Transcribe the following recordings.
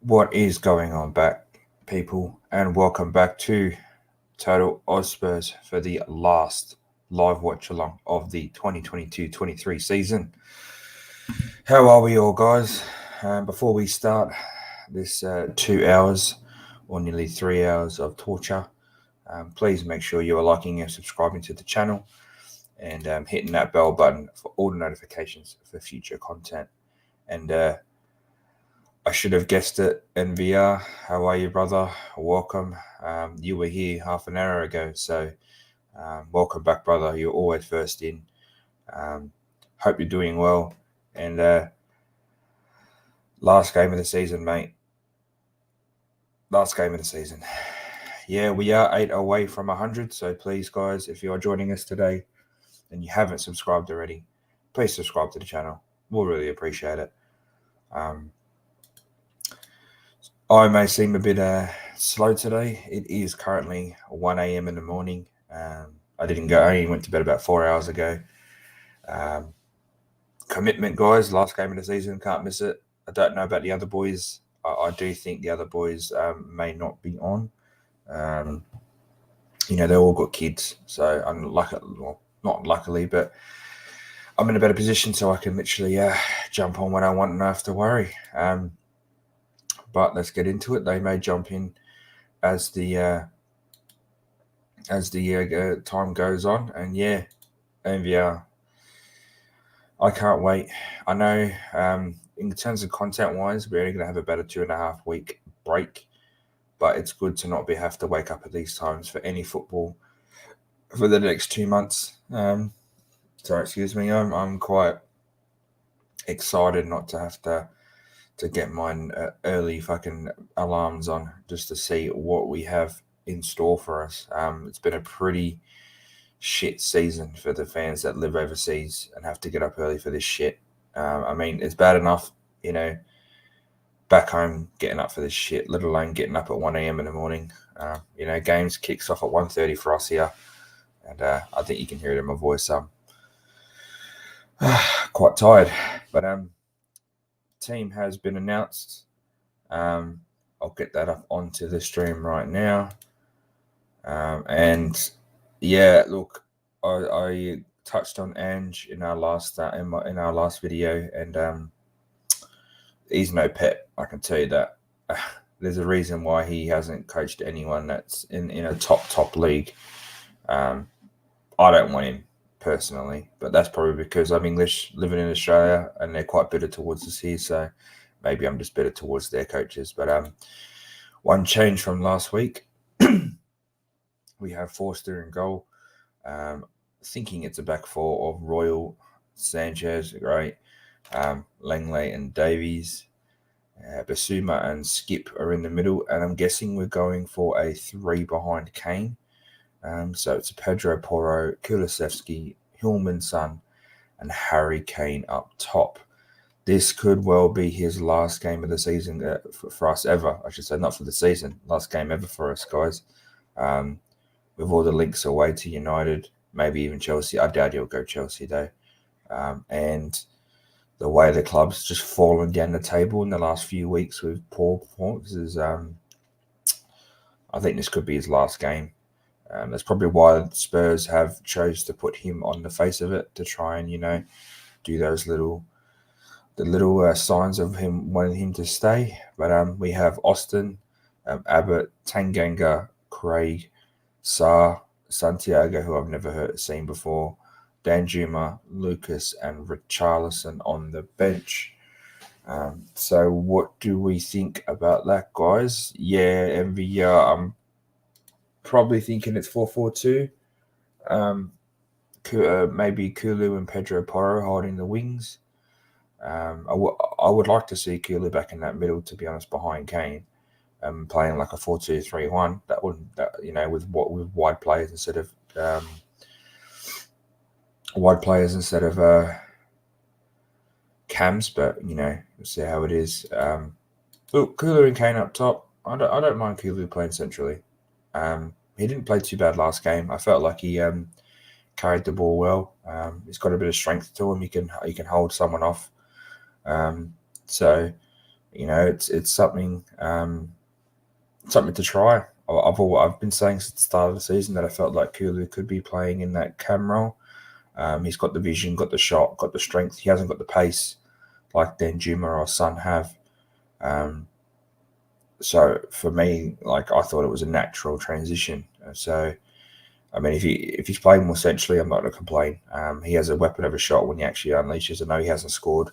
What is going on back, people, and welcome back to Total Hotspurs for the last live watch along of the 2022-23 season. How are we all, guys? Before we start this 2 hours or nearly 3 hours of torture, please make sure you are liking and subscribing to the channel and hitting that bell button for all the notifications for future content. And I should have guessed it, NVR. How are you, brother? Welcome. You were here half an hour ago, so welcome back, brother. You're always first in. Hope you're doing well. And last game of the season, mate. Last game of the season. Yeah, we are 8 away from 100, so please, guys, if you are joining us today and you haven't subscribed already, please subscribe to the channel. We'll really appreciate it. I may seem a bit slow today. It is currently 1 a.m. in the morning. I only went to bed about 4 hours ago. Commitment, guys. Last game of the season. Can't miss it. I don't know about the other boys. I do think the other boys may not be on. They all got kids. So not luckily, but I'm in a better position so I can literally jump on when I want and not have to worry. But let's get into it. They may jump in as the time goes on, and NVR. I can't wait. I know in terms of content-wise, we're only going to have about a 2.5 week break, but it's good to not have to wake up at these times for any football for the next 2 months. Excuse me. I'm quite excited not to have to get mine early fucking alarms on just to see what we have in store for us. It's been a pretty shit season for the fans that live overseas and have to get up early for this shit. I mean, it's bad enough, back home getting up for this shit, let alone getting up at 1 a.m. in the morning. Games kicks off at 1:30 for us here, and I think you can hear it in my voice. I'm quite tired, but team has been announced. I'll get that up onto the stream right now. Look, I touched on Ange in our last video, and he's no pet. I can tell you that. There's a reason why he hasn't coached anyone that's in a top league. I don't want him personally, but that's probably because I'm English, living in Australia, and they're quite bitter towards us here, so maybe I'm just bitter towards their coaches. But one change from last week, we have Forster in goal. Thinking it's a back four of Royal, Sanchez, great, Langley and Davies, Basuma and Skip are in the middle, and I'm guessing we're going for a 3 behind Kane. So it's Pedro Porro, Kulusevski, Hillman Son, and Harry Kane up top. This could well be his last game of the season for us ever. I should say, not for the season, last game ever for us, guys. With all the links away to United, maybe even Chelsea. I doubt he'll go Chelsea, though. And the way the club's just fallen down the table in the last few weeks with poor performances, I think this could be his last game. That's probably why Spurs have chose to put him on the face of it, to try and, do those little signs of him wanting him to stay. But we have Austin, Abbott, Tanganga, Craig, Sarr, Santiago, who I've never seen before, Danjuma, Lucas, and Richarlison on the bench. So what do we think about that, guys? Yeah, MVR, I'm probably thinking it's 4-4-2. Maybe Kulu and Pedro Porro holding the wings. I would like to see Kulu back in that middle, to be honest, behind Kane, playing like a 4-2-3-1. That would, with wide players instead of cams. But we'll see how it is. Look, Kulu and Kane up top. I don't mind Kulu playing centrally. He didn't play too bad last game. I felt like he carried the ball well. He's got a bit of strength to him. He can hold someone off. So it's something something to try. I've been saying since the start of the season that I felt like Kulu could be playing in that cam role. He's got the vision, got the shot, got the strength. He hasn't got the pace like Danjuma or Son have. So for me, like, I thought it was a natural transition. So I mean, if he's playing more centrally, I'm not going to complain. He has a weapon of a shot when he actually unleashes. I know he hasn't scored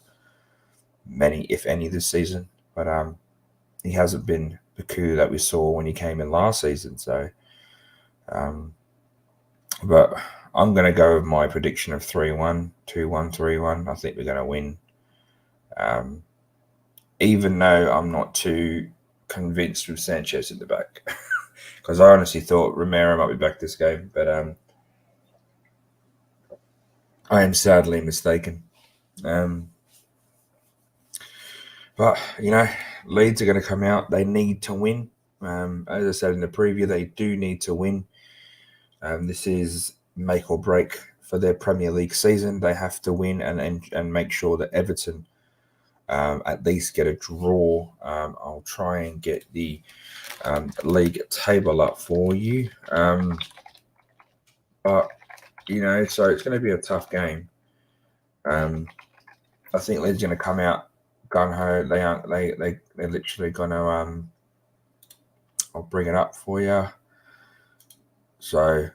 many, if any, this season, but he hasn't been the coup that we saw when he came in last season. So, but I'm going to go with my prediction of 3-1, 2-1, 3-1. I think we're going to win. Even though I'm not too convinced with Sanchez in the back, because I honestly thought Romero might be back this game, but I am sadly mistaken. But, Leeds are going to come out. They need to win. As I said in the preview, they do need to win. This is make or break for their Premier League season. They have to win and make sure that Everton at least get a draw. I'll try and get the league table up for you. But, so it's going to be a tough game. I think Leeds are going to come out gung ho. They're literally going to I'll bring it up for you. So,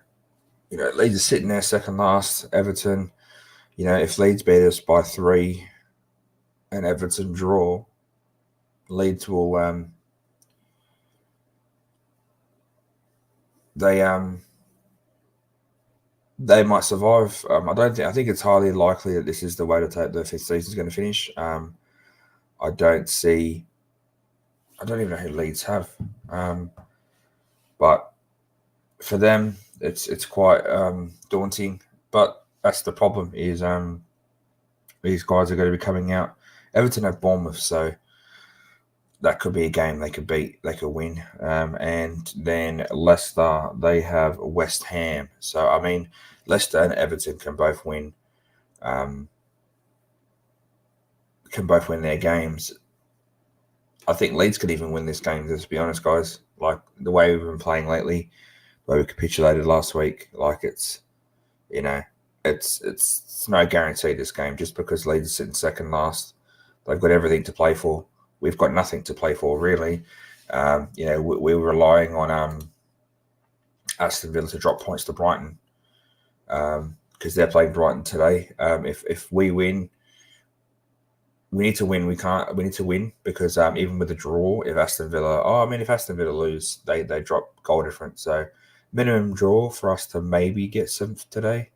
Leeds are sitting there second last. Everton, if Leeds beat us by 3 and Everton draw, Leeds will they might survive. I think it's highly likely that this is the way to take the season is going to finish. I don't even know who Leeds have, but for them, it's quite daunting. But that's the problem is these guys are going to be coming out. Everton have Bournemouth, so that could be a game they could beat, they could win. And then Leicester, they have West Ham. So, I mean, Leicester and Everton can both win. Can both win their games. I think Leeds could even win this game, to be honest, guys. Like, the way we've been playing lately, the way we capitulated last week, like, it's no guarantee this game. Just because Leeds is sitting second last, they've got everything to play for. We've got nothing to play for, really. We're relying on Aston Villa to drop points to Brighton because they're playing Brighton today. If we win, we need to win. We need to win because even with the draw, if Aston Villa lose, they drop goal difference. So minimum draw for us to maybe get some today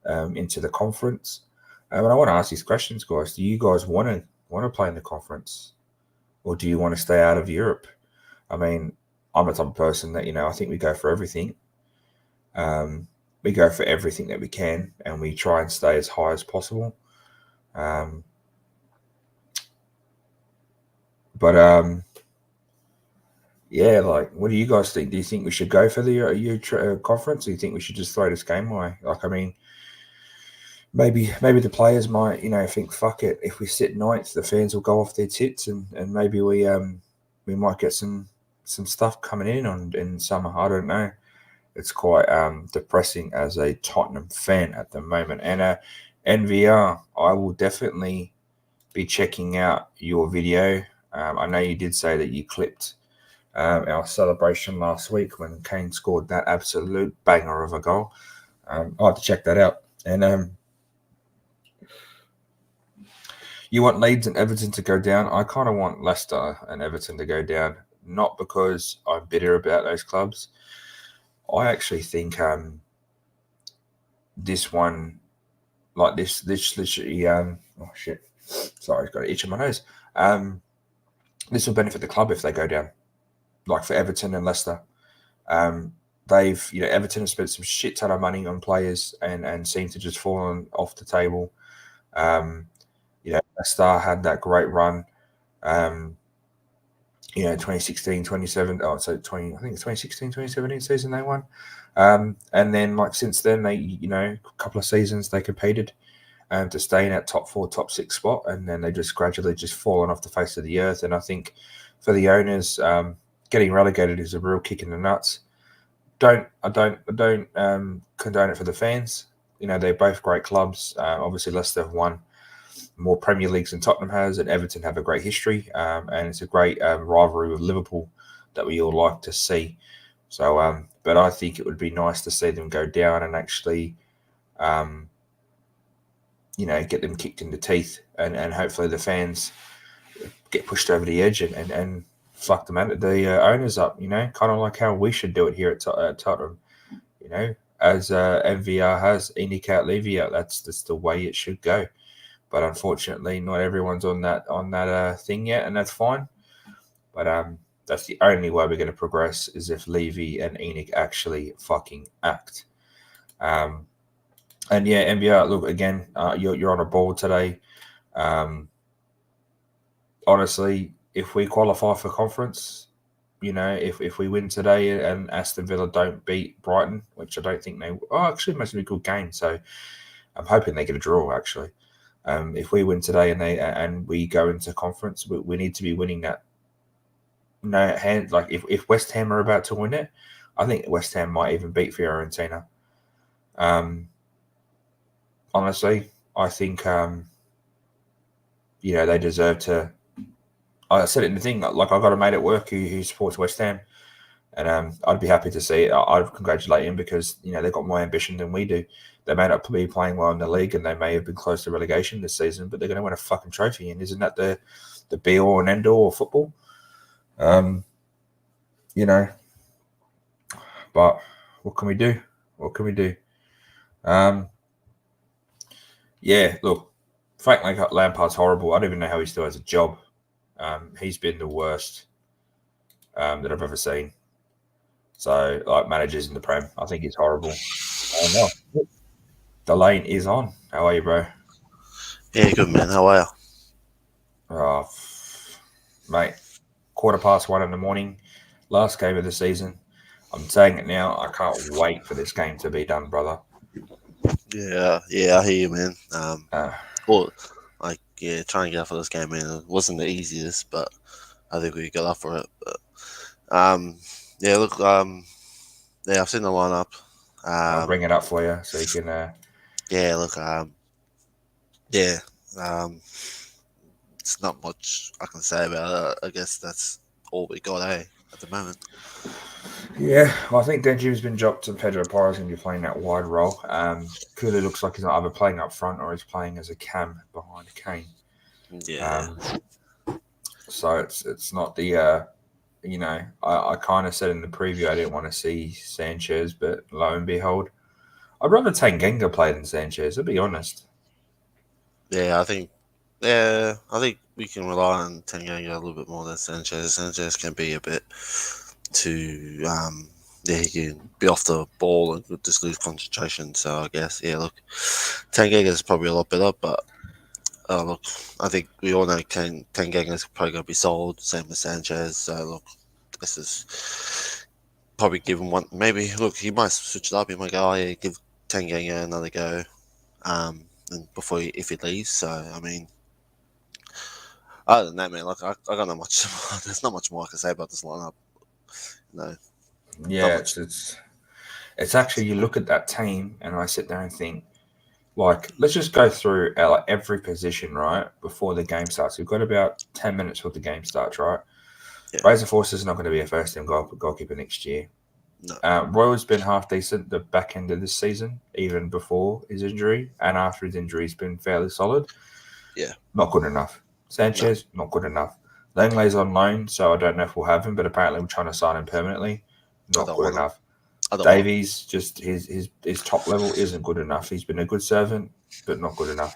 into the conference. And I want to ask these questions, guys. Do you guys want to play in the conference? Or do you want to stay out of Europe? I mean, I'm the type of person that, I think we go for everything. We go for everything that we can, and we try and stay as high as possible. Yeah, like, what do you guys think? Do you think we should go for the conference? Or do you think we should just throw this game away? Like, I mean, maybe the players might, think, fuck it. If we sit ninth, the fans will go off their tits, and maybe we might get some stuff coming in summer. I don't know. It's quite depressing as a Tottenham fan at the moment. And NVR, I will definitely be checking out your video. I know you did say that you clipped our celebration last week when Kane scored that absolute banger of a goal. I'll have to check that out. And you want Leeds and Everton to go down? I kind of want Leicester and Everton to go down, not because I'm bitter about those clubs. I actually think this one, like this literally, oh shit, sorry, I've got an itch in my nose. This will benefit the club if they go down, like for Everton and Leicester. Everton have spent some shit ton of money on players and seem to just fallen off the table. Leicester had that great run. 2016, 2017, I think it's 2016, 2017 season they won. And then, like, since then, they, a couple of seasons they competed. to stay in that top 4, top 6 spot, and then they just gradually just fallen off the face of the earth. And I think for the owners, getting relegated is a real kick in the nuts. I don't condone it for the fans. You know, they're both great clubs. Obviously, Leicester have won more Premier Leagues than Tottenham has, and Everton have a great history, and it's a great rivalry with Liverpool that we all like to see. So, but I think it would be nice to see them go down and actually, get them kicked in the teeth, and hopefully the fans get pushed over the edge and fuck the owners up. Kind of like how we should do it here at Tottenham. As MVR has, ENIC out, Levy out. That's just the way it should go. But unfortunately, not everyone's on that thing yet, and that's fine. But that's the only way we're going to progress is if Levy and ENIC actually fucking act. And yeah, MVR, look, again, you're on a ball today. Honestly, if we qualify for conference, if we win today and Aston Villa don't beat Brighton, which I don't think they – actually, it must be a good game. So I'm hoping they get a draw, actually. If we win today and we go into conference, we need to be winning that. Like if West Ham are about to win it, I think West Ham might even beat Fiorentina. Honestly, I think they deserve to. I said it in the thing, like I got a mate at work who supports West Ham, and I'd be happy to see it. I'd congratulate him because they've got more ambition than we do. They may not be playing well in the league, and they may have been close to relegation this season, but they're going to win a fucking trophy, and isn't that the be all and end all of football? But what can we do? Yeah, look, Frank Lampard's horrible. I don't even know how he still has a job. He's been the worst that I've ever seen. So, like managers in the Prem, I think he's horrible. The lane is on. How are you, bro? Yeah, good, man. How are you? Oh, mate, 1:15 in the morning, last game of the season. I'm saying it now. I can't wait for this game to be done, brother. Yeah, I hear you, man. Trying to get up for this game, man. It wasn't the easiest, but I think we got up for it. But I've seen the lineup. I'll bring it up for you so you can. It's not much I can say about it. I guess that's all we got, at the moment. Yeah, well, I think Denji's been dropped and Pedro Porro's going to be playing that wide role. Clearly looks like he's not either playing up front or he's playing as a cam behind Kane. Yeah. So it's not the I kind of said in the preview I didn't want to see Sanchez, but lo and behold, I'd rather Tanganga play than Sanchez, to be honest. Yeah, I think we can rely on Tanganga a little bit more than Sanchez. Sanchez can be a bit too he can be off the ball and just lose concentration. So I guess Tanganga is probably a lot better, but look, I think we all know Tanganga is probably going to be sold, same as Sanchez. So look, this is probably give him one. Maybe look, he might switch it up. He might go, give Tanganga another go, and if he leaves. So I mean, other than that, man, like I got not much. There's not much more I can say about this lineup. No. Yeah, it's actually, you look at that team and I sit there and think, like, let's just go through every position, right, before the game starts. We've got about 10 minutes before the game starts, right? Yeah. Razor Force is not going to be a first-team goalkeeper next year. No. Royal's been half decent the back end of this season, even before his injury, and after his injury, he's been fairly solid. Yeah. Not good enough. Sanchez, not good enough. Langlei's on loan, so I don't know if we'll have him, but apparently we're trying to sign him permanently. Not good enough. Davies, just his top level isn't good enough. He's been a good servant, but not good enough.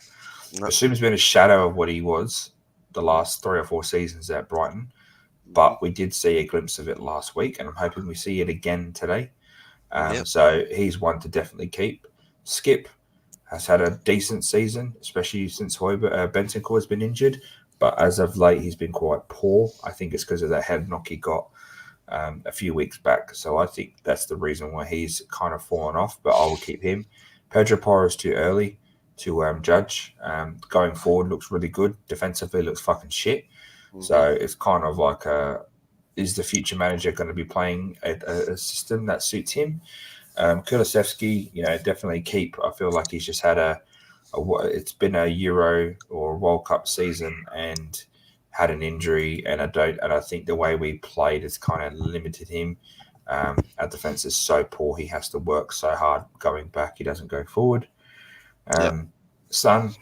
No. Assum's been a shadow of what he was the last 3 or 4 seasons at Brighton, but we did see a glimpse of it last week, and I'm hoping we see it again today. So he's one to definitely keep. Skip has had a decent season, especially since Bentancur has been injured, but as of late, he's been quite poor. I think it's because of that head knock he got a few weeks back. So I think that's the reason why he's kind of fallen off, but I will keep him. Pedro Porro is too early. judge. Going forward looks really good. Defensively looks fucking shit. Mm-hmm. So it's kind of like, is the future manager going to be playing a system that suits him? Kulusevski, definitely keep. I feel like he's just had it's been a Euro or World Cup season and had an injury, and I think the way we played has kind of limited him. Our defense is so poor; he has to work so hard going back. He doesn't go forward. Son,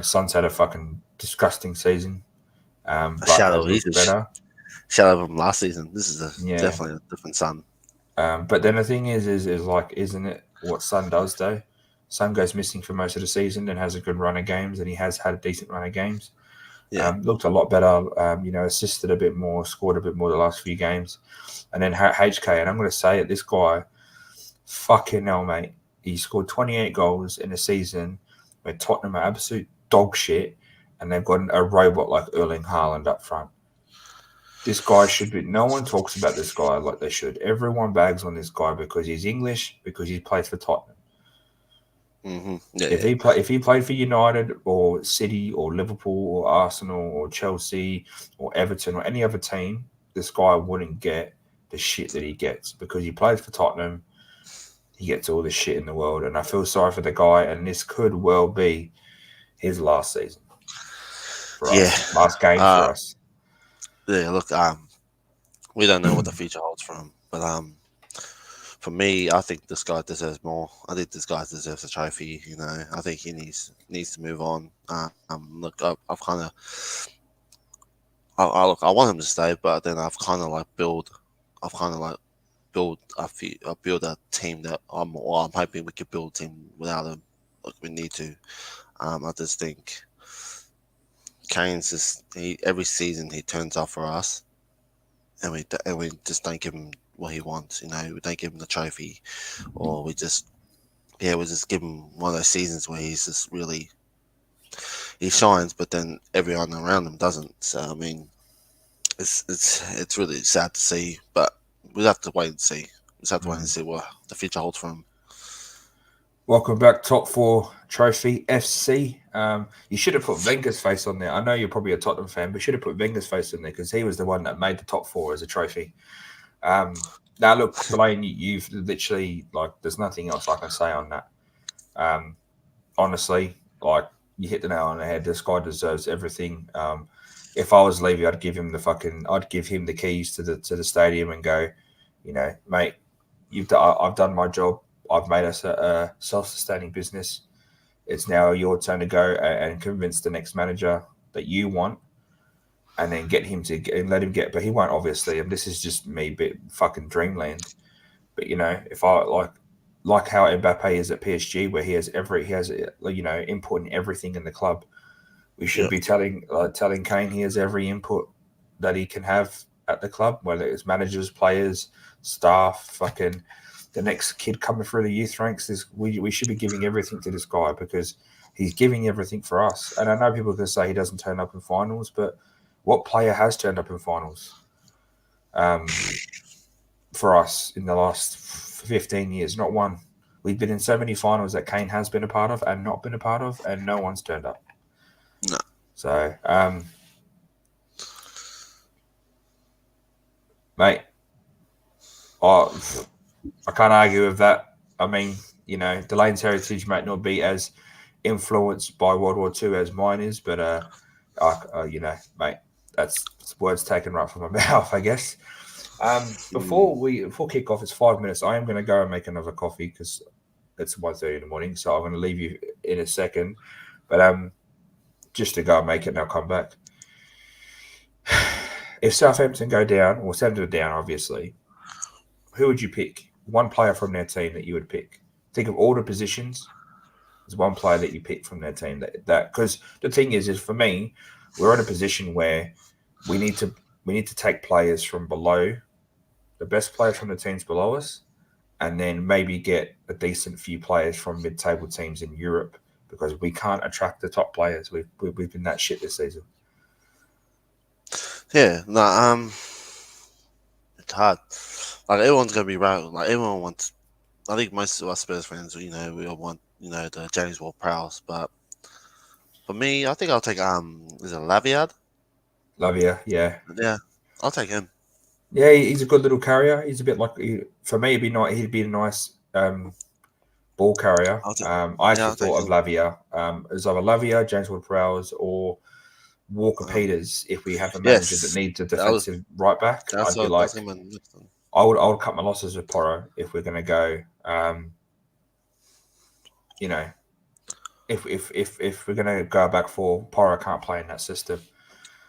Son's had a fucking disgusting season. But Shadow, has looked better. Shadow from last season. This is Yeah. definitely a different Son. But then the thing is like, isn't it what Son does though? Son goes missing for most of the season and has a good run of games, and he has had a decent run of games. Yeah. Looked a lot better. Assisted a bit more, scored a bit more the last few games, and then HK. And I'm going to say it, this guy, fucking hell, mate. He scored 28 goals in a season where Tottenham are absolute dog shit, and they've got a robot like Erling Haaland up front. This guy should be. No one talks about this guy like they should. Everyone bags on this guy because he's English, because he plays for Tottenham. Mm-hmm. Yeah, If he played for United or City or Liverpool or Arsenal or Chelsea or Everton or any other team, this guy wouldn't get the shit that he gets because he plays for Tottenham. He gets all the shit in the world, and I feel sorry for the guy. And this could well be his last season for us, last game for us. Yeah, look, we don't know what the future holds for him, but for me, I think this guy deserves more. I think this guy deserves a trophy. I think he needs to move on. Look, I've kind of, I want him to stay, but then I've kind of like build a team that I'm hoping we could build a team without him. Look, we need to. I just think Kane's every season he turns up for us, and we just don't give him what he wants. We don't give him the trophy, or we just give him one of those seasons where he's just really he shines, but then everyone around him doesn't. So I mean, it's really sad to see, but we'll have to wait and see. We'll just have to wait and see what the future holds for him. Welcome back, Top 4 Trophy FC. You should have put Wenger's face on there. I know you're probably a Tottenham fan, but you should have put Wenger's face on there because he was the one that made the top 4 as a trophy. Now, look, Blaine, you've literally, like, there's nothing else I can say on that. Honestly, like, you hit the nail on the head. This guy deserves everything. If I was Levy, I'd give him the keys to the stadium and go, mate, I've done my job. I've made us a self-sustaining business. It's now your turn to go and convince the next manager that you want, and then get him and let him get. But he won't, obviously. And this is just me, bit fucking dreamland. But if I like how Mbappe is at PSG, where he has input in everything in the club, we should be telling Kane he has every input that he can have at the club, whether it's managers, players, staff, fucking. The next kid coming through the youth ranks we should be giving everything to this guy because he's giving everything for us. And I know people can say he doesn't turn up in finals, but what player has turned up in finals for us in the last 15 years? Not one. We've been in so many finals that Kane has been a part of and not been a part of, and no one's turned up. No. So, mate, I can't argue with that. I mean, Delane's heritage might not be as influenced by World War II as mine is, but mate, that's words taken right from my mouth, I guess. Before kick off, it's 5 minutes. I am going to go and make another coffee because it's 1:30 in the morning, so I'm going to leave you in a second. But just to go and make it, and I'll come back. If Southampton go down, or Southampton down, obviously, who would you pick? One player from their team that you would pick. Think of all the positions. There's one player that you pick from their team that because the thing is for me, we're in a position where we need to take players from below, the best players from the teams below us, and then maybe get a decent few players from mid-table teams in Europe because we can't attract the top players. We've been that shit this season. Yeah, no, it's hard. Like everyone's gonna be right. Like everyone wants. I think most of us Spurs fans, we all want the James Ward-Prowse. But for me, I think I'll take is it Laviard? Lavia, yeah. Yeah, I'll take him. Yeah, he's a good little carrier. He's a bit like for me. He'd be a nice ball carrier. I'll take I yeah, actually I'll take thought of him. Lavia. As either Lavia, James Ward-Prowse, or Walker Um, Peters. If we have a manager that yes, needs a that was defensive right back, I'd be that's like, him. And next one. I would cut my losses with Porro if we're going to go. You know, if we're going to go back for Porro, can't play in that system.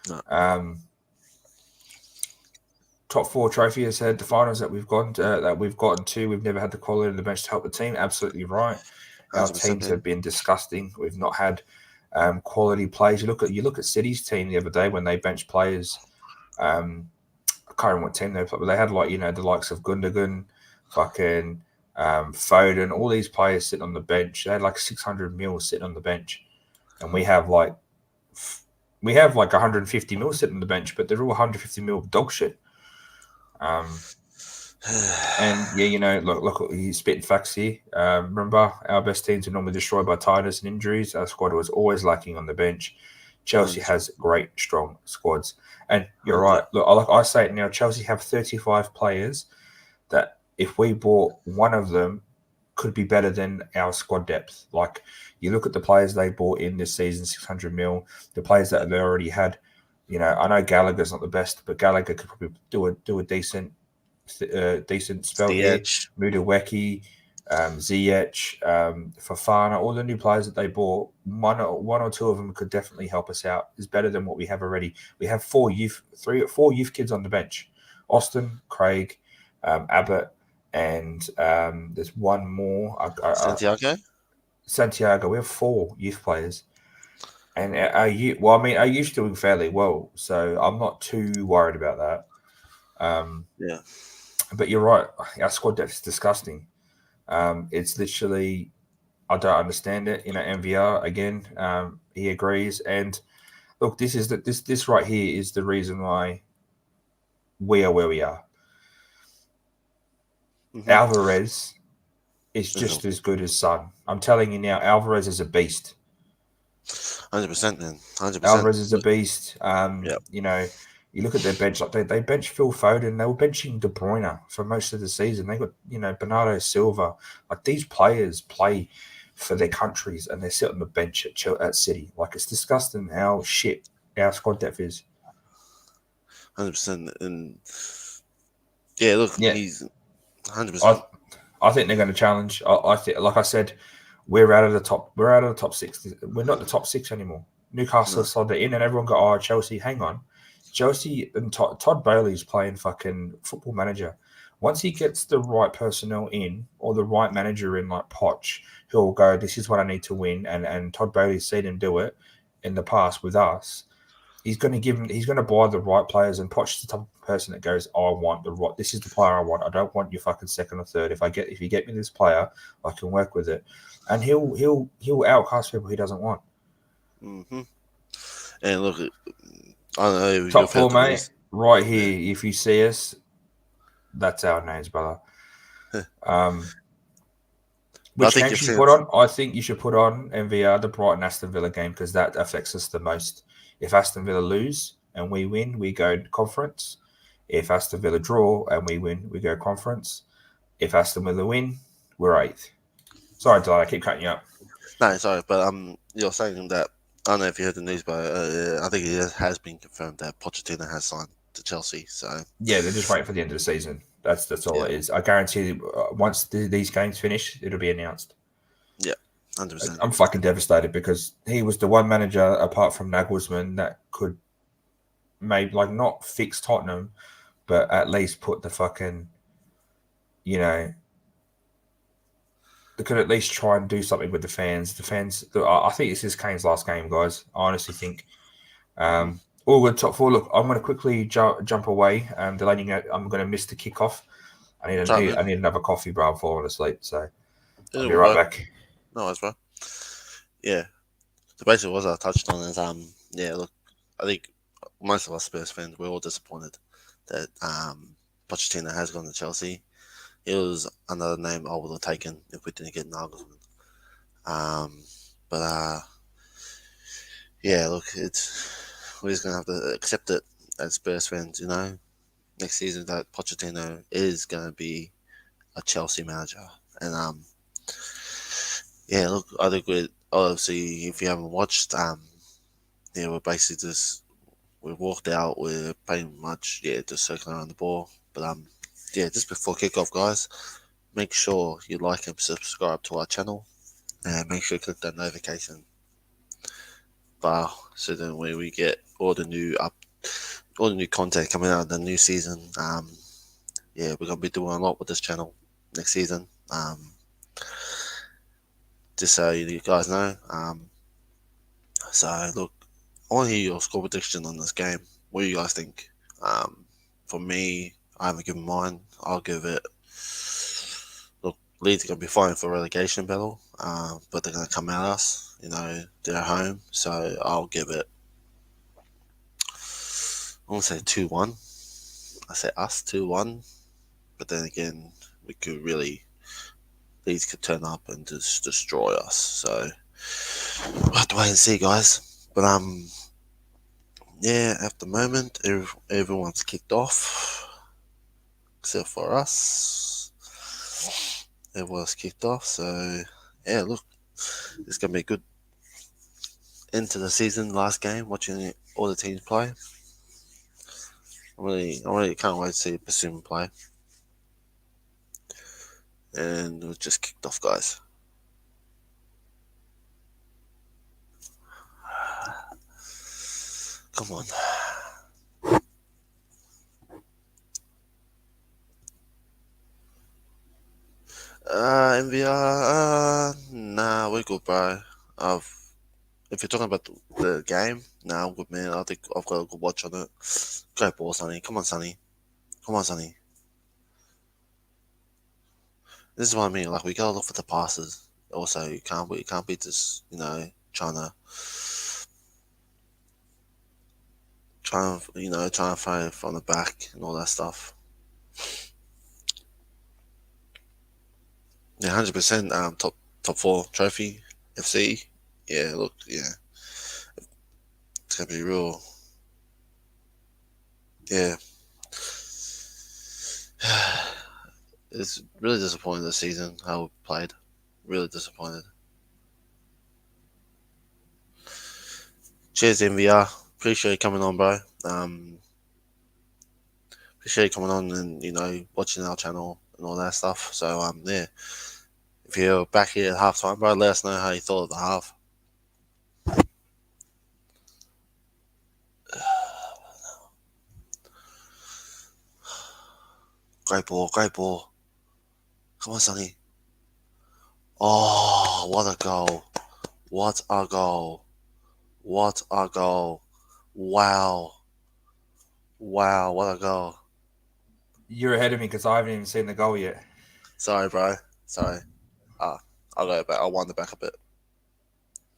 No. Top four trophy has said the finals that we've gotten to, we've never had the quality of the bench to help the team. Absolutely right. Our 100%, teams man. have been disgusting. We've not had quality players. You look at City's team the other day when they benched players. I can't remember what team they played, but they had the likes of Gundogan, fucking Foden, all these players sitting on the bench. They had like 600 mil sitting on the bench, and we have like 150 mil sitting on the bench, but they're all 150 mil dog shit. And yeah, look, he's spitting facts here. Remember, our best teams are normally destroyed by tiredness and injuries. Our squad was always lacking on the bench. Chelsea 100%. has great, strong squads. And you're 100. right. Look, like I say it now, Chelsea have 35 players that if we bought one of them could be better than our squad depth. Like you look at the players they bought in this season, 600 mil, the players that they already had. I know Gallagher's not the best, but Gallagher could probably do a decent spell The here. edge. Mudaweki, Ziyech, Fafana, all the new players that they bought, one or two of them could definitely help us out. Is better than what we have already. We have four youth kids on the bench: Austin, Craig, Abbott, and there's one more. Santiago. Santiago. We have four youth players. And our youth doing fairly well, so I'm not too worried about that. Yeah. But you're right, our squad depth is disgusting. It's literally, I don't understand it. MVR again, he agrees. And look, this right here is the reason why we are where we are. Mm-hmm. Alvarez is just as good as Son. I'm telling you now, Alvarez is a beast. 100%, man. 100%. Alvarez is a beast. Yeah. You look at their bench, like they bench Phil Foden. They were benching De Bruyne for most of the season. They got Bernardo Silva. Like these players play for their countries, and they sit on the bench at City. Like it's disgusting how shit our squad depth is. 100%. And yeah, look, Yeah, he's 100%. I think they're going to challenge. I think, like I said, we're out of the top. We're out of the top six. We're not the top six anymore. Newcastle No. slid in, and everyone got, Chelsea. Hang on, Chelsea and Todd Bailey's playing fucking Football Manager. Once he gets the right personnel in or the right manager in, like Poch, he'll go, this is what I need to win. And Todd Bailey's seen him do it in the past with us. He's going to buy the right players, and Poch's the type of person that goes, this is the player I want. I don't want your fucking second or third. If you get me this player, I can work with it. And he'll outcast people he doesn't want. Mm-hmm. And look, I don't know. Top four, mate. Right here. Yeah. If you see us, that's our names, brother. Which game should you put on? I think you should put on MVR, the Brighton Aston Villa game, because that affects us the most. If Aston Villa lose and we win, we go conference. If Aston Villa draw and we win, we go conference. If Aston Villa win, we're 8th. Sorry, Dylan, I keep cutting you up. No, sorry, but you're saying that, I don't know if you heard the news, but I think it has been confirmed that Pochettino has signed to Chelsea. So yeah, they're just waiting for the end of the season. That's all it is. I guarantee once these games finish, it'll be announced. Yeah, 100%. I'm fucking devastated because he was the one manager apart from Nagelsmann that could maybe not fix Tottenham, but at least put the fucking, they could at least try and do something with the fans. The fans, I think this is Kane's last game, guys. I honestly think. All good, top four. Look, I'm going to quickly jump away. Delaney, I'm going to miss the kickoff. I need another coffee, bro. I'm falling asleep. So I'll be right back. No worries, bro. Yeah. So basically, what I touched on is, look, I think most of us Spurs fans, we're all disappointed that Pochettino has gone to Chelsea. It was another name I would have taken if we didn't get Nagelsmann. But yeah, look, we're just gonna have to accept it as Spurs fans. Next season that Pochettino is gonna be a Chelsea manager, and yeah, look, I think we obviously, if you haven't watched, yeah, we're basically just we walked out. We're pretty much just circling around the ball. But yeah, just before kickoff, guys, make sure you like and subscribe to our channel, and make sure you click that notification bar so then when we get all the new content coming out of the new season. Yeah, we're gonna be doing a lot with this channel next season. Just so you guys know. So look, I want to hear your score prediction on this game. What do you guys think? For me, I haven't given mine. I'll give it. Look, Leeds are going to be fighting for relegation battle, but they're going to come at us. They're at home, so I'll give it. I want to say 2-1. I say us 2-1, but then again, Leeds could turn up and just destroy us. So we'll have to wait and see, guys. But yeah, at the moment, everyone's kicked off except for us. Everyone's kicked off, so yeah, look, it's gonna be a good end to the season. Last game, watching all the teams play. I really can't wait to see Bassoon play. And we just kicked off, guys. Come on. MVR, nah, we're good, bro. If you're talking about the game, nah, I'm good, man. I think I've got a good watch on it. Great ball, Sonny. Come on, Sonny. Come on, Sonny. This is what I mean. Like, we gotta look for the passes. Also, you can't be just trying to find from the back and all that stuff. Yeah, 100%. Top 4 trophy, FC. Yeah, look, yeah, it's gonna be real. Yeah, it's really disappointing this season how we played. Really disappointed. Cheers, MVR. Appreciate you coming on, bro. Appreciate you coming on and watching our channel and all that stuff. So yeah, if you're back here at halftime, bro, let us know how you thought of the half. Great ball, great ball. Come on, Sonny. Oh, what a goal! What a goal! What a goal! Wow! Wow! What a goal! You're ahead of me because I haven't even seen the goal yet. Sorry, bro. Sorry. I'll go back. I'll wind it back a bit.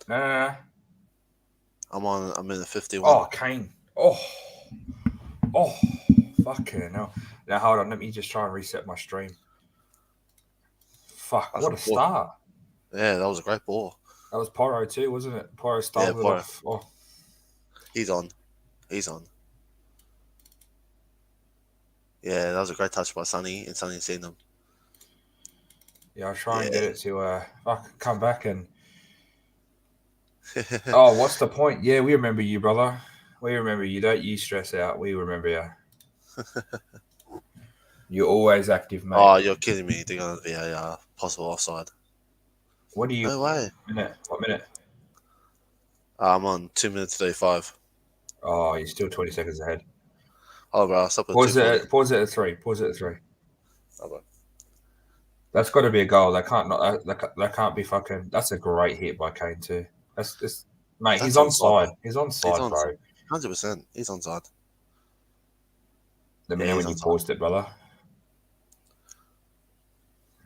No. I'm in the 51. Oh, Kane. Oh, fucking hell. Now hold on. Let me just try and reset my stream. Fuck! That's What a ball. start. Yeah, that was a great ball. That was Porro too, wasn't it? Porro started it off. Oh. He's on. Yeah, that was a great touch by Sonny, and Sonny seen them. Yeah, I'll try and get it to come back and. Oh, what's the point? Yeah, we remember you, brother. We remember you. Don't you stress out. We remember you. You're always active, mate. Oh, you're kidding me. They're going to be a possible offside. What do you... No way. What minute? I'm on 2 minutes 35. Oh, you're still 20 seconds ahead. Oh, bro, stop at Pause it at 3. Oh, bro. That's got to be a goal. That can't be fucking... That's a great hit by Kane too. Mate, he's onside. He's onside, bro. 100%. He's onside. Let me know when you paused it, brother.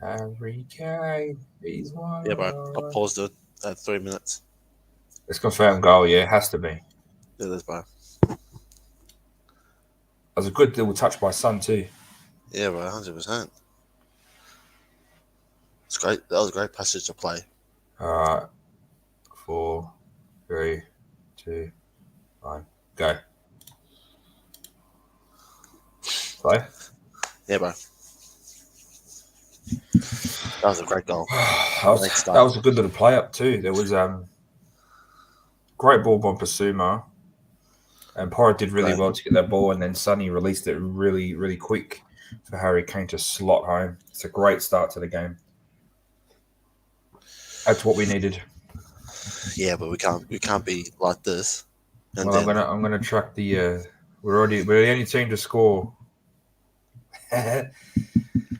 Harry Kane, he's one. Yeah, bro. I paused it at 3 minutes. It's confirmed goal, yeah. It has to be. It is, bro. That was a good little touch by Son too. Yeah, bro, 100%. It's great. That was a great passage to play. All right. 4, 3, 2, 1, go. Play. Yeah, bro. That was a great goal. that was a good little play up too. There was great ball by Basuma, and Porra did really well to get that ball, and then Sonny released it really, really quick for Harry Kane to slot home. It's a great start to the game. That's what we needed. Yeah, but we can't be like this. And well, I'm gonna track the. We're the only team to score.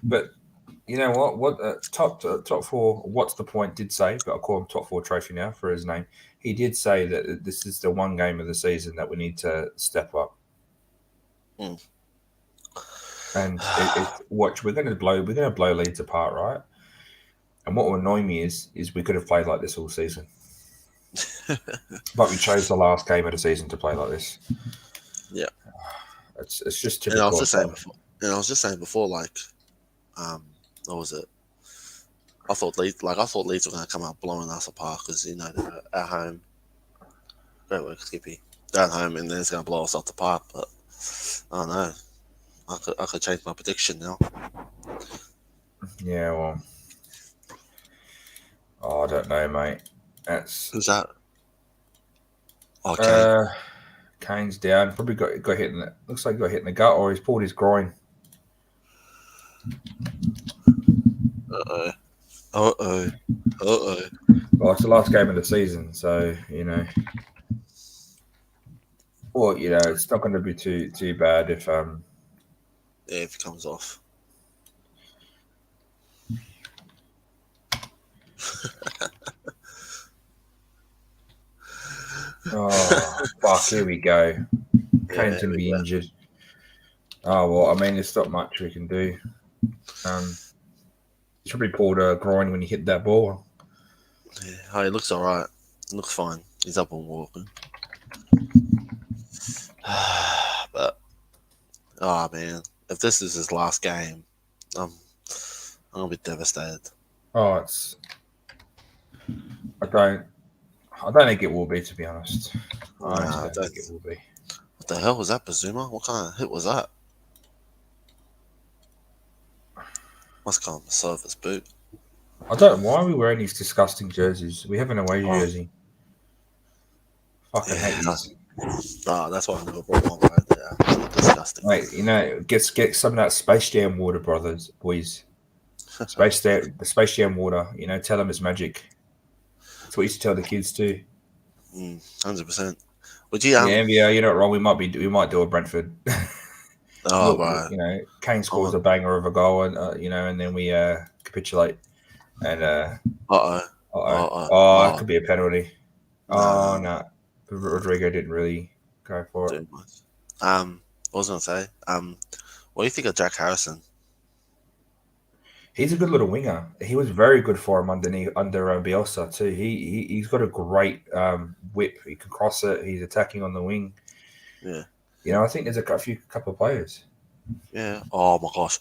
But you know what? Top 4. What's the point? Did say, but I'll call him top 4 trophy now for his name. He did say that this is the one game of the season that we need to step up. Mm. And watch, we're going to blow Leeds apart, right? And what will annoy me is we could have played like this all season, but we chose the last game of the season to play like this. Yeah, it's just typical. And I was just saying before, like, what was it? I thought Leeds were going to come out blowing us apart because they're at home. Great work, Skippy. They're at home and then it's going to blow us off the park. But I don't know. I could change my prediction now. Yeah, well, I don't know, mate. Who's that? Okay. Kane's down. Probably got hit in the. Looks like he got hit in the gut, or he's pulled his groin. Uh-oh. Well, it's the last game of the season, so well, it's not going to be too bad if if it comes off. Oh fuck! Here we go. Kane's going to be injured. Oh well, I mean, there's not much we can do. He's probably pulled a groin when he hit that ball. Yeah, he looks all right. He looks fine. He's up and walking. But oh man, if this is his last game, I'm gonna be devastated. Oh, I don't think it will be, to be honest. I don't think it will be. What the hell was that, Bazuma? What kind of hit was that? Must come from the surface boot. I don't know why are we wearing these disgusting jerseys. We have an away jersey. Fucking hate these. That's why I never brought one right there. Disgusting. Wait, get some of that Space Jam water, boys. The Space Jam water. Tell them it's magic. That's what we used to tell the kids too. 100%. Would you? Yeah, you're not wrong. We might do a Brentford. Oh, right. Kane scores a banger of a goal, and and then we capitulate. And it could be a penalty. No. Rodrigo didn't really go for it. What was I gonna say? What do you think of Jack Harrison? He's a good little winger. He was very good for him under Bielsa too. He's got a great whip. He can cross it. He's attacking on the wing. Yeah. I think there's a couple of players. Yeah. Oh my gosh.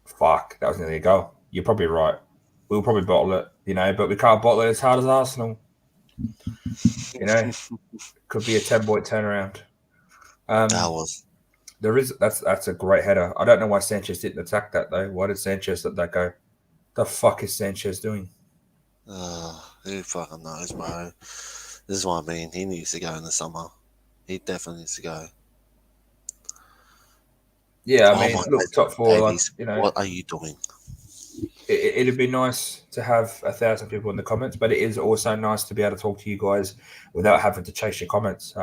Fuck, that was nearly a goal. You're probably right. We'll probably bottle it, but we can't bottle it as hard as Arsenal. Could be a 10-point turnaround. That's a great header. I don't know why Sanchez didn't attack that though. Why did Sanchez let that go? The fuck is Sanchez doing? Who fucking knows, bro? This is what I mean. He needs to go in the summer. He definitely needs to go. Yeah, I mean, look, top 4. Davies, what are you doing? It'd be nice to have 1,000 people in the comments, but it is also nice to be able to talk to you guys without having to chase your comments.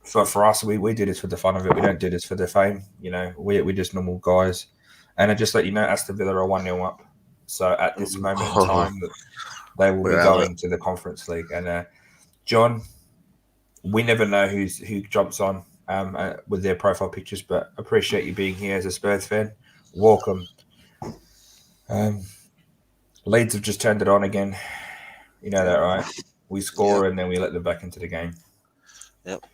For us, we do this for the fun of it. We don't do this for the fame. We're just normal guys. And I just let you know, Aston Villa are 1-0 up. So at this moment in time, they will be going to the Conference League. And John, we never know who jumps on with their profile pictures, but appreciate you being here as a Spurs fan. Welcome. Leeds have just turned it on again. You know that, right? We score and then we let them back into the game. Yep.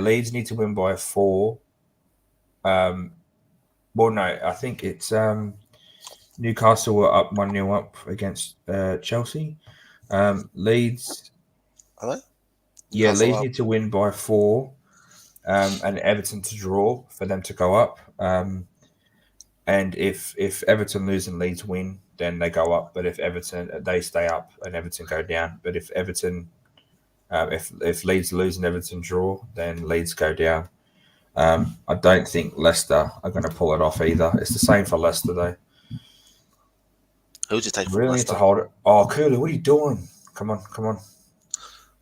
Leeds need to win by 4. Well, no, I think it's Newcastle were up 1-0 up against Chelsea. Leeds, Are they? yeah, Newcastle Leeds up. need to win by 4, and Everton to draw for them to go up. And if Everton lose and Leeds win, then they go up. But if Everton they stay up and Everton go down. But if Everton if Leeds lose and Everton draw, then Leeds go down. I don't think Leicester are going to pull it off either. It's the same for Leicester though. Who would you take from Really need Leicester? to hold it. Oh, Kula, what are you doing? Come on.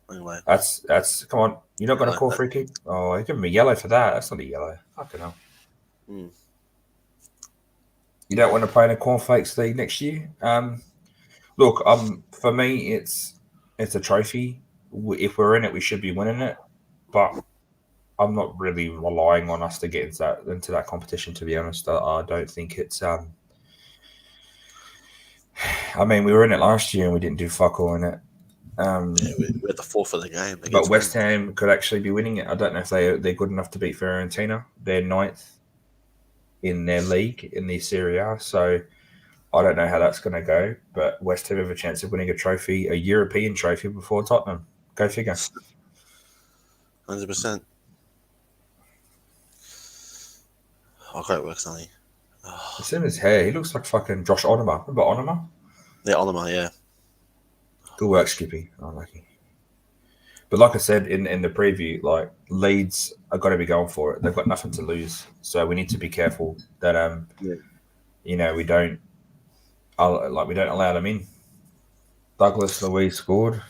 Anyway, That's come on. You're not going to Yellow. call free kick? Oh, you're giving me yellow for that. That's not a yellow. Fucking hell. Mm. You don't want to play in a cornflakes league next year? Look, for me, it's a trophy. If we're in it, we should be winning it. But I'm not really relying on us to get into that competition. To be honest, I don't think it's. I mean, we were in it last year and we didn't do fuck all in it. Yeah, we had the 4th of the game. But West Ham could actually be winning it. I don't know if they're good enough to beat Fiorentina. They're 9th in their league in the Serie A, so I don't know how that's going to go. But West Ham have a chance of winning a trophy, a European trophy, before Tottenham. Go figure. 100%. Oh, great work, Sonny. It's in his hair. He looks like fucking Josh Onoma. Remember Onoma? Yeah, Oliver, yeah. Good work, Skippy. Unlucky. But like I said in the preview, like Leeds are going to be going for it. They've got nothing to lose, so we need to be careful that we don't allow them in. Douglas Luiz scored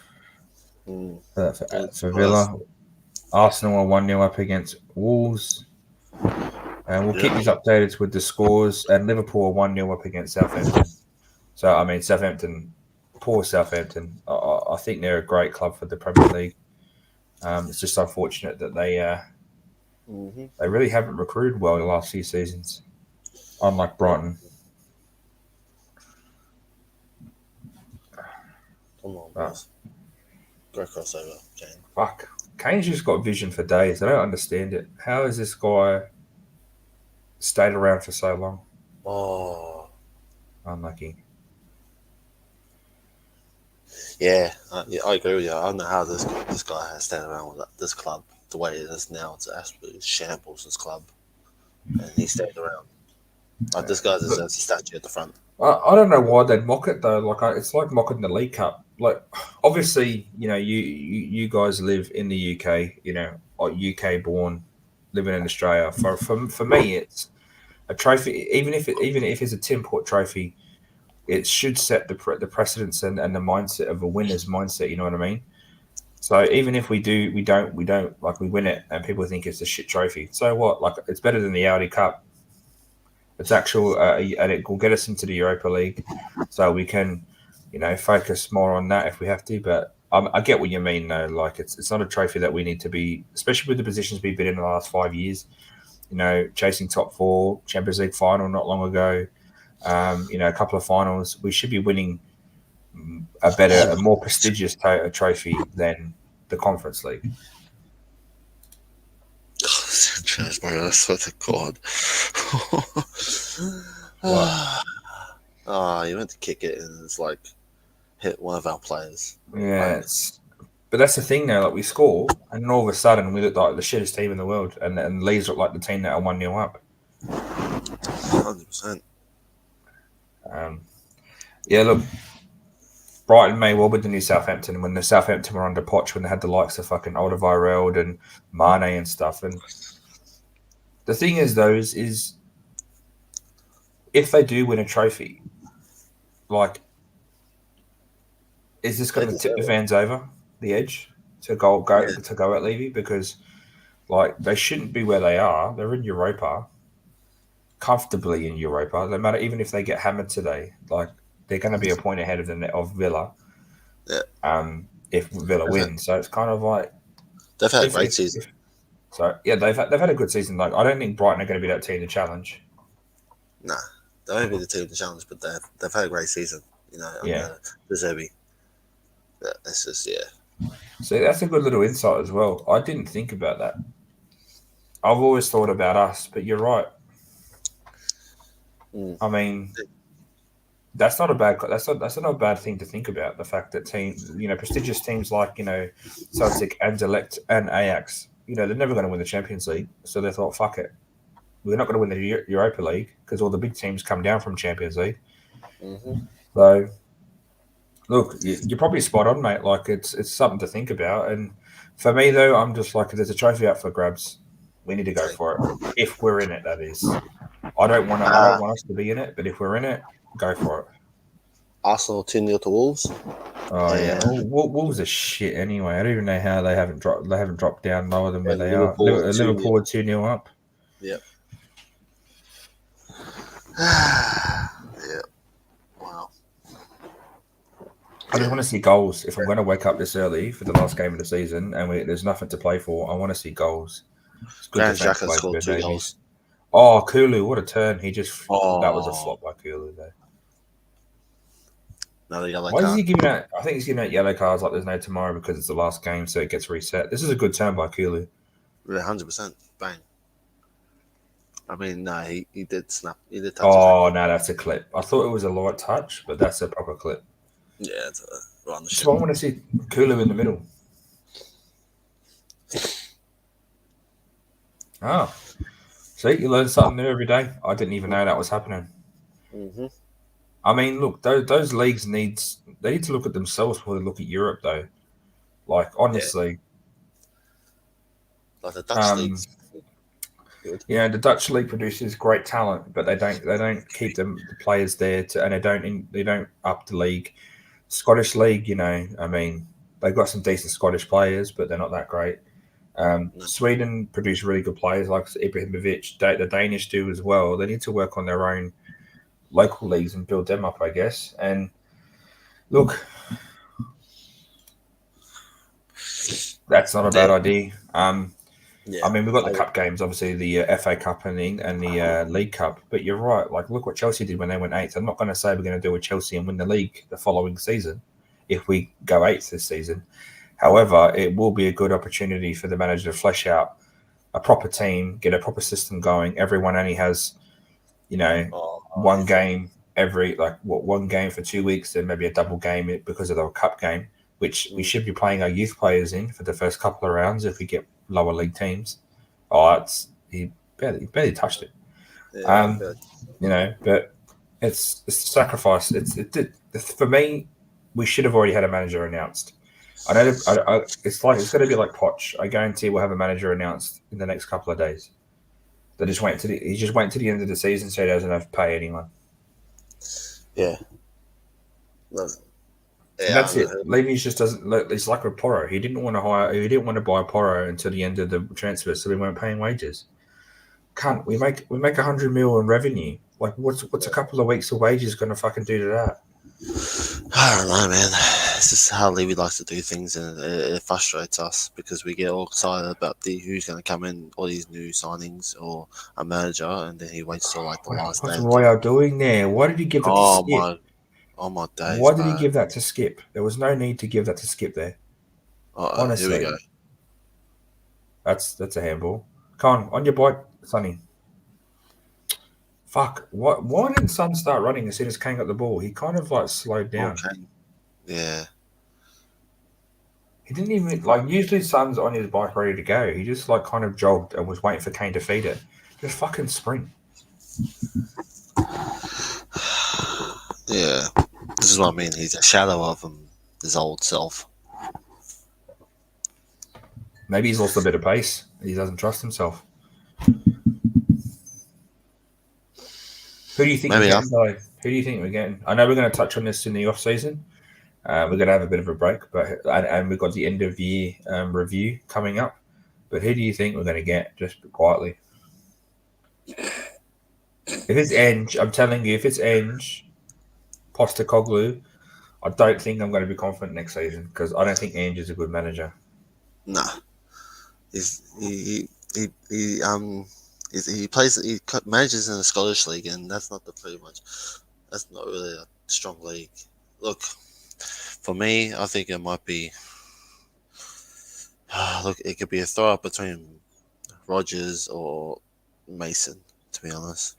for Villa. Arsenal are 1-0 up against Wolves. And we'll keep these updated with the scores. And Liverpool are 1-0 up against Southampton. So, I mean, poor Southampton. I think they're a great club for the Premier League. It's just unfortunate that they really haven't recruited well in the last few seasons, unlike Brighton. Come on, boys. Great crossover, Kane. Fuck. Kane's just got vision for days. I don't understand it. How has this guy stayed around for so long? Oh. Unlucky. Yeah, I agree with you. I don't know how this guy has stayed around with this club the way it is now. It's absolutely shambles, this club. And he stayed around. Like, this guy deserves a statue at the front. I don't know why they'd mock it though. Like it's like mocking the League Cup. Like obviously, you guys live in the UK. UK born, living in Australia. For me, it's a trophy. Even if it's a Tim Port trophy, it should set the precedence and the mindset of a winner's mindset. You know what I mean? So even if we don't like we win it and people think it's a shit trophy. So what? Like it's better than the Audi Cup. It's actual, and it will get us into the Europa League, so we can, focus more on that if we have to. But I get what you mean, though. Like it's not a trophy that we need to be, especially with the positions we've been in the last 5 years. Chasing top 4, Champions League final not long ago. A couple of finals. We should be winning a more prestigious trophy than the Conference League. Sanchez, bro, I swear to God. You went to kick it and it's like hit one of our players. Yeah, but that's the thing now. Like we score, and then all of a sudden we look like the shittest team in the world, and Leeds look like the team that are 1-0 up. 100%. Yeah, look, Brighton may well be the new Southampton when the Southampton were under Poch, when they had the likes of fucking Alderweireld and Mane and stuff. And the thing is, though, is if they do win a trophy, like, is this going to tip the fans over the edge to go at Levy? Because, like, they shouldn't be where they are. They're in Europa, comfortably in Europa. No matter, even if they get hammered today, like, they're going to be a point ahead of Villa. Yeah. If Villa wins, so it's kind of like they've had a great season. They've had a good season. Like I don't think Brighton are going to be that team to challenge. Nah, they won't be the team to challenge, but they've had a great season. The Zerbi. It's just So that's a good little insight as well. I didn't think about that. I've always thought about us, but you're right. I mean, That's not a bad. That's not a bad thing to think about. The fact that prestigious teams like Celtic and Anderlecht and Ajax, they're never going to win the Champions League. So they thought, fuck it, we're not going to win the Europa League because all the big teams come down from Champions League. Mm-hmm. So look, you're probably spot on, mate. Like it's something to think about. And for me though, I'm just like, if there's a trophy up for grabs, we need to go for it. If we're in it, that is. I don't want us to be in it, but if we're in it, go for it. Arsenal 2-0 to Wolves. Oh yeah, Wolves are shit anyway. I don't even know how they haven't dropped down lower than where they are. Liverpool are 2-0 up. Yep. Yeah. Wow. I just want to see goals. If I'm going to wake up this early for the last game of the season and there's nothing to play for, I want to see goals. It's good Granit defense Xhaka by scored 2 Davies. goals. Oh, Kulu, what a turn! That was a flop by Kulu though. Another yellow Why card. is he giving out? I think he's giving out yellow cards like there's no tomorrow because it's the last game, so it gets reset. This is a good turn by Kulu. 100%. Bang. I mean, no, he did snap. He did touch. Oh, no, that's a clip. I thought it was a light touch, but that's a proper clip. Yeah, it's on the ship. So I want to see Kulu in the middle. Oh, see, you learn something new every day. I didn't even know that was happening. Mm-hmm. I mean, look, those leagues need to look at themselves before they look at Europe, though. Like honestly, like the Dutch leagues. Good. Yeah, the Dutch league produces great talent, but they don't keep the players there and they don't up the league. Scottish league, I mean, they've got some decent Scottish players, but they're not that great. Sweden produce really good players like Ibrahimovic. The Danish do as well. They need to work on their own local leagues and build them up, I guess. And look, that's not a bad idea. I mean, we've got the cup games, obviously the FA Cup and the League Cup. But you're right. Like, look what Chelsea did when they went 8th. I'm not going to say we're going to do with Chelsea and win the league the following season if we go 8th this season. However, it will be a good opportunity for the manager to flesh out a proper team, get a proper system going. Everyone only has, one game one game for 2 weeks, then maybe a double game because of the cup game, which we should be playing our youth players in for the first couple of rounds if we get lower league teams. He barely touched it. But it's a sacrifice. For me, we should have already had a manager announced. I know it's going to be like Poch. I guarantee we'll have a manager announced in the next couple of days. He just went to the end of the season, so he doesn't have to pay anyone. Yeah. And that's it. Levy's just doesn't. It's like with Porro. He didn't want to buy Porro until the end of the transfer, so we weren't paying wages. We make 100 million in revenue. Like, what's a couple of weeks of wages going to fucking do to that? I don't know, man. This is how Levy likes to do things, and it frustrates us because we get all excited about who's going to come in, all these new signings or a manager, and then he waits till like the last day. What's Royale doing there? Why did he give that to Skip? My days. Why did he give that to Skip? There was no need to give that to Skip there. Honestly, here we go. That's a handball. Come on your bike, Sonny. Fuck! Why didn't Son start running as soon as Kane got the ball? He kind of like slowed down. Okay. Yeah. He didn't even usually Son's on his bike ready to go. He just kind of jogged and was waiting for Kane to feed it. Just fucking sprint. Yeah. This is what I mean. He's a shadow of his old self. Maybe he's lost a bit of pace. He doesn't trust himself. Who do you think we're getting, though? Who do you think we're getting? I know we're going to touch on this in the off season. We're going to have a bit of a break, and we've got the end of year review coming up. But who do you think we're going to get? Just quietly. If it's Enge, I'm telling you, if it's Enge, Postecoglou, I don't think I'm going to be confident next season because I don't think Enge is a good manager. Nah, he manages in the Scottish league, and that's not really a strong league. Look, for me, I think it might be. It could be a throw up between Rodgers or Mason. To be honest,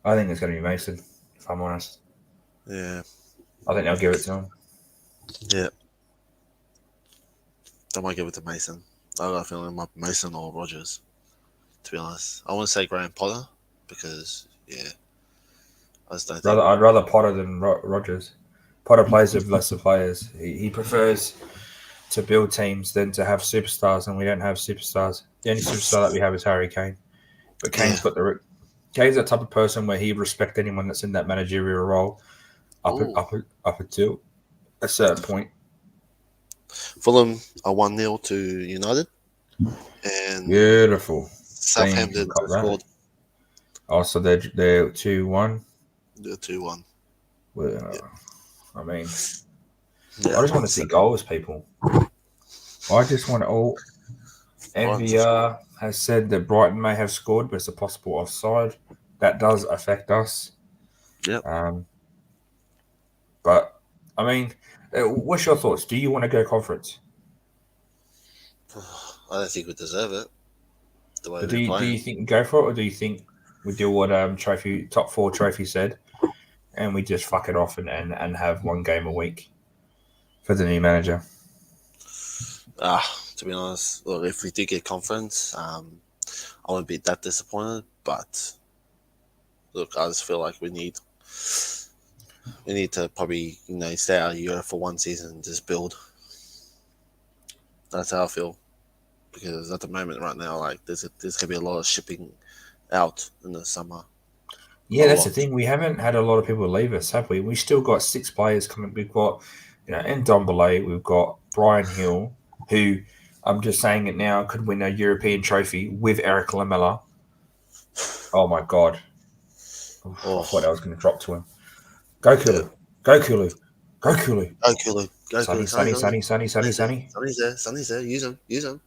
I think it's going to be Mason. If I'm honest. Yeah. I think they'll give it to him. Yeah. They might give it to Mason. I got a feeling it might be Mason or Rogers, to be honest. I want to say Graham Potter because, yeah, I just don't think. I'd rather Potter than Rogers. Potter plays with lesser players. He prefers to build teams than to have superstars, and we don't have superstars. The only superstar that we have is Harry Kane. But Kane's got the Kane's that type of person where he respects anyone that's in that managerial role up until a certain point. Fulham are 1-0 to United. And Beautiful. Southampton scored. Oh, so they're 2-1. They're 2-1. Well, I mean, I just want to see goals, people. I just want to all. MVR has said that Brighton may have scored, but it's a possible offside. That does affect us. Yep. But I mean, what's your thoughts? Do you want to go conference? I don't think we deserve it. The way do you think we go for it, or do you think we do what top 4 trophy said, and we just fuck it off and have one game a week for the new manager? To be honest, look, if we do get conference, I wouldn't be that disappointed. But look, I just feel like we need to probably stay out of Europe for one season and just build. That's how I feel, because at the moment right now, like there's gonna be a lot of shipping out in the summer. Yeah, that's the thing. We haven't had a lot of people leave us, have we? We still got 6 players coming. We've got, Ndombele. We've got Brian Hill, who I'm just saying it now could win a European trophy with Eric Lamela. Oh my god! I thought I was going to drop to him. Go Kulu! Go Kulu! Go Kulu! Go Kulu! Go Kulu! Sonny's there. Use him.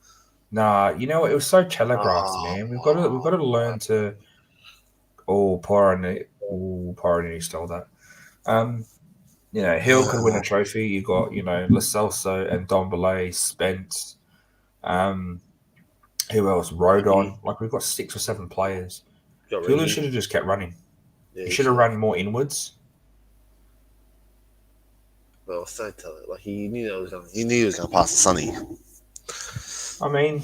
Nah, you know what? It was so telegraphed, man. We've got to learn to. Oh, Poirot stole that. Hill could win a trophy. You got, Lo Celso and Ndombele, Spence. Who else? Rodon. Like, we've got 6 or 7 players. Kulu should have just kept running. He should have run more inwards. Well, so tell it. Like, he knew he was going to pass to Sonny. I mean,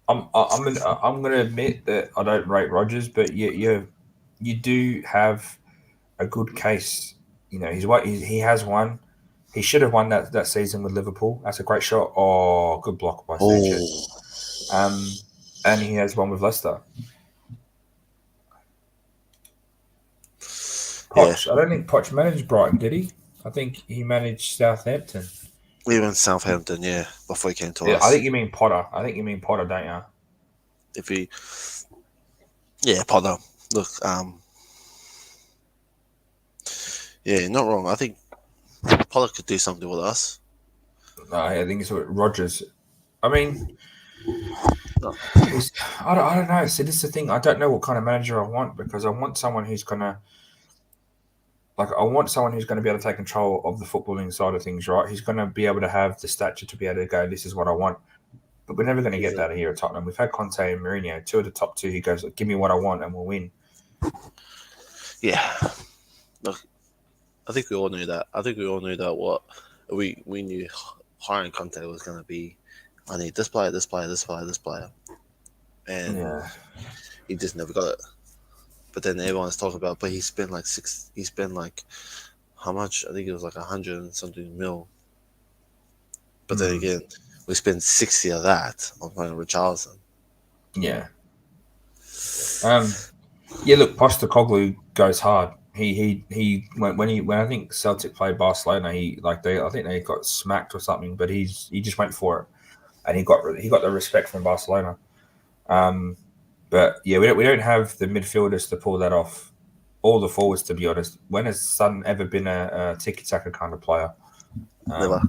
I'm going to admit that I don't rate Rodgers, but you do have a good case. He has won. He should have won that season with Liverpool. That's a great shot. Oh, good block by Sanchez. And he has won with Leicester. Poch, I don't think Poch managed Brighton, did he? I think he managed Southampton. We went Southampton, yeah, before he came to us. I think you mean Potter. don't you? Potter. Look, yeah, not wrong. I think Potter could do something with us. No, I think it's Rodgers. I mean, I don't know. See, this is the thing. I don't know what kind of manager I want, because I want someone who's gonna, be able to take control of the footballing side of things. Right? He's gonna be able to have the stature to be able to go, "This is what I want." But we're never going to get that here at Tottenham. We've had Conte and Mourinho, 2 of the top 2. He goes, "Give me what I want, and we'll win." Yeah. Look, I think we all knew that. What we knew hiring Conte was going to be. I need this player, and he just never got it. But then everyone's talking about, but he spent like how much? I think it was like 100 and something mil. But then again, we spent 60 of that on playing Richarlison. Yeah. Look, Postecoglou goes hard. He when I think Celtic played Barcelona, I think they got smacked or something, but he just went for it, and he got the respect from Barcelona. But yeah, we don't have the midfielders to pull that off, or the forwards, to be honest. When has Son ever been a tiki-taka kind of player? Never.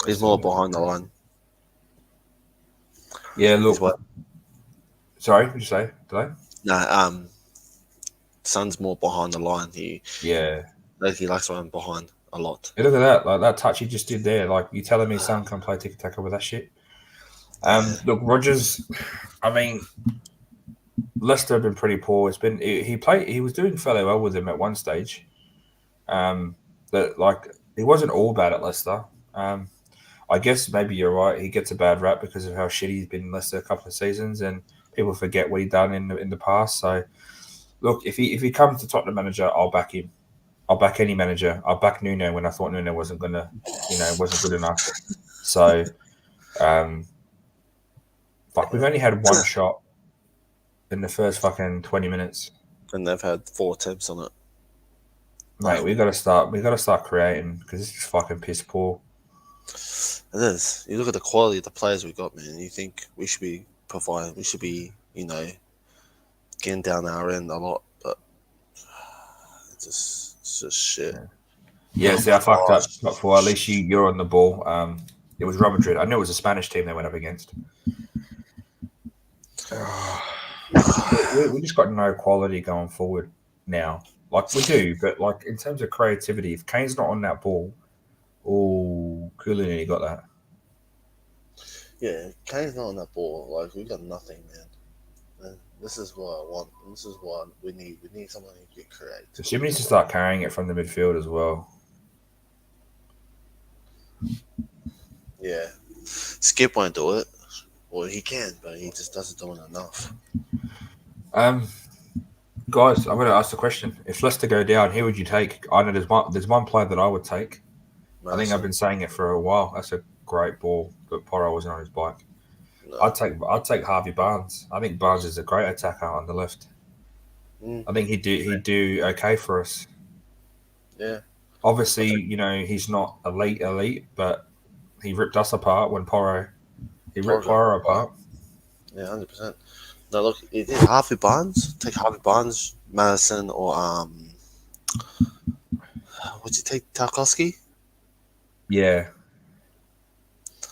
He's more behind the line. Yeah, look. Sorry, what did you say? Did I? No, Son's more behind the line. He likes running behind a lot. Hey, look at that! Like that touch he just did there. Like, you telling me Son can play tiki taka with that shit? Look, Rodgers. I mean, Leicester have been pretty poor. He was doing fairly well with them at one stage. But like he wasn't all bad at Leicester. I guess maybe you're right. He gets a bad rap because of how shitty he's been in Leicester a couple of seasons, and people forget what he done in the past. So look, if he comes to Tottenham manager, I'll back him. I'll back any manager. I'll back Nuno when I thought Nuno wasn't wasn't good enough. So, we've only had one shot in the first fucking 20 minutes. And they've had 4 attempts on it. Mate, we got to start creating because this is fucking piss poor. It is. You look at the quality of the players we got, man. You think we should be providing, we should be, getting down our end a lot, but it's just shit. Yeah, see, I fucked up. Not for at least you're on the ball. It was Real Madrid. I knew it was a Spanish team they went up against. We just got no quality going forward now. Like we do, but like in terms of creativity, if Kane's not on that ball, Cooley got that. Yeah, Kane's not on that ball. Like we got nothing, man. This is what I want. This is what we need. We need someone who can create. So Jimmy needs to start carrying it from the midfield as well. Yeah, Skip won't do it. Well, he can, but he just doesn't do it enough. Guys, I'm going to ask the question: if Leicester go down, who would you take? I know there's one player that I would take. Madison. I think I've been saying it for a while. That's a great ball, but Porro wasn't on his bike. No. I'd take Harvey Barnes. I think Barnes is a great attacker on the left. I think he'd do okay for us. Yeah. Obviously, he's not elite, but he ripped us apart when he ripped Porro apart. Yeah, 100%. No, look, Harvey Barnes. Take Harvey Barnes, Madison, or would you take Tarkowski? Yeah.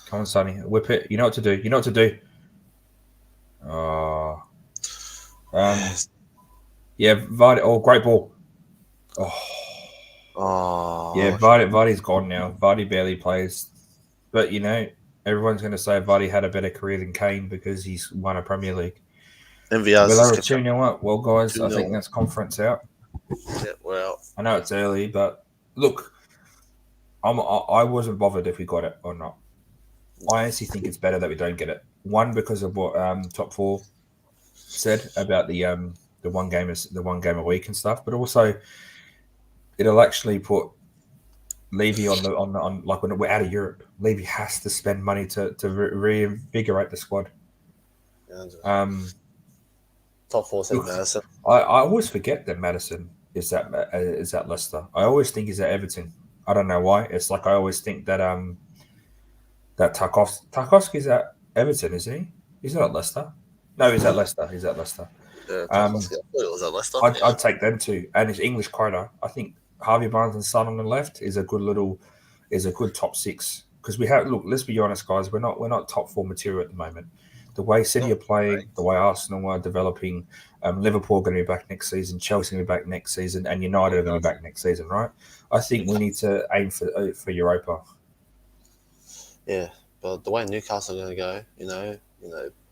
Come on, Sonny. Whip it. You know what to do. Yeah, Vardy. Oh, great ball. Oh. Yeah, Vardy's gone now. Vardy barely plays. But, everyone's going to say Vardy had a better career than Kane because he's won a Premier League. MVR's well, 2-0 up. Well, guys, I think that's conference out. Yeah, well. I know it's early, but look, I wasn't bothered if we got it or not. I honestly think it's better that we don't get it. One, because of what Top 4 said about the one game a week and stuff, but also it'll actually put Levy on like when we're out of Europe. Levy has to spend money to reinvigorate the squad. Yeah, Top 4 said Madison. I always forget that Madison is at Leicester. I always think he's at Everton. I don't know why. It's like I always think that that Tarkowski's at Everton, isn't he? He's not at Leicester. No, he's at Leicester. Yeah, Tarkowski was at Leicester. I'd take them too. And his English quota, I think Harvey Barnes and Son on the left is a good top 6. Because let's be honest, guys, we're not top 4 material at the moment. The way City are playing, the way Arsenal are developing, Liverpool are going to be back next season, Chelsea are going to be back next season, and United are going to be back next season, right? I think we need to aim for Europa. Yeah, but the way Newcastle are going to go,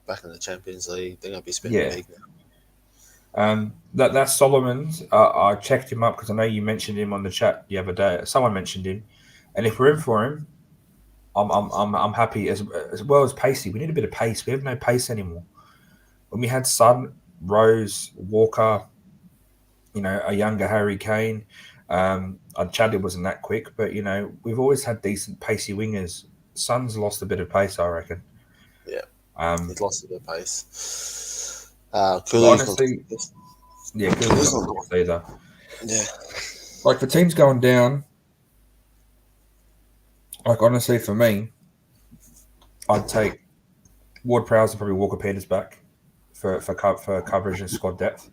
back in the Champions League, they're going to be spending big now. That's Solomon's. I checked him up because I know you mentioned him on the chat the other day. Someone mentioned him, and if we're in for him, I'm happy as well as pacey. We need a bit of pace. We have no pace anymore. When we had Son, Rose, Walker, a younger Harry Kane, Chadley wasn't that quick, but we've always had decent pacey wingers. Son's lost a bit of pace, I reckon. Yeah, he's lost a bit of pace. Honestly, Cooley's not either. Yeah, like the team's going down. Like, honestly, for me, I'd take Ward-Prowse and probably Walker Peters back for coverage and squad depth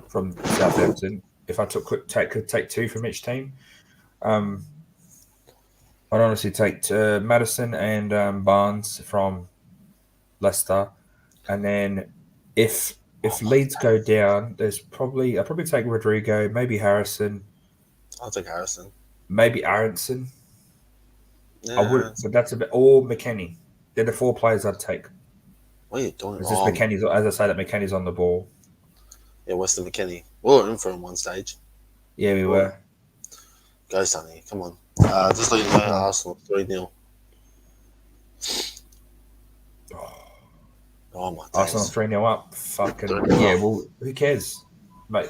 from Southampton. If I could take 2 from each team, I'd honestly take Madison and Barnes from Leicester. And then if Leeds go down, I'd probably take Rodrigo, maybe Harrison. I'll take Harrison. Maybe Aronson. Yeah, I would, but that's a bit. Or McKennie. They're the 4 players I'd take. What are you doing? It's just McKennie's. As I say, that McKennie's on the ball. Yeah, Weston McKennie. We were in for him one stage. Yeah, we were. Go, Sonny. Come on. Just let you know, Arsenal 3-0. Oh, my Arsenal days. 3-0 up. Fucking 3-0 yeah. up. Well, who cares, mate?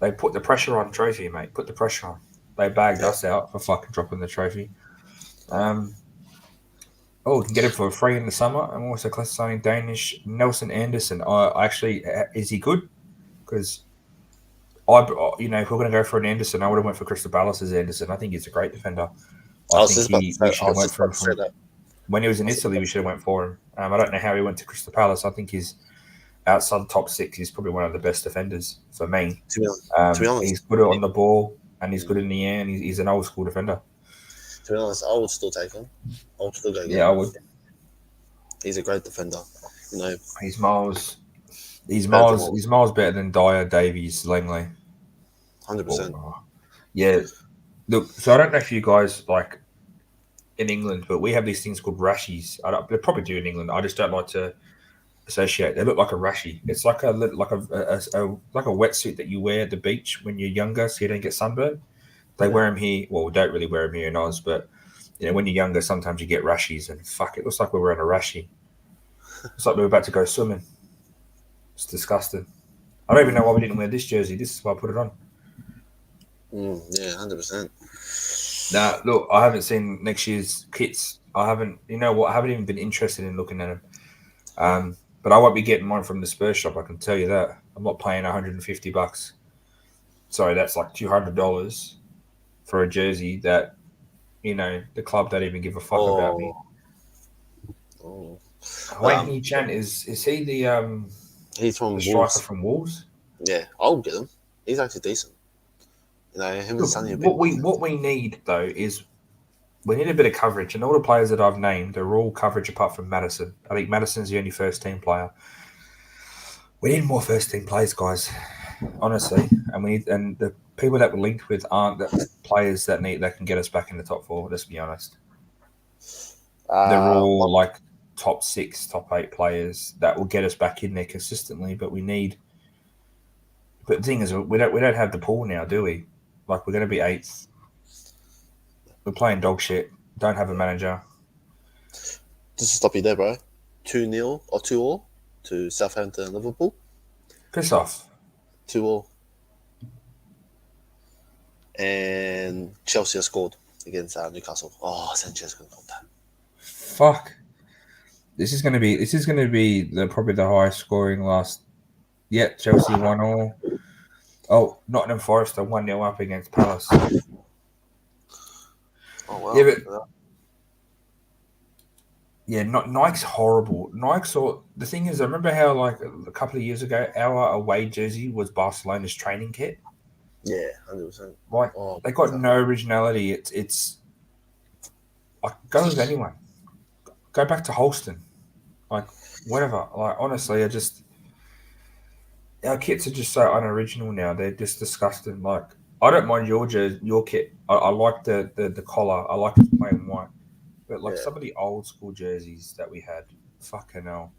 They put the pressure on trophy, mate. Put the pressure on. They bagged us out for fucking dropping the trophy. We can get him for free in the summer. I'm also signing Danish Nelson Anderson. Is he good? Because if we're going to go for an Anderson, I would have went for Crystal Palace's Anderson. I think he's a great defender. I think we should have went for him from when he was in Italy. We should have went for him. I don't know how he went to Crystal Palace. I think he's outside the top 6. He's probably one of the best defenders for me. To be honest, he's good on the ball and he's good in the air, and he's an old school defender. To be honest, I would still take him. I would still go get him. I would. He's a great defender. He's miles better than Dyer, Davies, Langley. 100%. Yeah. Look, so I don't know if you guys like in England, but we have these things called rashies. They probably do in England. I just don't like to associate. They look like a rashie. It's like a wetsuit that you wear at the beach when you're younger, so you don't get sunburned. They wear them here. Well, we don't really wear them here in Oz, but when you're younger, sometimes you get rashies, and it looks like we're wearing a rashie. It's like we're about to go swimming. It's disgusting. I don't even know why we didn't wear this jersey. This is why I put it on. Yeah, 100%. Now, look, I haven't seen next year's kits. I haven't even been interested in looking at them. But I won't be getting mine from the Spurs shop. I can tell you that. I'm not paying $150. Sorry, that's like $200 for a jersey that, the club don't even give a fuck about me. Wayne Hee-chan, is he the he's from the striker Wolves. from Wolves? Yeah, I'll get him. He's actually decent. Him and Sonny. What we need though is we need a bit of coverage, and all the players that I've named are all coverage apart from Madison. I think Madison's the only first team player. We need more first team players, guys. Honestly, and the people that we're linked with aren't the players that can get us back in the top 4. Let's be honest. They're all like top 6, top 8 players that will get us back in there consistently. But we need. But the thing is, we don't have the pool now, do we? Like we're going to be 8th. We're playing dog shit. Don't have a manager. Just to stop you there, bro. 2-0 or 2-2 to Southampton and Liverpool. Piss off. 2-2. And Chelsea have scored against Newcastle. Oh, Sanchez going to got that. Fuck. This is going to be probably the highest scoring last. Yeah, Chelsea 1-1. Oh, Nottingham Forest are 1-0 up against Palace. Oh wow. Yeah, Nike's horrible. The thing is, I remember how like a couple of years ago, our away jersey was Barcelona's training kit. Yeah, 100%. Like they got no originality. It's like go with anyone. Go back to Holston. Like whatever. Like honestly, our kits are just so unoriginal now. They're just disgusting. Like I don't mind your kit. I like the collar. I like it plain white. But some of the old school jerseys that we had, fucking hell,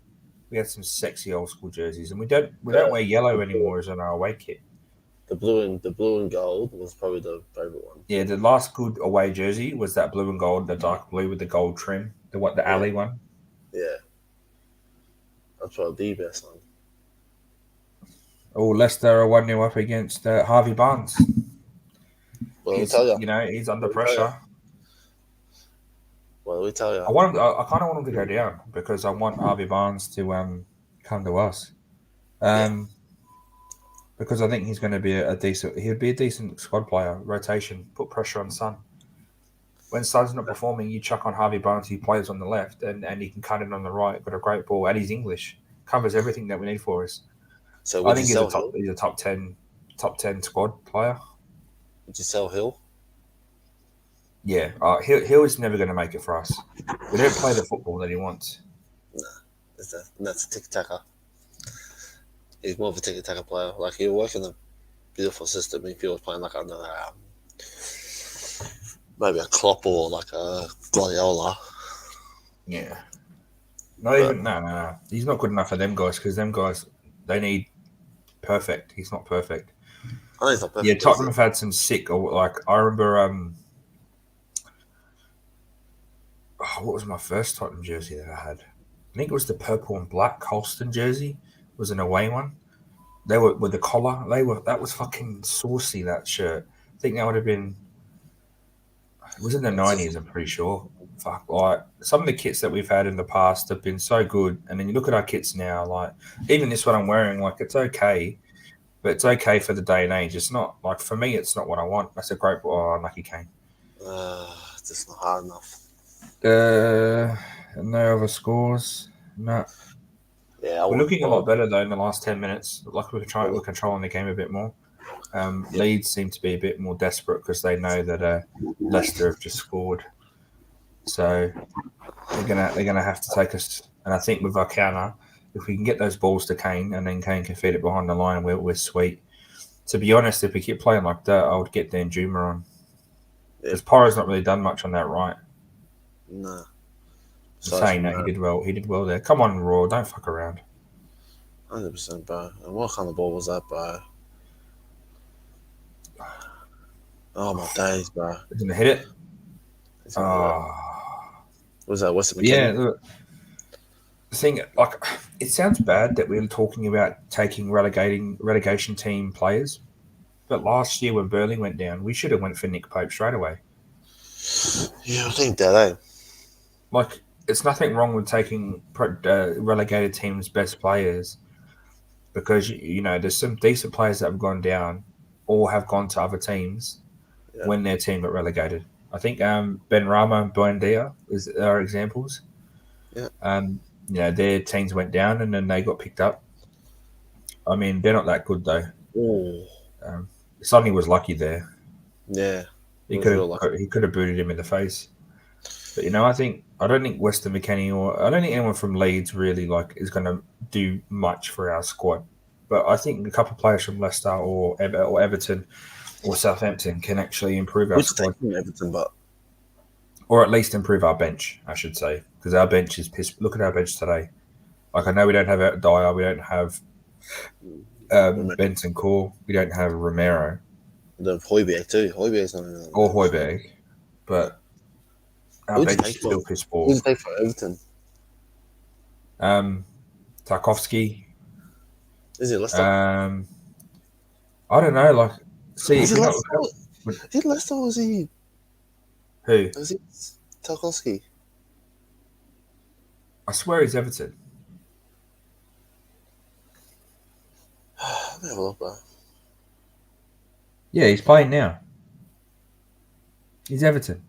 we had some sexy old school jerseys, and we don't wear yellow anymore as on our away kit. The blue and gold was probably the favorite one. Yeah, the last good away jersey was that blue and gold, the dark blue with the gold trim, the alley one. Yeah, that's probably the best one. Oh, Leicester are 1-0 up against Harvey Barnes. Well, tell you, he's under pressure. Well, we tell you. I kind of want him to go down because I want Harvey Barnes to come to us. Because I think he's going to be he'd be a decent squad player. Rotation, put pressure on Son. When Son's not performing, you chuck on Harvey Barnes. He plays on the left and he can cut it on the right. Got a great ball, and he's English. Covers everything that we need for us. So I think he's a top 10 squad player. Would you sell Hill? Yeah, Hill is never going to make it for us. We don't play the football that he wants. Nah, that's a tick-tacker. He's more of a tick-tacker player. Like he'll work in a beautiful system if he was playing like under maybe a Klopp or like a Guardiola. Yeah. No. He's not good enough for them guys because them guys they need perfect. He's not perfect. I think it's not perfect. Yeah, Tottenham have had some sick. Like I remember, what was my first Tottenham jersey that I had? I think it was the purple and black Colston jersey. It was an away one. They were with the collar. That was fucking saucy. That shirt. I think that would have been. It was in the 90s. I'm pretty sure. Fuck, like some of the kits that we've had in the past have been so good, and then you look at our kits now. Like even this one I'm wearing, like it's okay, but it's okay for the day and age. It's not like for me. It's not what I want. That's a great. Oh, unlucky Kane. It's just not hard enough. No other scores. No. Yeah, We're looking a lot better though in the last 10 minutes. Like we're controlling the game a bit more. Leeds seem to be a bit more desperate because they know that Leicester have just scored, so they're gonna have to take us. And I think with our counter, if we can get those balls to Kane and then Kane can feed it behind the line, we're sweet. To be honest, if we keep playing like that, I would get Danjuma on. Because Porro's not really done much on that right. No. Saying that, he did well. He did well there. Come on, Raw, don't fuck around. 100%, bro. And what kind of ball was that, bro? Oh my days, bro! Didn't hit it. What was that? What's the yeah? Look, the thing, like, it sounds bad that we're talking about taking relegation team players, but last year when Burnley went down, we should have went for Nick Pope straight away. Yeah, I think that. Like, it's nothing wrong with taking relegated teams' best players, because you know there's some decent players that have gone down or have gone to other teams when their team got relegated. I think Benrahma and Buendia are examples. Yeah. You know, their teams went down and then they got picked up. I mean, they're not that good though. Sonny was lucky there. Yeah, he could have booted him in the face. But you know, I don't think Weston McKennie or I don't think anyone from Leeds really is going to do much for our squad. But I think a couple of players from Leicester or Everton or Southampton can actually improve our squad. Everton, or at least improve our bench, I should say, because our bench is pissed. Look at our bench today. Like I know we don't have Dyer, we don't have Benson Core, we don't have Romero. The Højbjerg too. Højbjerg's not even or Højbjerg, but our bench is still piss poor. Who's take for Everton? Tarkovsky. Is it Leicester? I don't know. Like, see, is it Leicester or was he? Who? Was it Tarkovsky? I swear he's Everton. Let me have a look, bro. Yeah, he's playing now. He's Everton.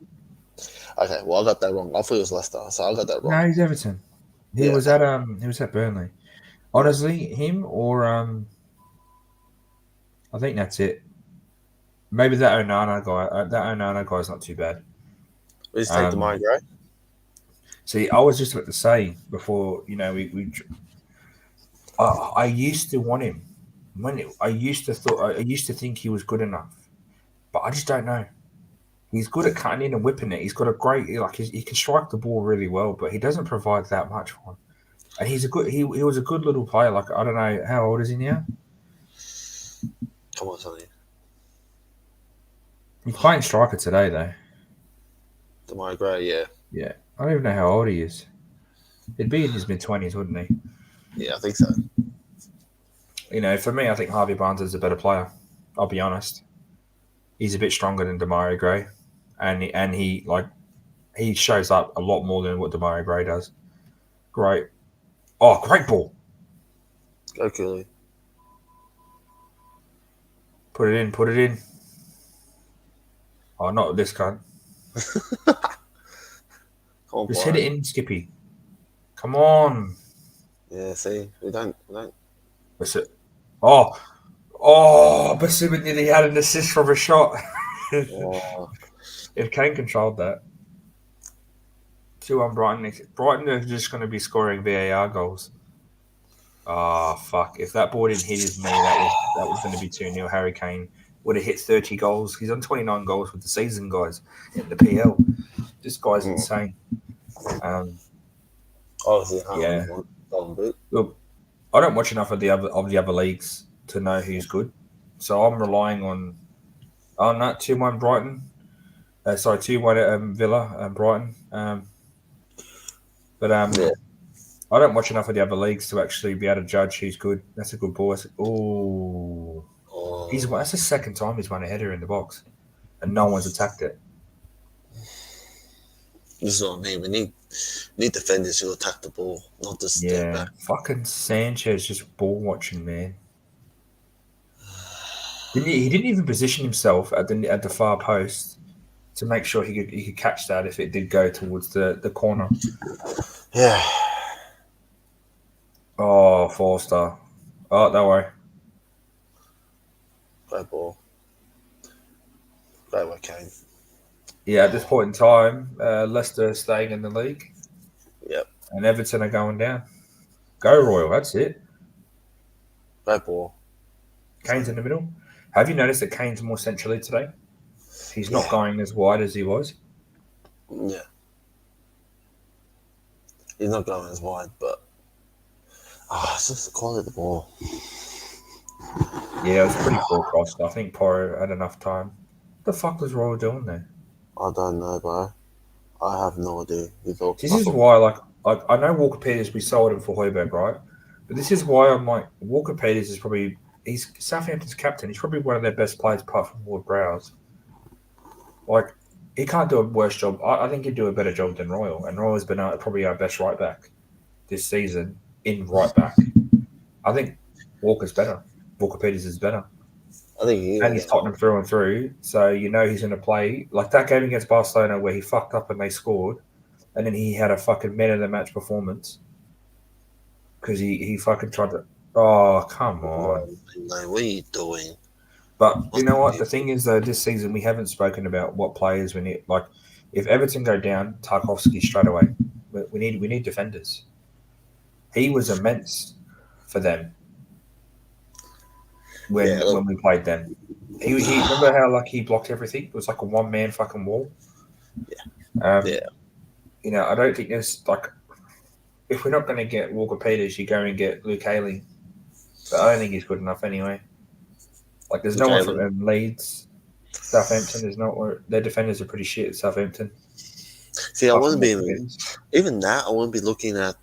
Okay, well I got that wrong. I thought it was Leicester, so I got that wrong. No, he's Everton. He was at Burnley. Honestly, him or I think that's it. Maybe that Onana guy. That Onana guy's not too bad. We just take the Demarai Gray. See, I was just about to say before. You know, I used to want him. I used to think he was good enough, but I just don't know. He's good at cutting in and whipping it. He's got a great he can strike the ball really well, but he doesn't provide that much for him. And he was a good little player. Like I don't know how old is he now. Come on, Sonny. He's playing striker today though. Demarai Gray, yeah. Yeah, I don't even know how old he is. He'd be in his mid-20s, wouldn't he? Yeah, I think so. You know, for me, I think Harvey Barnes is a better player. I'll be honest. He's a bit stronger than Demarai Gray, and he shows up a lot more than what Demarai Gray does. Great. Oh, great ball. Go Cooley. Put it in. Oh, not this cunt. Just hit it in, Skippy. Come on. Yeah, see, we don't. That's it. Oh, Basuma nearly had an assist from a shot. If Kane controlled that. 2-1 Brighton. Brighton are just going to be scoring VAR goals. Oh, fuck. If that ball didn't hit his knee, that was going to be 2-0. Harry Kane would have hit 30 goals. He's on 29 goals with the season, guys, in the PL. This guy's insane. Obviously, yeah. Look, I don't watch enough of the other leagues to know who's good. So I'm relying on 2-1 Brighton. 2-1 Villa and Brighton. But Yeah. I don't watch enough of the other leagues to actually be able to judge who's good. That's a good ball. Oh, that's the second time he's won a header in the box, and no one's attacked it. This is what I mean. We need defenders who attack the ball, not just step back. Fucking Sanchez just ball watching, man. He didn't even position himself at the far post to make sure he could catch that if it did go towards the corner. Yeah. Oh, Forster. Oh, don't worry. Great ball. Great work, Kane. Yeah, at this point in time, Leicester are staying in the league. Yep. And Everton are going down. Go Royal, that's it. Great ball. Kane's in the middle. Have you noticed that Kane's more centrally today? He's not going as wide as he was. Yeah. He's not going as wide, but it's just the quality of the ball. Yeah, it was pretty poor crossed. I think Porro had enough time. What the fuck was Royal doing there? I don't know, bro. I have no idea. This is why, I know Walker Peters, we sold him for Højbjerg, right? But this is why I'm like, Walker Peters is probably, he's Southampton's captain. He's probably one of their best players apart from Ward Prowse. Like, he can't do a worse job. I think he'd do a better job than Royal. And Royal's been probably our best right back this season in right back. I think Walker's better. Walker Peters is better. I think he is. And he's Tottenham through and through. So you know he's going to play. Like that game against Barcelona where he fucked up and they scored. And then he had a fucking man of the match performance. Because he fucking tried to. Oh, come on. No, what are you doing? But you know what? The thing is, though, this season we haven't spoken about what players we need. Like, if Everton go down, Tarkowski straight away. We need defenders. He was immense for them when we played them. He remember how he blocked everything? It was like a one-man fucking wall. Yeah. You know, I don't think there's if we're not going to get Walker Peters, you go and get Luke Ayling. But I don't think he's good enough anyway. Like, there's no one from Leeds, Southampton. There's not. Their defenders are pretty shit at Southampton. See, I wouldn't be even that. I wouldn't be looking at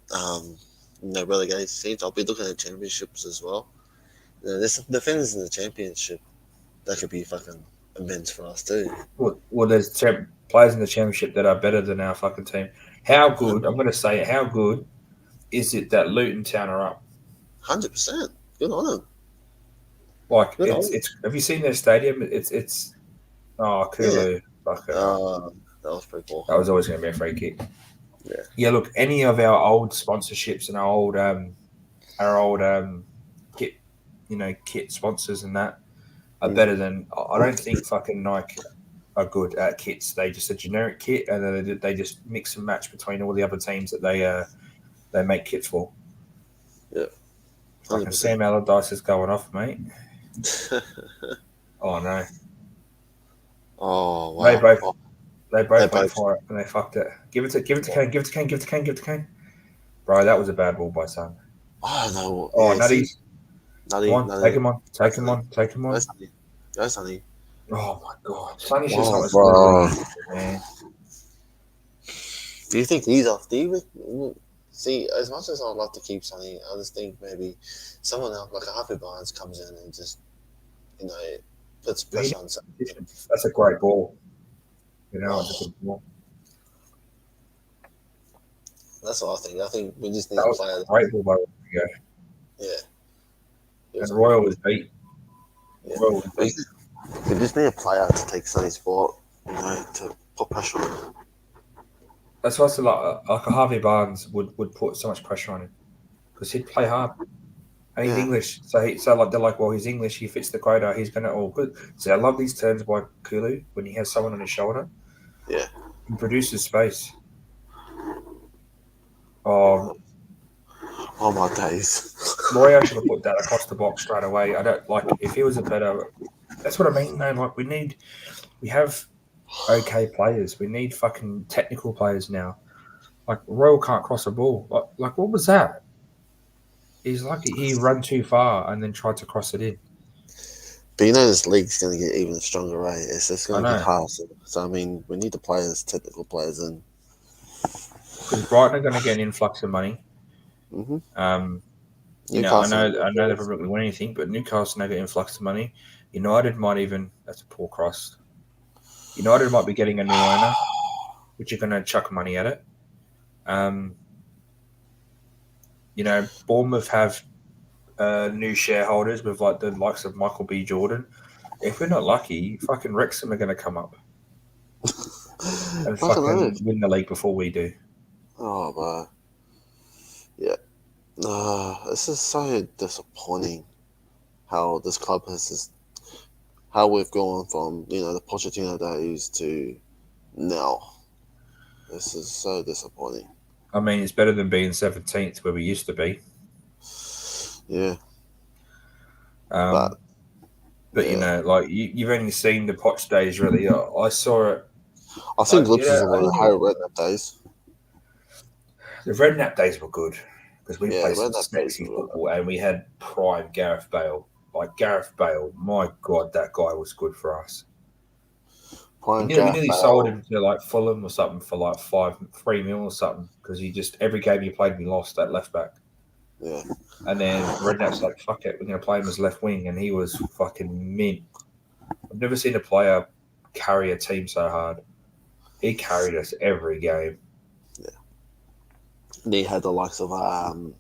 relegated teams. I'll be looking at championships as well. There's defenders in the championship that could be fucking immense for us too. Well, there's players in the championship that are better than our fucking team. How good? I'm going to say it. How good is it that Luton Town are up? 100%. Good on them. Like it's. Have you seen their stadium? It's. Kulu. Yeah. That was pretty cool. That was always going to be a free kick. Yeah. Yeah. Look, any of our old sponsorships and our old kit sponsors and that are better than. I don't think fucking Nike are good at kits. They just a generic kit, and then they just mix and match between all the other teams that they make kits for. Yeah. Fucking Sam Allardyce is going off, mate. Oh no. Oh wow. They both went for it and they fucked it. Give it to Kane. Bro, that was a bad ball by Son. Oh no. Oh, Nutty. Nutty. Take him on. Go, Sonny. Oh my god. Sonny's just not as good, man. Do you think he's off? Do you see, as much as I'd like to keep Sonny, I just think maybe someone else, like a Harvey Barnes, comes in and just, puts pressure on Sonny. That's a great ball. It's a good ball. That's what I think. I think we just need a player. Great ball by Rodrigo. Yeah. And Royal was beat. Yeah. We just need a player to take Sonny's spot, to put pressure on him. That's why I said, like a Harvey Barnes would put so much pressure on him because he'd play hard. And he's English. So they're like, well, he's English. He fits the quota. He's going to all good. So I love these turns by Kulu when he has someone on his shoulder. Yeah. He produces space. Oh my days. Roy should have put that across the box straight away. I don't like if he was a better. That's what I mean. No, like we have okay players. We need fucking technical players now. Like Royal can't cross a ball. Like what was that? He's lucky he ran too far and then tried to cross it in. But you know this league's going to get even stronger, right? It's just going I to get know. hard. So I mean, we need the players, technical players, and Because Brighton are going to get an influx of money. mm-hmm. You know, I Newcastle. know they probably won't win anything, but Newcastle now get influx of money. United might even, that's a poor cross. United might be getting a new owner, which are going to chuck money at it. You know, Bournemouth have new shareholders with like the likes of Michael B. Jordan. If we're not lucky, fucking Wrexham are going to come up and fucking win the league before we do. Oh, man. Yeah. This is so disappointing how this club has just, how we've gone from, the Pochettino days to now. This is so disappointing. I mean, it's better than being 17th where we used to be. Yeah. But yeah. you know, like you've only seen the Poch days, really. I saw it. I've seen glimpses of the higher Redknapp days. The Redknapp days were good because we played some Redknapp sexy football and we had prime Gareth Bale. Like Gareth Bale, my God, that guy was good for us. We nearly sold him to like Fulham or something for like 3 mil or something because he just every game he played, we lost at left back. Yeah. And then Redknapp's like, fuck it, we're going to play him as left wing. And he was fucking mint. I've never seen a player carry a team so hard. He carried us every game. Yeah. They had the likes of, the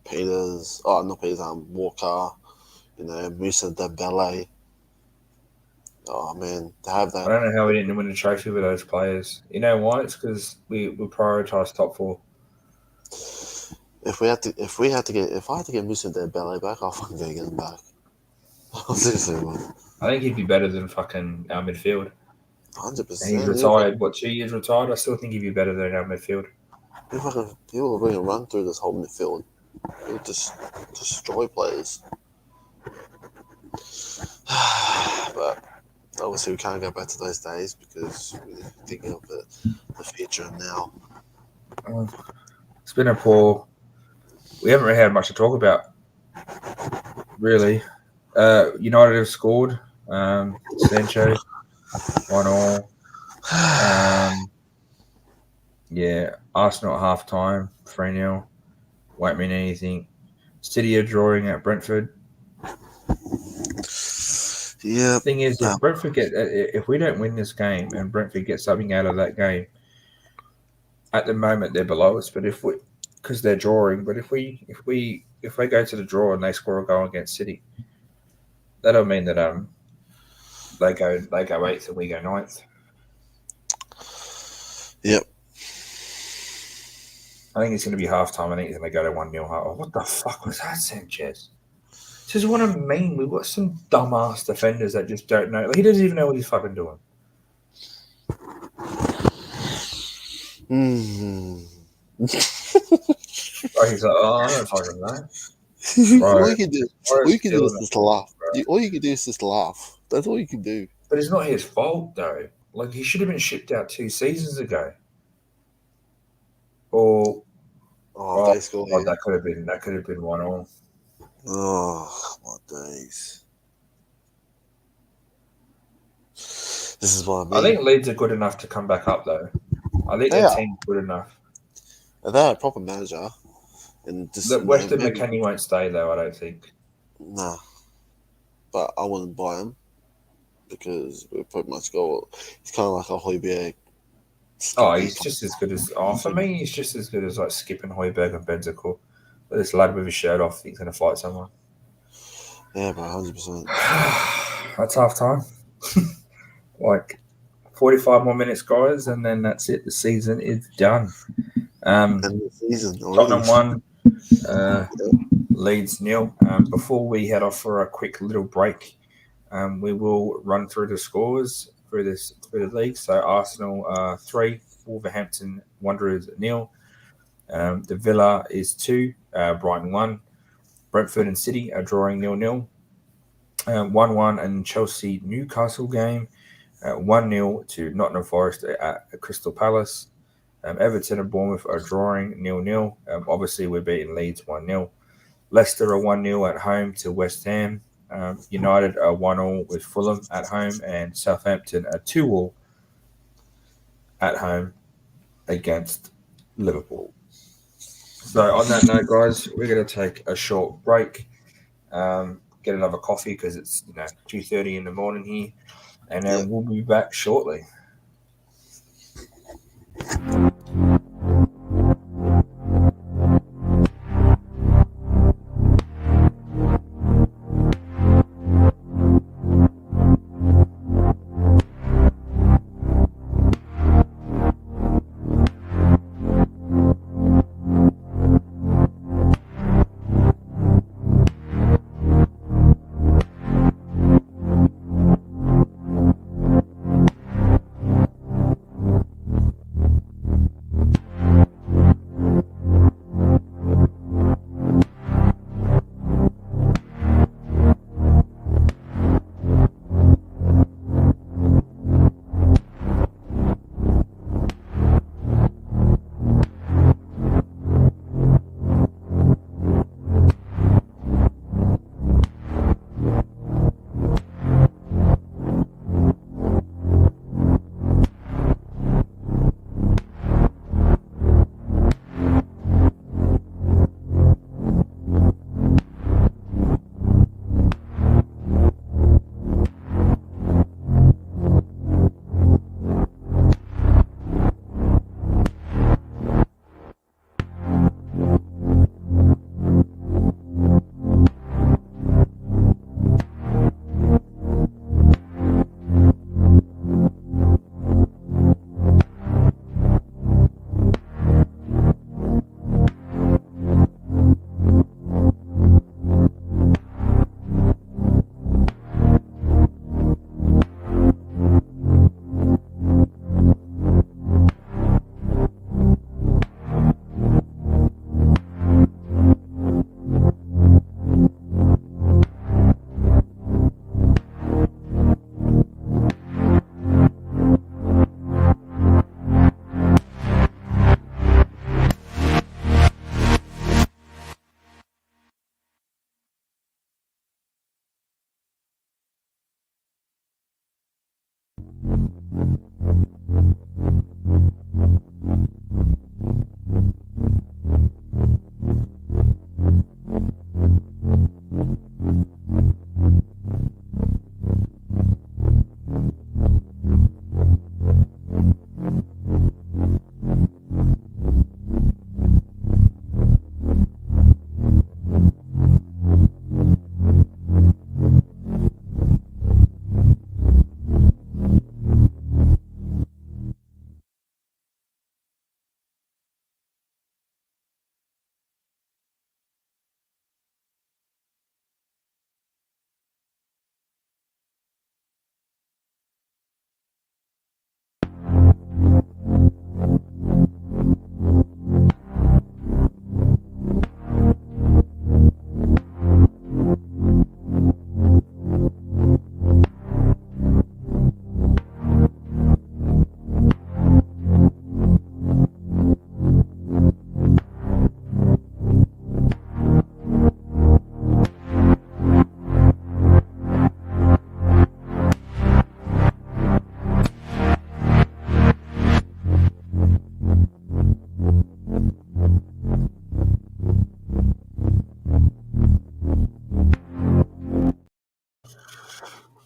Peters, not Peters, Walker, Musa Dembele. Oh, man, to have that. I don't know how we didn't win a trophy with those players. You know why? It's because we prioritised top four. If I had to get Musa Dembele back, I'll fucking go get him back. Seriously, man. I think he'd be better than fucking our midfield. 100%. He's retired. What, 2 years retired? I still think he'd be better than our midfield. He will really run through this whole midfield. He'll just destroy players. But obviously, we can't go back to those days because we're thinking of the future now. It's been a poor. We haven't really had much to talk about, really. United have scored. Sancho, 1-1. Yeah, Arsenal at half time, 3-0. Won't mean anything. City are drawing at Brentford. Yeah. Thing is, if we don't win this game and Brentford get something out of that game, at the moment they're below us. But because they're drawing, but if they go to the draw and they score a goal against City, that'll mean that they go 8th and we go 9th. Yep. I think it's going to be half time. I think it's going to go to 1-0. Oh, what the fuck was that, Sanchez? This is what I mean. We've got some dumbass defenders that just don't know. He doesn't even know what he's fucking doing. He's like, I don't fucking know. All you can do is just laugh. All you can do is just laugh. That's all you can do. But it's not his fault, though. Like, he should have been shipped out 2 seasons ago. Or that could have been 1-1. Oh my days! This is what I mean. I think Leeds are good enough to come back up, though. I think their team's good enough. They're a proper manager, and Weston McKennie won't stay, though. I don't think. Nah, but I wouldn't buy him because we pretty much go. He's kind of like a Højbjerg. He's just as good as. For me, he's just as good as like skipping Højbjerg and Bentancur. But this lad with his shirt off, he's going to fight someone. Yeah, bro, 100%. That's half time. Like 45 more minutes, guys, and then that's it. The season is done. Tottenham 1, Leeds 0. Before we head off for a quick little break, we will run through the scores through the league. So Arsenal 3, Wolverhampton Wanderers 0. The Villa is 2, Brighton 1. Brentford and City are drawing 0-0. 1-1 and Chelsea Newcastle game. 1-0 to Nottingham Forest at Crystal Palace. Everton and Bournemouth are drawing 0-0. Obviously, we're beating Leeds 1-0. Leicester are 1-0 at home to West Ham. United are 1-1 with Fulham at home, and Southampton are 2-2 at home against Liverpool. So on that note, guys, we're going to take a short break, get another coffee because it's 2:30 in the morning here, and then we'll be back shortly.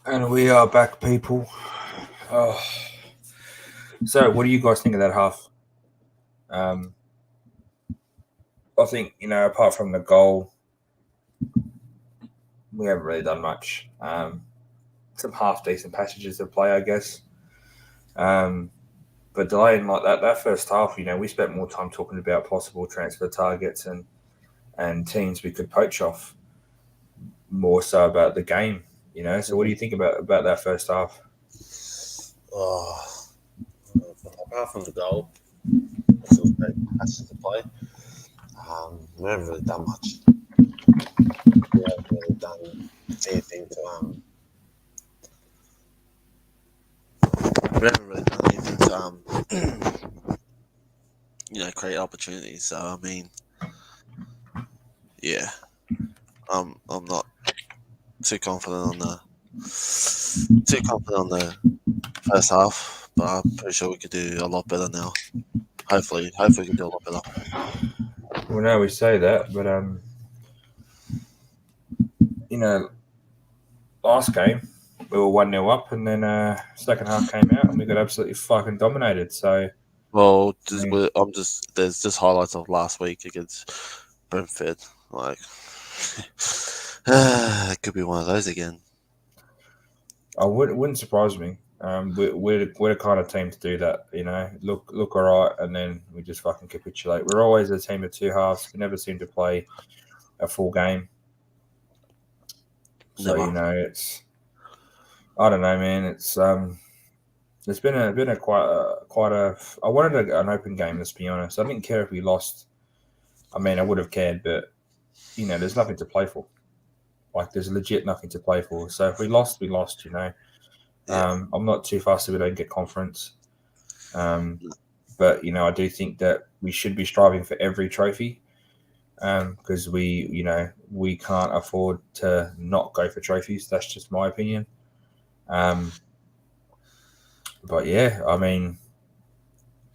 And we are back, people. Oh. So, what do you guys think of that half? I think, apart from the goal, we haven't really done much. Some half-decent passages of play, I guess. But delaying like that first half, we spent more time talking about possible transfer targets and teams we could poach off, more so about the game. So what do you think about that first half? Apart from the goal, some great passes to play. We haven't really done much. We haven't really done anything to create opportunities. So I mean, yeah. I'm not too confident on the first half, but I'm pretty sure we could do a lot better now. Hopefully we can do a lot better. Well, no, we say that, but last game we were 1-0 up, and then second half came out and we got absolutely fucking dominated. So, Well, I there's just highlights of last week against Brentford. Like, it could be one of those again. wouldn't surprise me. We're the kind of team to do that. Look all right, and then we just fucking capitulate. We're always a team of two halves. We never seem to play a full game. So Never. it's, I don't know, man. It's been a quite a. I wanted an open game. Let's be honest. I didn't care if we lost. I mean, I would have cared, but there's nothing to play for. Like, there's legit nothing to play for. So if we lost, we lost. Yeah. I'm not too fussed if we don't get conference. But I do think that we should be striving for every trophy, because we can't afford to not go for trophies. That's just my opinion. But yeah, I mean,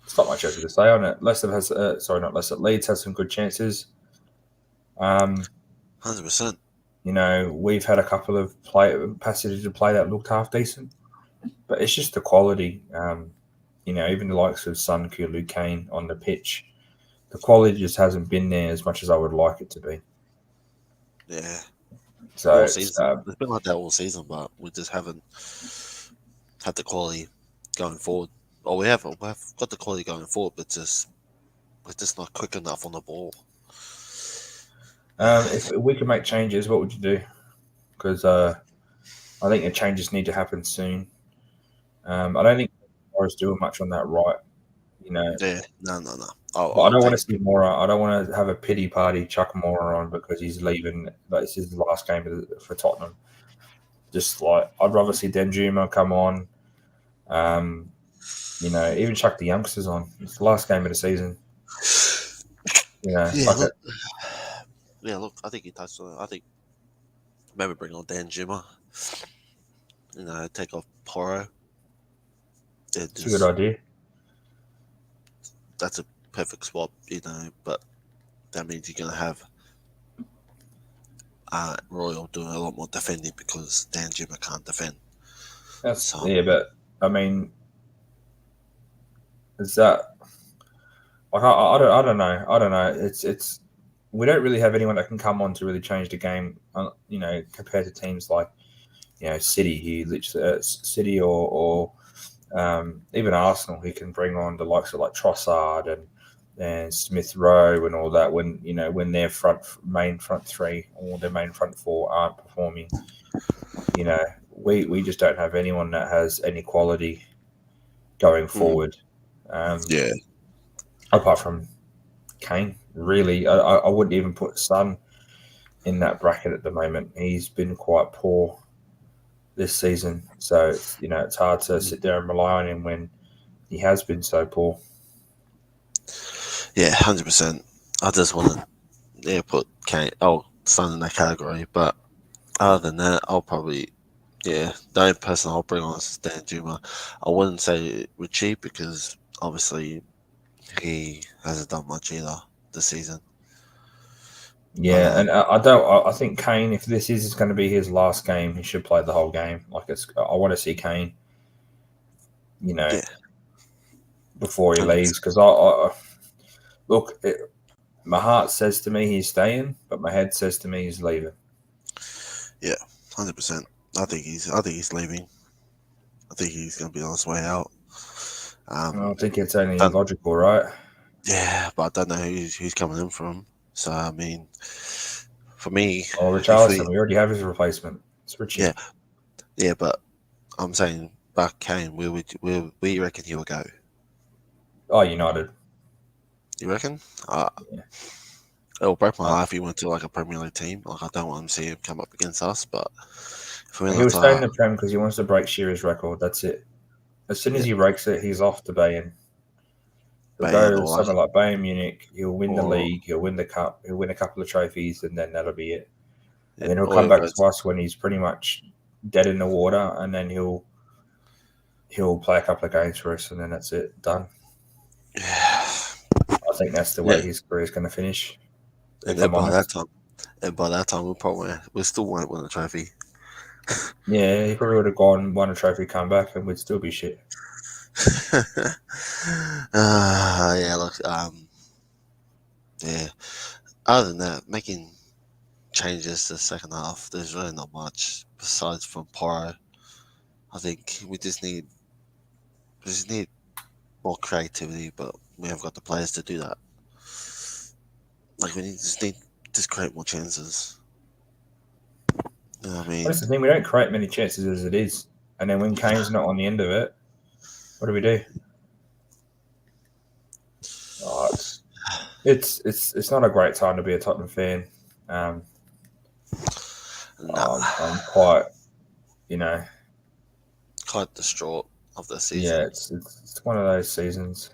it's not much else to say on it. Leicester has, not Leicester. Leeds has some good chances. 100%. We've had a couple of passages of play that looked half decent, but it's just the quality. Even the likes of Sun, Luke Kane on the pitch, the quality just hasn't been there as much as I would like it to be. Yeah. So All season. It's been like that all season, but we just haven't had the quality going forward. Or we have got the quality going forward, but we're just not quick enough on the ball. If we can make changes, what would you do? Because I think the changes need to happen soon. I don't think Morris doing much on that right. Yeah, no. I don't want to see Mora. I don't want to have a pity party, chuck Mora on because he's leaving. This is the last game for Tottenham. Just like, I'd rather see Danjuma come on. Even chuck the youngsters on. It's the last game of the season. Look, I think he touched on it. I think maybe bring on Danjuma. Take off Porro. It's a good idea. That's a perfect swap, but that means you're going to have Royal doing a lot more defending because Danjuma can't defend. But I mean, is that like I don't know. It's we don't really have anyone that can come on to really change the game. Compared to teams like City, City or even Arsenal, who can bring on the likes of like Trossard and Smith Rowe and all that when their main front three or their main front four aren't performing. We just don't have anyone that has any quality going forward. Apart from Kane, really, I wouldn't even put Son in that bracket at the moment. He's been quite poor this season, so it's hard to sit there and rely on him when he has been so poor. Yeah, 100%. I just want to put Son in that category, but other than that, I'll probably the only person I'll bring on is Danjuma. I wouldn't say Richie because obviously he hasn't done much either this season. Yeah, and I think Kane, if this is going to be his last game, he should play the whole game. I want to see Kane, before he 100%. Leaves, because my heart says to me he's staying, but my head says to me he's leaving. Yeah, 100%. I think he's leaving. I think he's going to be on his way out. I think it's only logical, right? Yeah, but I don't know who's coming in from. So, I mean, for me... Richarlison, we already have his replacement. It's Richie. Yeah, but I'm saying back Kane, where you reckon he will go? Oh, United. You reckon? It will break my heart if he went to like a Premier League team. Like, I don't want to see him come up against us, but... He will stay in the Prem because he wants to break Shearer's record. That's it. As soon as he breaks it, he's off to Bayern. He'll go to somewhere like Bayern Munich. He'll win the league. He'll win the cup. He'll win a couple of trophies, and then that'll be it. And then he'll come back to us when he's pretty much dead in the water, and then he'll play a couple of games for us, and then that's it, done. Yeah. I think that's the way his career is going to finish. And by that time, we still won't win a trophy. Yeah, he probably would have won a trophy, come back, and we'd still be shit. Yeah, look, yeah. Other than that, making changes to the second half, there's really not much besides from Porro. I think we just need more creativity, but we haven't got the players to do that. Like we just need to create more chances. You know what I mean? That's the thing, we don't create many chances as it is. And then when Kane's not on the end of it, what do we do? Oh, it's not a great time to be a Tottenham fan. I'm quite, quite distraught of the season. Yeah, it's one of those seasons.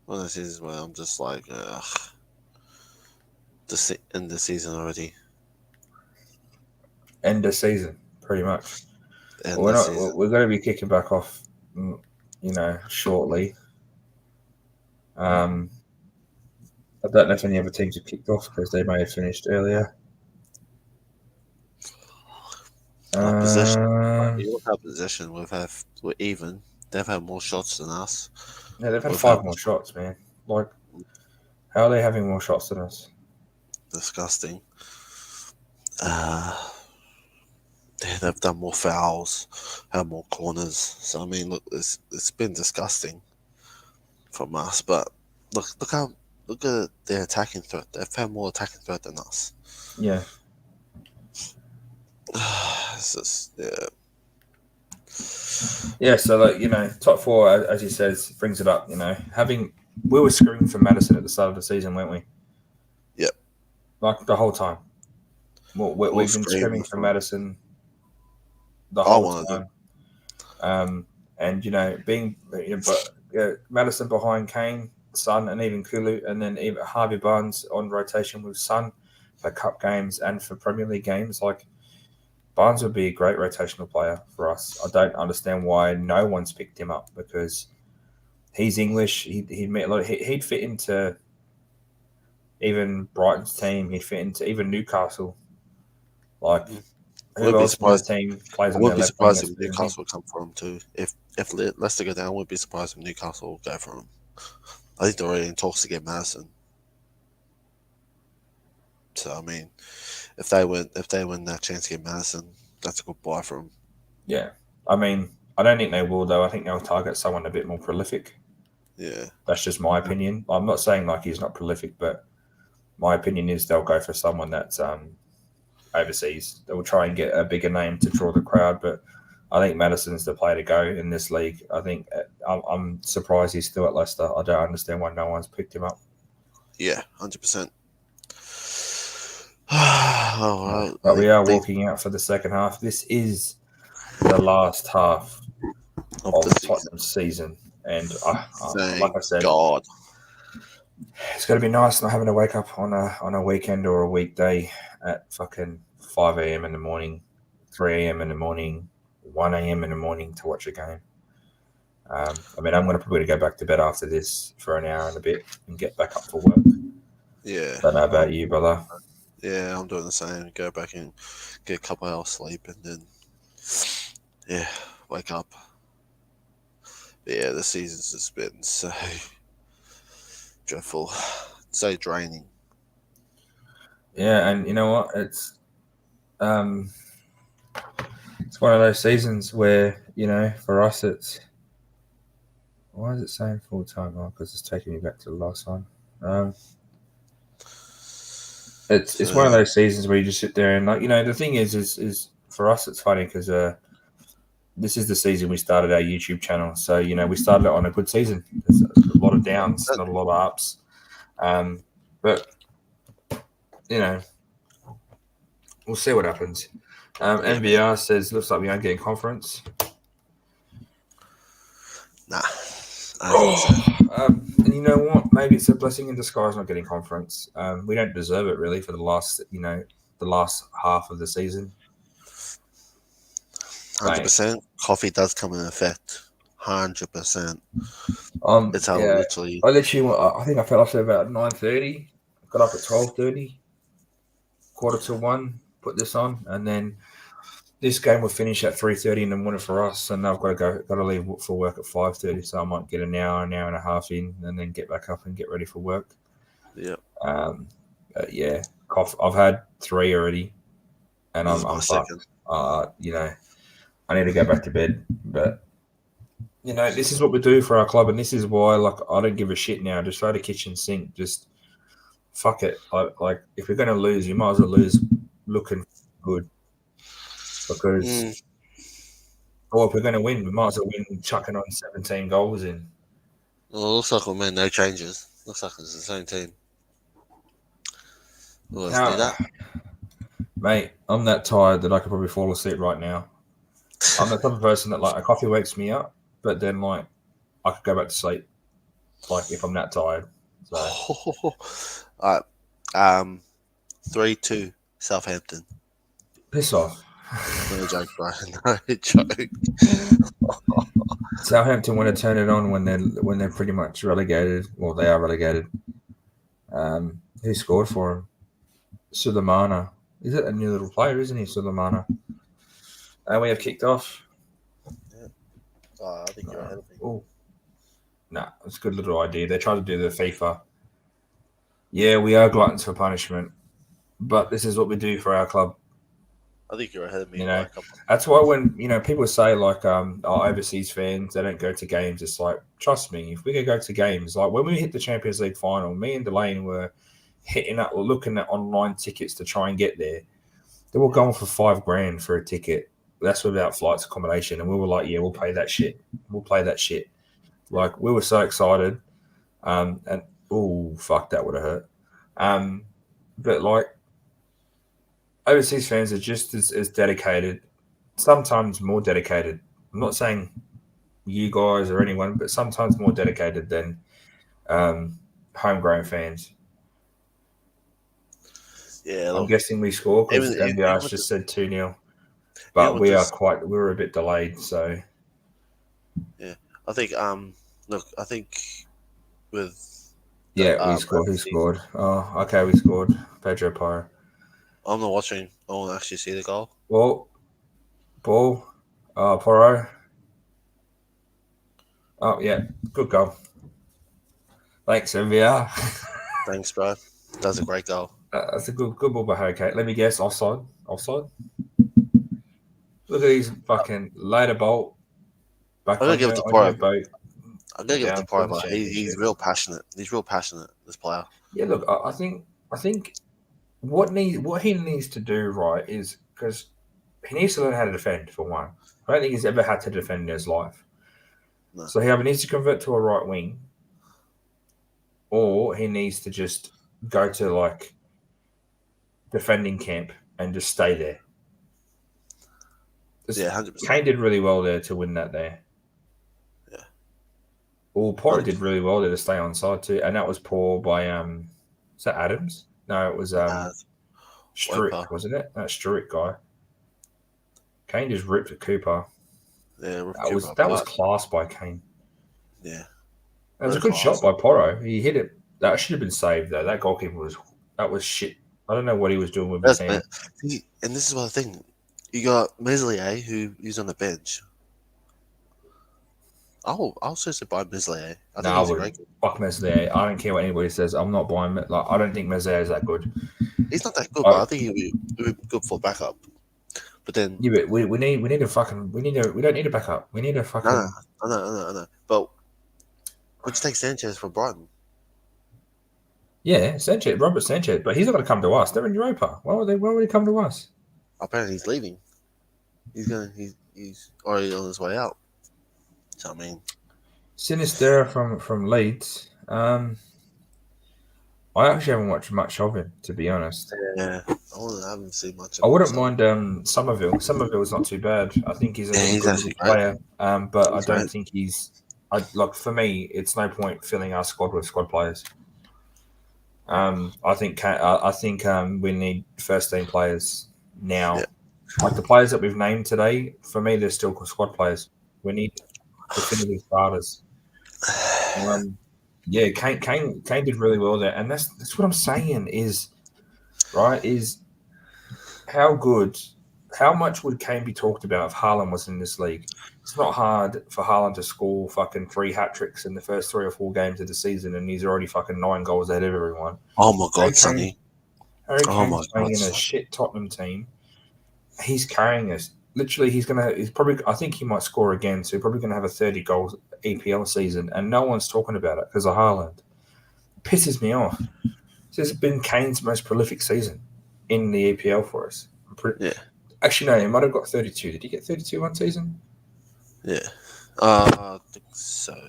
One of those seasons where I'm just like, end the season already. End of season, pretty much. We're going to be kicking back off, shortly. I don't know if any other teams have kicked off because they may have finished earlier. Our possession, we're even. They've had more shots than us. Yeah, they've had 5 more shots, man. Like, how are they having more shots than us? Disgusting. They've done more fouls, had more corners. So I mean, look, it's been disgusting from us. But look at their attacking threat. They've had more attacking threat than us. Yeah. It's just, yeah. Yeah, so top 4, as he says, brings it up. We were screaming for Maddison at the start of the season, weren't we? Yep. Like the whole time. We've been screaming for Maddison the whole time. Maddison behind Kane, Son, and even Kulu, and then even Harvey Barnes on rotation with Son for cup games and for Premier League games. Like, Barnes would be a great rotational player for us. I don't understand why no one's picked him up, because he's English. He'd fit into even Brighton's team. He'd fit into even Newcastle. Like, who else in the team plays on their left wing? I wouldn't be surprised if Newcastle would come for him too. If Leicester go down, I wouldn't be surprised if Newcastle will go for him. I think they're already in talks to get Maddison. So I mean, if they win that chance to get Maddison, that's a good buy for him. Yeah, I mean, I don't think they will though. I think they'll target someone a bit more prolific. Yeah, that's just my opinion. I'm not saying like he's not prolific, but my opinion is they'll go for someone that's overseas. They will try and get a bigger name to draw the crowd, but I think Maddison's the player to go in this league. I think I'm surprised he's still at Leicester. I don't understand why no one's picked him up. Yeah, 100%. All right. But we are walking out for the second half. This is the last half of the Tottenham season. And like I said, God, it's going to be nice not having to wake up on a weekend or a weekday at fucking 5 a.m. in the morning, 3 a.m. in the morning, 1 a.m. in the morning to watch a game. I mean, I'm going to probably go back to bed after this for an hour and a bit and get back up for work. Yeah. Don't know about you, brother. Yeah, I'm doing the same. Go back and get a couple hours sleep and then, wake up. But yeah, the season's just been so dreadful, so draining. Yeah, and you know what? It's one of those seasons where, for us it's... Why is it saying full time? Oh, because it's taking me back to the last one. It's one of those seasons where you just sit there and the thing is for us it's funny because this is the season we started our YouTube channel. So we started it on a good season. There's a lot of downs, not a lot of ups. But we'll see what happens. MVR says looks like we aren't getting conference. Nah. And you know what? Maybe it's a blessing in disguise not getting conference. We don't deserve it really for the last, the last half of the season. 100%. Coffee does come in effect. 100%. It's how Yeah, literally. I think I fell off at about 9:30. Got up at 12:30, 1:45, put this on, and then this game will finish at 3:30 in the morning for us, and I've got to leave for work at 5:30, so I might get an hour and a half in, and then get back up and get ready for work. Yeah. Yeah, I've had 3 already, and I'm second. you know, I need to go back to bed, but you know, this is what we do for our club, and this is why, like, I don't give a shit now. Just throw the kitchen sink. Just fuck it. Like if we're gonna lose, you might as well lose looking good, because. Or if we're going to win, we might as well win chucking on 17 goals in. Well, it looks like we made no changes. Looks like it's the same team. We'll do that. Mate, I'm that tired that I could probably fall asleep right now. I'm the type of person that, like, a coffee wakes me up, but then, like, I could go back to sleep, like, if I'm that tired. So. All right. 3-2 Southampton. Piss off. No joke, bro. No joke. Southampton want to turn it on when they're pretty much relegated. Well, they are relegated. Who scored for him? Sulemana. Is it a new little player, isn't he, Sulemana? And we have kicked off. Yeah. I think you're ahead of me. Oh. Nah, it's a good little idea. They tried to do the FIFA. Yeah, we are gluttons for punishment, but this is what we do for our club. I think you're ahead of me. You know, that's why when, you know, people say, like, our overseas fans, they don't go to games. It's like, trust me, if we could go to games, like when we hit the Champions League final, me and Delane were looking at online tickets to try and get there. They were going for $5,000 for a ticket. That's without flights, accommodation, and we were like, yeah, we'll pay that shit. We'll play that shit. Like, we were so excited, and oh fuck, that would have hurt. But like, overseas fans are just as dedicated, sometimes more dedicated. I'm not saying you guys or anyone, but sometimes more dedicated than homegrown fans. Yeah, I'm guessing we score because MBR's just said 2-0, but we were a bit delayed. So yeah, I think I think with we scored. Who scored? Oh, okay, we scored. Pedro Porro. I'm not watching. I won't actually see the goal. Well, ball. Porro. Oh yeah, good goal. Thanks, MVR. Thanks, bro. That's a great goal. That's a good ball by Hurricane. Let me guess, offside. Look at these fucking later bolt. I'm gonna give it to Porro. I'm gonna give it to Porro. He's real passionate. He's real passionate. This player. Yeah, look, I think what he needs to do, right, is because he needs to learn how to defend, for one. I don't think he's ever had to defend in his life. No. So he either needs to convert to a right wing, or he needs to just go to, like, defending camp and just stay there. Yeah, 100%. Kane did really well there to win that there. Yeah. Well, Porro did really well there to stay on side too, and that was poor by is that Adams? No, it was Struick, wasn't it? That Struick guy. Kane just ripped at Cooper. Yeah, that was class by Kane. Yeah. That was a good shot by Porro. He hit it. That should have been saved though. That goalkeeper was shit. I don't know what he was doing with his hand. And this is what I think. You got Meslier, who's on the bench. I'll seriously buy Meslier. I wouldn't. Fuck Meslier. I don't care what anybody says. I'm not buying it. Like, I don't think Meslier is that good. He's not that good, but I think he'll be good for backup. But then we don't need a backup. We need a fucking. I know. But would you take Sanchez from Brighton? Yeah, Robert Sanchez, but he's not going to come to us. They're in Europa. Why would he come to us? Apparently, he's leaving. He's already on his way out. So I mean, Sinister from Leeds. I actually haven't watched much of him, to be honest. Yeah, I haven't seen much. I wouldn't mind Somerville. Somerville's not too bad. I think he's a good player. But I don't think he's. For me, it's no point filling our squad with squad players. I think we need first team players now. Yeah. Like the players that we've named today, for me, they're still squad players. We need definitive starters. Yeah, Kane did really well there, and that's what I'm saying is right is how much would Kane be talked about if Haaland was in this league? It's not hard for Haaland to score fucking 3 hat tricks in the first 3 or 4 games of the season, and he's already fucking 9 goals ahead of everyone. Oh my Harry God, Kane, Sonny. Harry Oh my Kane's playing God, in a Sonny. shit Tottenham team. He's carrying us. Literally, he's probably. I think he might score again. So he's probably gonna have a 30 goals EPL season, and no one's talking about it because of Haaland. It pisses me off. This has been Kane's most prolific season in the EPL for us. Yeah. Actually, no, he might have got 32. Did he get 32 one season? Yeah. I think so.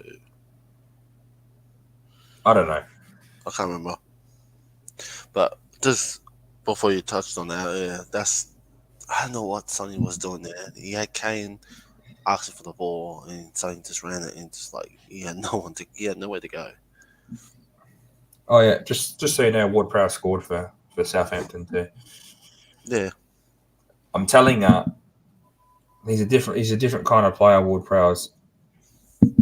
I don't know. I can't remember. But just before you touched on that, yeah, I don't know what Sonny was doing there. He had Kane asking for the ball, and Sonny just ran it, and just like he had nowhere to go. Oh yeah, just so you know, Ward-Prowse scored for Southampton too. Yeah. I'm telling you, he's a different kind of player, Ward-Prowse.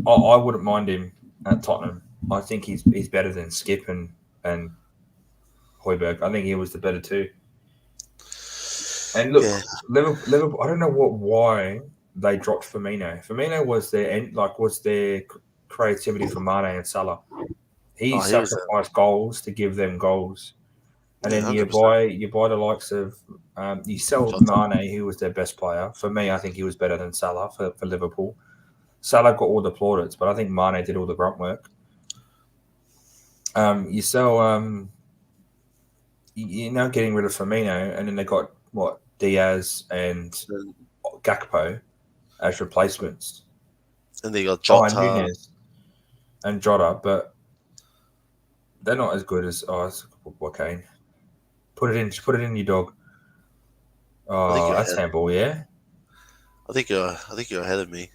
I wouldn't mind him at Tottenham. I think he's better than Skip and Højbjerg. I think he was the better two. And look, Yeah. Liverpool. I don't know why they dropped Firmino. Firmino was their creativity for Mane and Salah. He He was sacrificed goals to give them goals, and then you 100%. buy the likes of you sell Jota. Mane, who was their best player. For me, I think he was better than Salah for Liverpool. Salah got all the plaudits, but I think Mane did all the grunt work. You sell you're now getting rid of Firmino, and then they got what Diaz and Gakpo as replacements. And they got Oh, Jota. and Nunez and Jota, but they're not as good as Kane. Put it in, you dog. Oh, that's ahead. handball, yeah. I think you're ahead of me.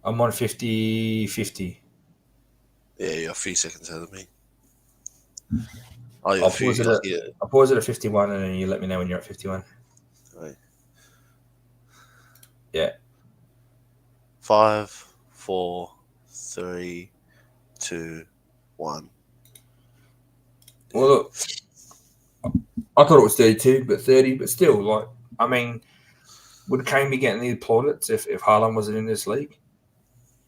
I'm on 50-50. Yeah, you're a few seconds ahead of me. Oh, I'll pause it at 51, and then you let me know when you're at 51. Right. Yeah. 5, 4, 3, 2, 1. Well, look, I thought it was 32, but 30, but still, like, I mean, would Kane be getting the plaudits if Haaland wasn't in this league?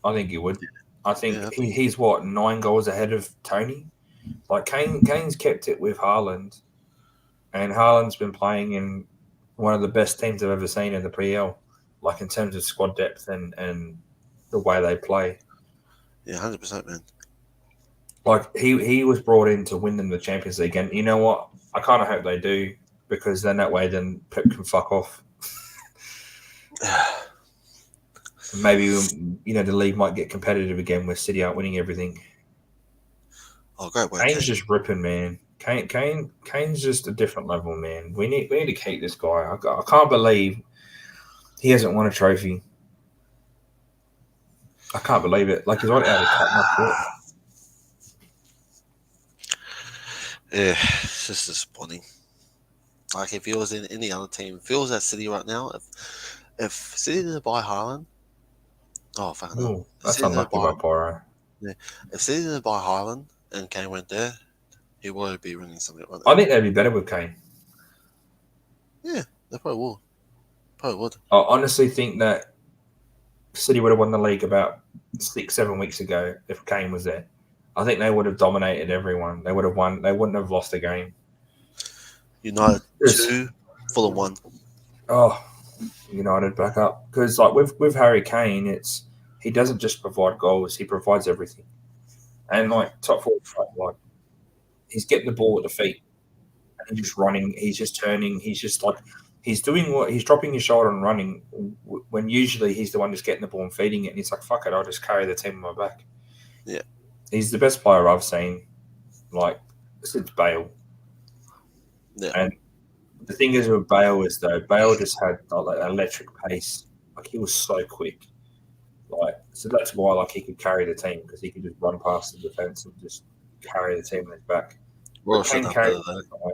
I think he would. I think he's what 9 goals ahead of Tony. Like Kane's kept it with Haaland, and Haaland's been playing in one of the best teams I've ever seen in the PL, like in terms of squad depth and the way they play. Yeah, 100%, man. Like he was brought in to win them the Champions League, and you know what? I kind of hope they do, because then that way, then Pep can fuck off. Maybe the league might get competitive again with City out winning everything. Oh, great work, Kane's just ripping, man. Kane's just a different level, man. We need to keep this guy. I can't believe he hasn't won a trophy. I can't believe it. Like, he's right out of Tottenham. Yeah, it's just disappointing. Like, if he was in any other team, if he was at City right now, if City didn't buy Haaland, fucking hell. That's unlucky by Pyro. Yeah, if City didn't buy Haaland and Kane went there, he would be winning something right I now. think they'd be better with Kane. Yeah, they probably will. Probably would. I honestly think that City would have won the league about 6-7 weeks ago if Kane was there. I think they would have dominated everyone. They would have won. They wouldn't have lost a game. United 2, Fulham 1. Oh, United back up, because like with Harry Kane, he doesn't just provide goals; he provides everything. And like top forward, like he's getting the ball at the feet, and he's just running. He's just turning. He's just like he's doing what he's dropping his shoulder and running. When usually he's the one just getting the ball and feeding it, and he's like, "Fuck it, I'll just carry the team on my back." Yeah, he's the best player I've seen, like since Bale. Yeah. And the thing is with Bale is though, Bale just had like electric pace. Like he was so quick. Like so that's why like he could carry the team, because he could just run past the defense and just carry the team on his back. Royal should have better though.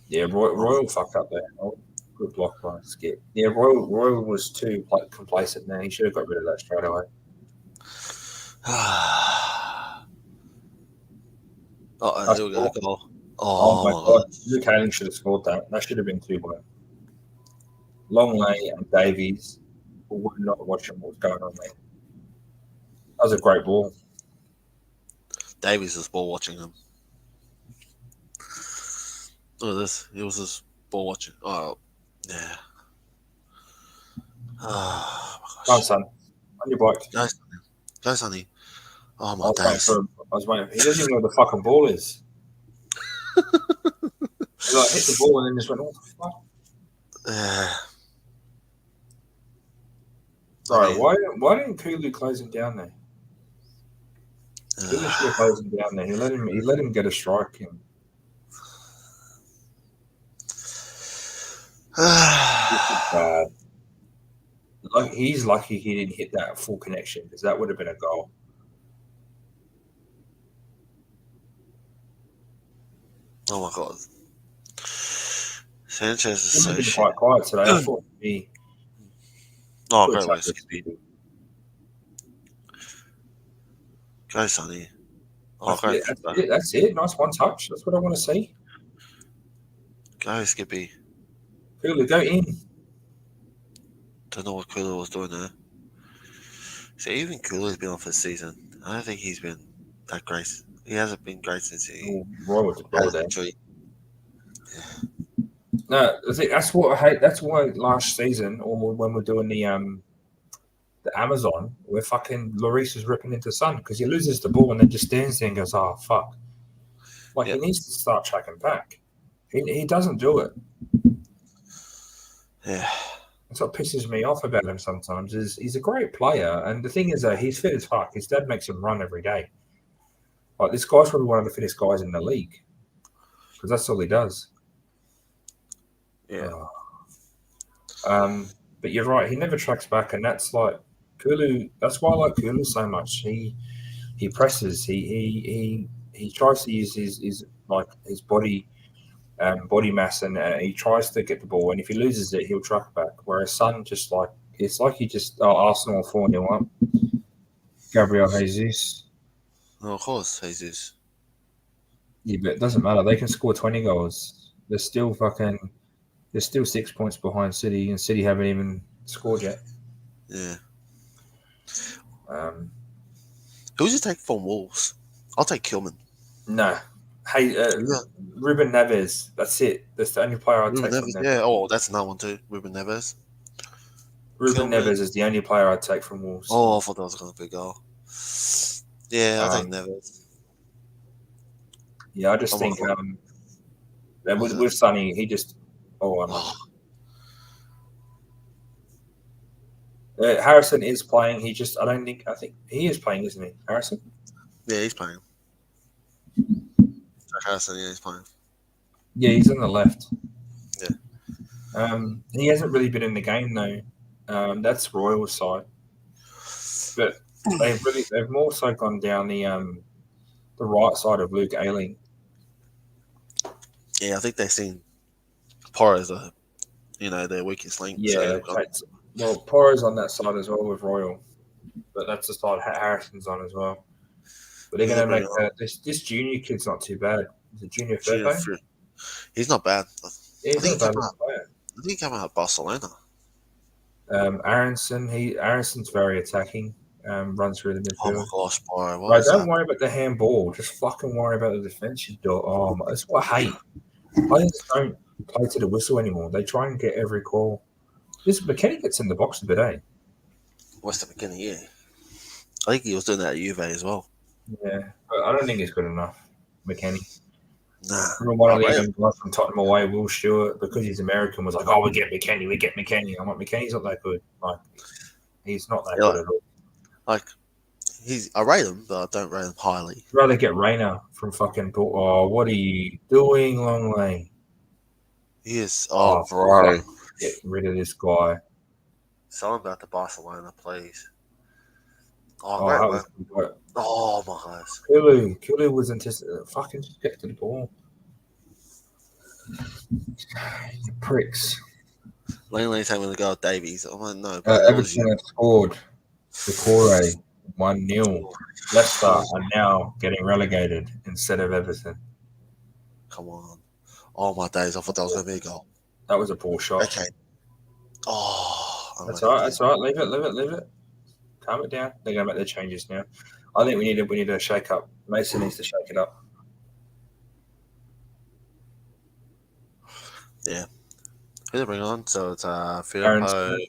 Yeah, Royal fucked up there. Oh, good block by Skip. Yeah, Royal was too complacent there. He should have got rid of that straight away. Here we go. Goal. Oh my god, Luke Ayling should have scored that. That should have been 2-1. Longley and Davies were not watching what was going on there. That was a great ball. Davies was ball watching him. Look at this. He was just ball watching. Oh, yeah. Oh, my gosh. Come on, son. On your bike. Go, Sonny. Oh, my days. I was waiting. He doesn't even know what the fucking ball is. He hit the ball and then just went, what the fuck? Sorry, why didn't Kulu close him down there? Kulu should have closed him down there. He let him get a strike in. This is bad. Like, he's lucky he didn't hit that full connection because that would have been a goal. Oh my god. Sanchez is so shit. Quite quiet today. I thought he. Oh, great way, Skippy. Go, Sonny. Oh, that's it. Nice one touch. That's what I want to see. Go, Skippy. Kulu, go in. Don't know what Kulu was doing there. So even Kulu's been off this season. I don't think he's been that great. He hasn't been great since he had an injury. No, that's what I hate. That's why last season, or when we're doing the Amazon, where fucking Lloris is ripping into Son because he loses the ball and then just stands there and goes, "Oh fuck!" Like he needs to start tracking back. He doesn't do it. Yeah, that's what pisses me off about him sometimes. Is he's a great player, and the thing is that he's fit as fuck. His dad makes him run every day. Like this guy's probably one of the fittest guys in the league because that's all he does. Yeah. But you're right. He never tracks back, and that's like Kulu. That's why I like Kulu so much. He presses. He tries to use his body mass, and he tries to get the ball. And if he loses it, he'll track back. Whereas Son just like it's like he just Arsenal 4-0 up. Gabriel Jesus. Oh, of course, Jesus. Yeah, but it doesn't matter. They can score 20 goals. They're still 6 points behind City, and City haven't even scored yet. Yeah. Who's you take from Wolves? I'll take Kilman. No. Hey, Ruben Neves. That's it. That's the only player I'd take from them. Yeah, oh, that's another one too. Ruben Neves. Ruben Neves is the only player I'd take from Wolves. Oh, I thought that was going to be a goal. Yeah, I'll take Neves. Yeah, I just think with Sonny, he just... Harrison is playing. I think he is playing, isn't he, Harrison? Yeah, he's playing. Harrison, yeah, he's playing. Yeah, he's on the left. Yeah. He hasn't really been in the game though. That's Royal's side, but they've more so gone down the right side of Luke Ayling. Yeah, I think they've seen Porro as their weakest link. Yeah, well, Porro's on that side as well with Royal, but that's the side Harrison's on as well. But they're going to make this junior kid's not too bad. Is it Junior Firpo? He's not bad. Yeah, he's not bad. I think he came out of Barcelona. Aronson's very attacking. Runs through the midfield. Oh my gosh, Porro! Don't worry about the handball. Just fucking worry about the defense. That's what I hate. Players don't play to the whistle anymore. They try and get every call. This McKennie gets in the box a bit, eh? What's the McKennie? Yeah, I think he was doing that at Juve as well. Yeah, but I don't think he's good enough, McKennie. Nah. Remember one of the young guys from Tottenham away, Will Stewart, because he's American, was like, "Oh, we get McKennie." I'm like, McKennie's not that good. Like, he's not that good at all. Like, I rate him, but I don't rate him highly. I'd rather get Rayner from fucking. Oh, what are you doing, Longley? He is. Oh, bro. Get rid of this guy. Someone about the Barcelona, please. Oh, Oh, great that one. was good work. Oh my gosh. Kulu was anticipating. Fucking just get to the ball. You pricks. Langley's having to go with Davies. I'm like, no, bro, that was Everton you. have scored. Decore 1-0. Leicester are now getting relegated instead of Everton. Come on. Oh my days, I thought that was going to be a goal. That was a poor shot. Okay. Oh, That's all right. That's all right. Leave it. Calm it down. They're going to make their changes now. I think we need a shake up. Mason needs to shake it up. Yeah. Who they bring on? So it's Aronson,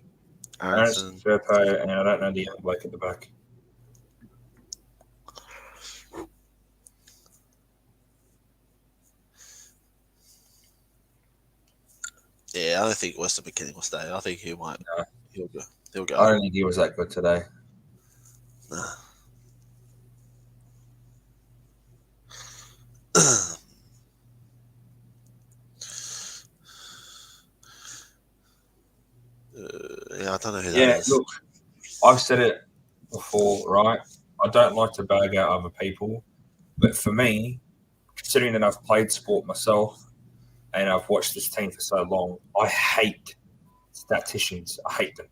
Firpo, and I don't know the other bloke at the back. Yeah, I don't think Weston McKinney will stay. I think he might. No. He'll go. I don't think he was that good today. Nah. Yeah, I don't know who that is. Look, I've said it before, right? I don't like to bag out other people, but for me, considering that I've played sport myself and I've watched this team for so long, I hate statisticians. I hate them.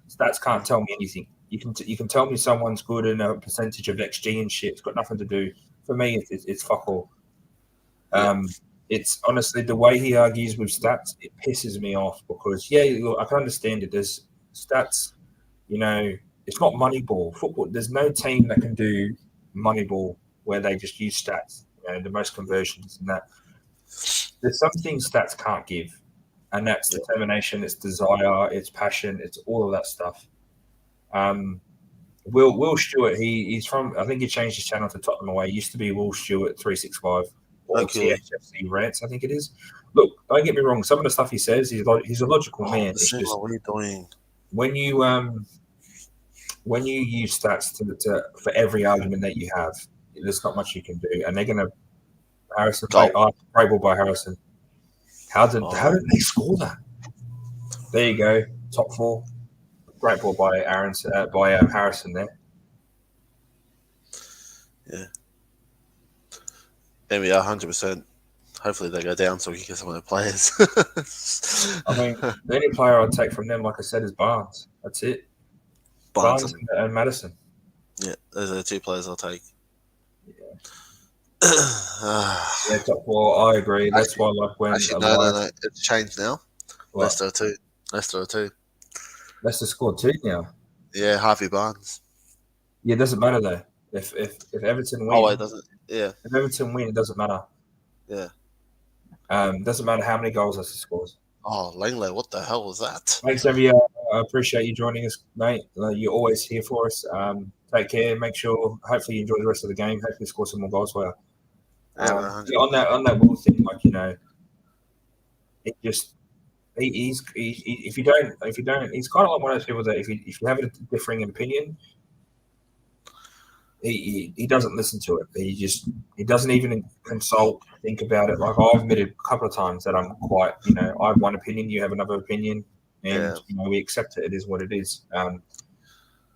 Stats can't tell me anything. You can tell me someone's good in a percentage of XG and shit. It's got nothing to do. For me, it's fuck all. It's honestly the way he argues with stats. It pisses me off because look, I can understand it. There's stats. It's not Moneyball football. There's no team that can do Moneyball where they just use stats. The most conversions and that. There's some things stats can't give, and that's determination, it's desire, it's passion, it's all of that stuff. Will Stewart, he's from. I think he changed his channel to Tottenham Away. He used to be Will Stewart 365 or THFC Rants, I think it is. Look, don't get me wrong. Some of the stuff he says, he's a logical man. It's just what are you doing? When you use stats for every argument that you have, there's not much you can do. And they're going to Harrison play. Great ball by Harrison. How did they score that? There you go, top four. Great ball by Harrison there. Yeah. Maybe 100%. Hopefully they go down so we can get some of the players. I mean, the only player I'd take from them, like I said, is Barnes. That's it. Barnes and Madison. Yeah, those are the two players I'll take. Yeah, top four. I agree. That's why, like when no, it's changed now. What? Leicester 2. Leicester scored 2 now. Yeah, Harvey Barnes. Yeah, it doesn't matter though. If Everton win, it doesn't. Yeah. If Everton win, it doesn't matter. Yeah. Doesn't matter how many goals Leicester scores. Oh, Langley, what the hell was that? Thanks, Evie. I appreciate you joining us, mate. You're always here for us. Take care. Make sure. Hopefully, you enjoy the rest of the game. Hopefully, score some more goals for you. On that Will thing, it just he's if you don't, he's kind of like one of those people that if you have a differing opinion, he doesn't listen to it. He doesn't even consult, think about it. Like I've admitted a couple of times that I'm quite, I have one opinion, you have another opinion, and we accept it. It is what it is.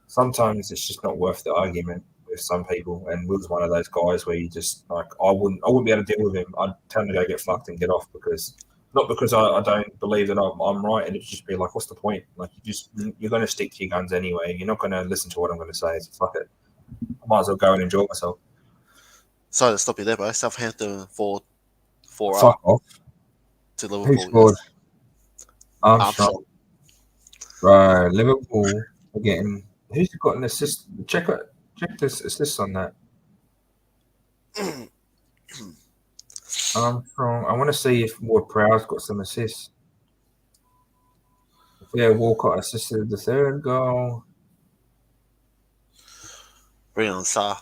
Sometimes it's just not worth the argument with some people, and Will's one of those guys where you just I wouldn't be able to deal with him. I'd tell him to go get fucked and get off not because I don't believe that I'm right, and it'd just be like, what's the point? Like you're going to stick to your guns anyway. You're not going to listen to what I'm going to say. So fuck it. I might as well go and enjoy myself. Sorry to stop you there, bro. Southampton 4 Fuck off. To Liverpool. Who scored? Armstrong. Right, Liverpool are getting. Who's got an assist? Check this assist on that. Armstrong. I want to see if Ward-Prowse got some assists. Yeah, Walcott assisted the third goal. Bring on Sarr.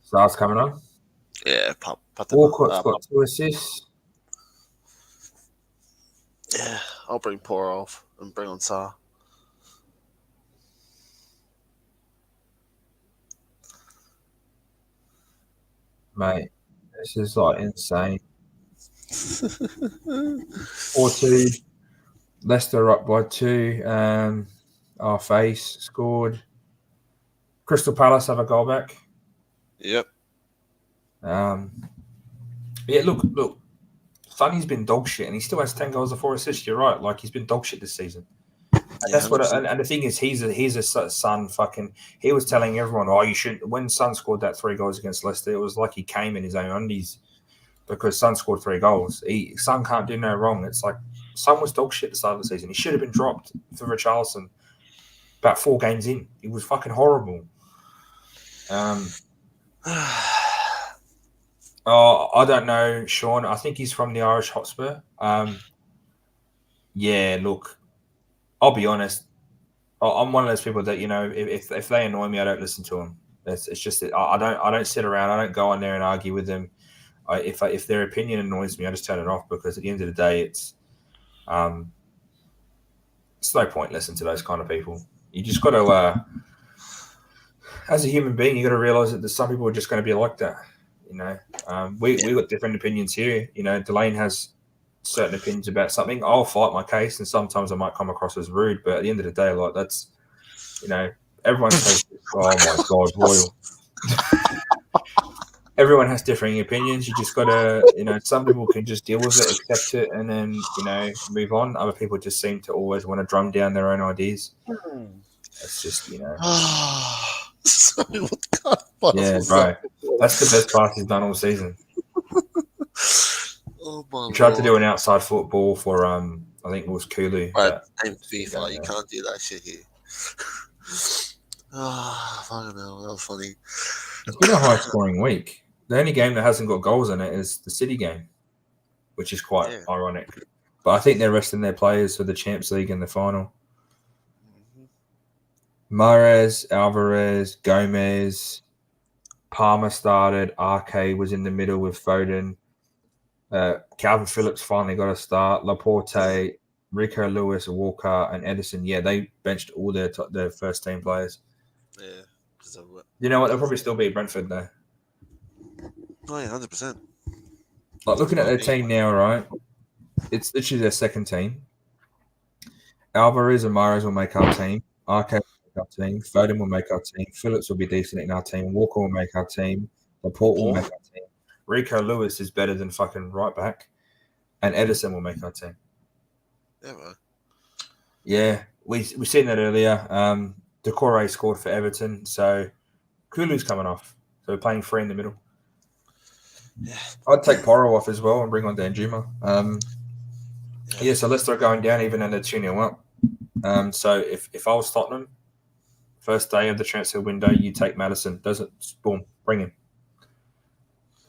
Sarr's coming on. Yeah, Walcott's got 2 assists. Yeah, I'll bring Poor off and bring on Sarr. Mate, this is insane. 4-2. Leicester up by 2. Our face scored. Crystal Palace have a goal back. Yep. Yeah, look. Sonny's been dog shit, and he still has 10 goals and 4 assists. You're right. Like, he's been dog shit this season. And Yeah, that's what. And the thing is, he's a son. Fucking, he was telling everyone, "Oh, you shouldn't." When Son scored that 3 goals against Leicester, it was like he came in his own undies because Son scored 3 goals. Son can't do no wrong. It's like Son was dog shit at the start of the season. He should have been dropped for Richarlison about 4 games in. He was fucking horrible. Oh, I don't know, Sean. I think he's from the Irish Hotspur. Yeah, look, I'll be honest. I'm one of those people that, if they annoy me, I don't listen to them. It's just that I don't sit around. I don't go on there and argue with them. If their opinion annoys me, I just turn it off because at the end of the day, it's no point listening to those kind of people. You just got to, as a human being, you got to realize that there's some people who are just going to be like that. We got different opinions here. Delane has certain opinions about something. I'll fight my case, and sometimes I might come across as rude. But at the end of the day, like that's, everyone says, "Oh my god, Royal." Everyone has differing opinions. You just gotta, some people can just deal with it, accept it, and then move on. Other people just seem to always want to drum down their own ideas. It's just, Sorry, what kind of yeah, bro. That's the best pass he's done all season. Oh my! He tried to do an outside football for I think it was Kulu. Right, FIFA, you can't do that shit here. Fucking hell, that was funny. It's been a high scoring week. The only game that hasn't got goals in it is the City game, which is quite ironic. But I think they're resting their players for the Champions League in the final. Mahrez, Alvarez, Gomez, Palmer started. RK was in the middle with Foden. Calvin Phillips finally got a start. Laporte, Rico Lewis, Walker, and Edison. Yeah, they benched all their first team players. Yeah. You know what? They'll probably still beat Brentford though. Oh yeah, 100%. Like looking at their team now, right? It's literally their second team. Alvarez and Mahrez will make our team. RK will make our team. Foden will make our team. Phillips will be decent in our team. Walker will make our team. Laporte will make our team. Rico Lewis is better than fucking right back. And Edison will make our team. Yeah, right. Yeah, we seen that earlier. Decore scored for Everton, so Kulu's coming off. So we're playing 3 in the middle. Yeah. I'd take Porro off as well and bring on Danjuma. So Leicester are going down even though they're 2-0 up. So if I was Tottenham, first day of the transfer window, you take Maddison. Boom, bring him.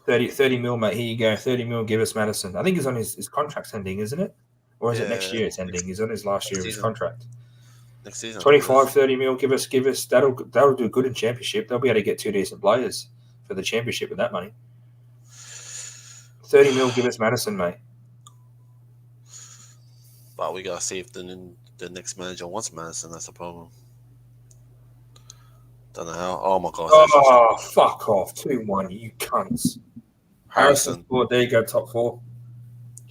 30 mil, mate. Here you go. 30 mil, give us Maddison. I think he's on his contract's ending, isn't it? Or is it next year it's ending? He's on his last year of his contract. Next season. 25, 30 mil, give us. That'll do good in Championship. They'll be able to get 2 decent players for the Championship with that money. 30 mil, give us Maddison, mate. But we gotta see if the next manager wants Madison. That's the problem. Don't know how. Oh my god. Oh, fuck off. 2-1, you cunts. Harrison scored. There you go, top 4.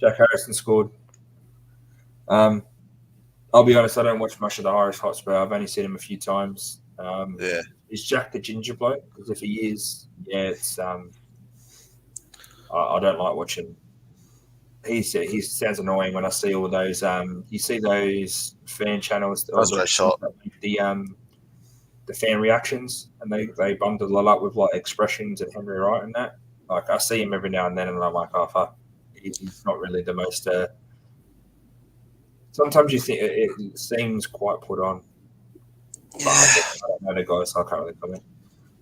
Jack Harrison scored. I'll be honest, I don't watch much of the Irish Hotspur. I've only seen him a few times. Is Jack the ginger bloke? Because if he is, it's I don't like watching. He sounds annoying when I see all those. You see those fan channels. That's a great shot. The fan reactions, and they bundle a lot up with like expressions and Henry Wright and that. Like I see him every now and then, and I'm like, oh fuck, he's not really the most. Sometimes you think it seems quite put on. But I don't know the guy, so I can't really comment.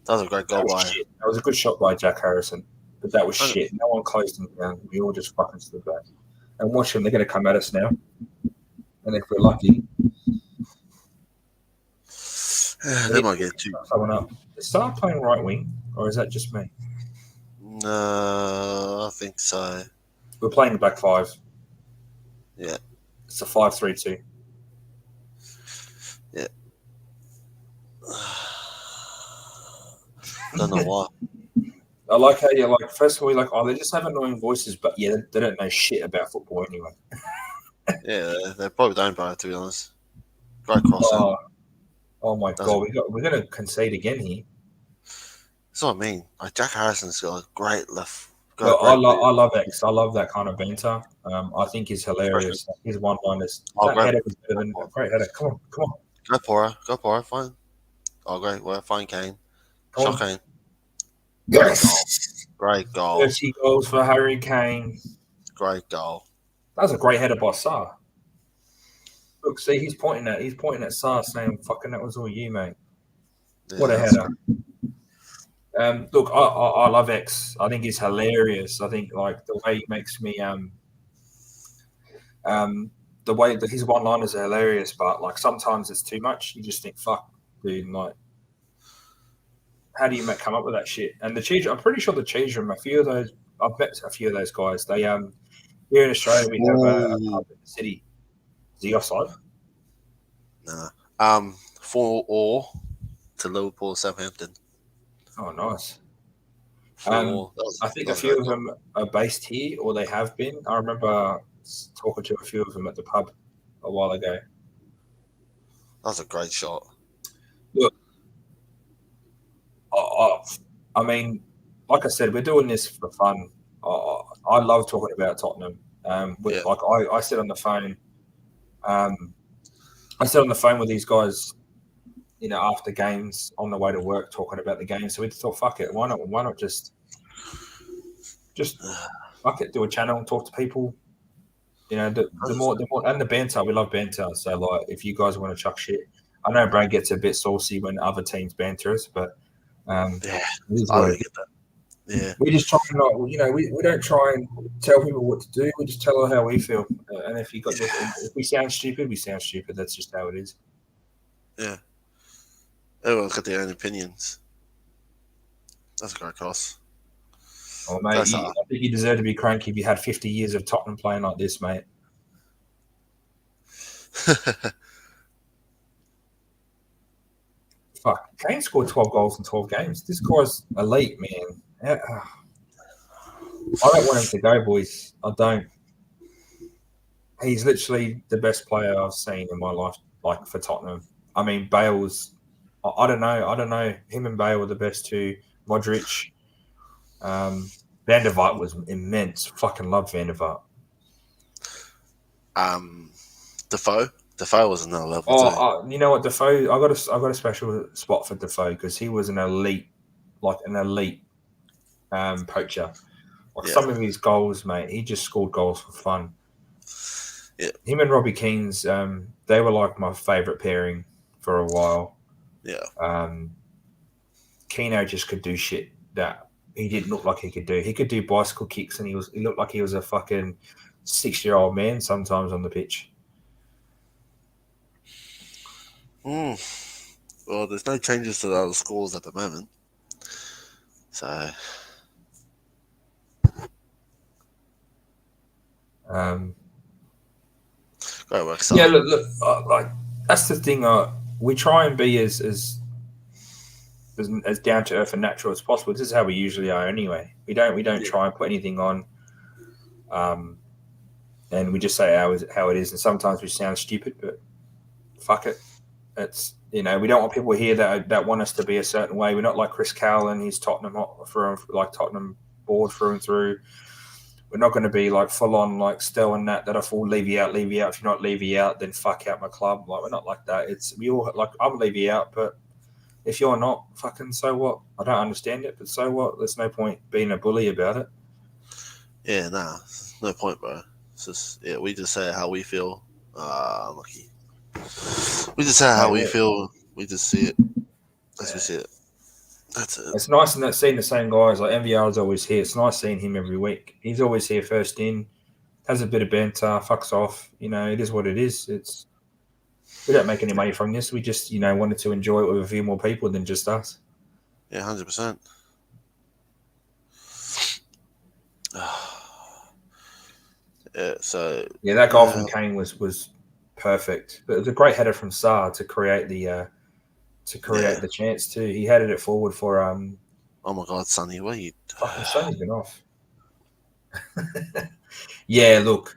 That was a great goal by. That was a good shot by Jack Harrison, but that was shit. No one closed him down. We all just fucking stood back. And watch them. They're going to come at us now, and if we're lucky. They might get 2. Someone up. Is Saar playing right wing, or is that just me? No, I think so. We're playing the back 5. Yeah. It's a 5-3-2. Yeah. Don't know why. I like how you're like, first of all, you're like, oh, they just have annoying voices, but yeah, they don't know shit about football anyway. Yeah, they probably don't, bro. To be honest, great cross. Oh my That's god, we're gonna concede again here. what I mean. Like Jack Harrison's got a great left, got a Look, great bit. I love X. I love that kind of banter. I think he's Especially, hilarious. His one-liners. oh, That great. header was better than a great header. Come on, Go Pora, fine. Oh, great, well, fine, Kane. come Shot on. Kane. Great goal. Yes, Great goal. 30 goals for Harry Kane. Great goal. That was a great header by Sarr. Look, see, he's pointing at Sarr, saying, "Fucking, that was all you, mate." Yeah, What a that's header. Look, I love X. I think he's hilarious. I think like the way he makes me the way that his one-liners are hilarious, but like sometimes it's too much. You just think, "Fuck, dude!" Like, how do you come up with that shit? And the cheese, I'm pretty sure the cheese room, a few of those, I've met a few of those guys. They here in Australia we have a Ooh. pub in the city. Is he offside? Nah. 4-4 to Liverpool, Southampton. Oh, nice. 4. I think that a was a few great of goal. them are based here, or they have been. I remember talking to a few of them at the pub a while ago. That was a great shot. Look, I mean, like I said, we're doing this for fun. I love talking about Tottenham. Yeah. Like I sit on the phone. I sit on the phone with these guys, you know, after games on the way to work, talking about the game. So we thought, fuck it, why not just fuck it, do a channel, talk to people. You know, the more and the banter, we love banter. So like, if you guys want to chuck shit, I know Brad gets a bit saucy when other teams banter us, but Yeah, it is I what don't it is. get that. Yeah. We just try not, you know, we don't try and tell people what to do. We just tell them how we feel. And if if we sound stupid, we sound stupid. That's just how it is. Yeah. Everyone's got their own opinions. That's a great cross. Oh, mate, That's I think you deserve to be cranky if you had 50 years of Tottenham playing like this, mate. Fuck, Kane scored 12 goals in 12 games. This guy's elite, man. I don't want him to go, boys. I don't. He's literally the best player I've seen in my life, like for Tottenham. I mean, Bale's. I don't know. I don't know. Him and Bale were the best two. Modric. Van der Vaart was immense. Fucking love Van der Vaart. Defoe. Defoe was another level too. You know what, Defoe? I got a special spot for Defoe because he was an elite poacher. Like some of his goals, mate, he just scored goals for fun. Yeah. Him and Robbie Keane's, they were like my favourite pairing for a while. Yeah. Keno just could do shit that he didn't look like he could do. He could do bicycle kicks, and he looked like he was a fucking 6-year-old man sometimes on the pitch. Well, there's no changes to the other scores at the moment. So. Great work, son. Yeah, look, like that's the thing. We try and be as down to earth and natural as possible. This is how we usually are, anyway. We don't try and put anything on, and we just say how it is. And sometimes we sound stupid, but fuck it. It's, you know, we don't want people here that want us to be a certain way. We're not like Chris Cowell and his Tottenham board through and through. We're not going to be like full on like Stel and that are full leave you out. If you're not leave you out, then fuck out my club. Like, we're not like that. We all like, I'm leave you out, but if you're not, fucking so what? I don't understand it, but so what? There's no point being a bully about it. Yeah, nah, no point, bro. It's just, we just say how we feel. Lucky. We just say how we feel. We just see it as we see it. That's it. It's nice seeing the same guys. Like MVR's always here. It's nice seeing him every week. He's always here first in, has a bit of banter, fucks off. You know, it is what it is. We don't make any money from this. We just, you know, wanted to enjoy it with a few more people than just us. Yeah, 100%. Yeah, so that goal from Kane was perfect. But it was a great header from Sarr to create the chance too. He headed it forward for oh my God, Sonny, wait. Fucking Sonny's been off. Yeah, look,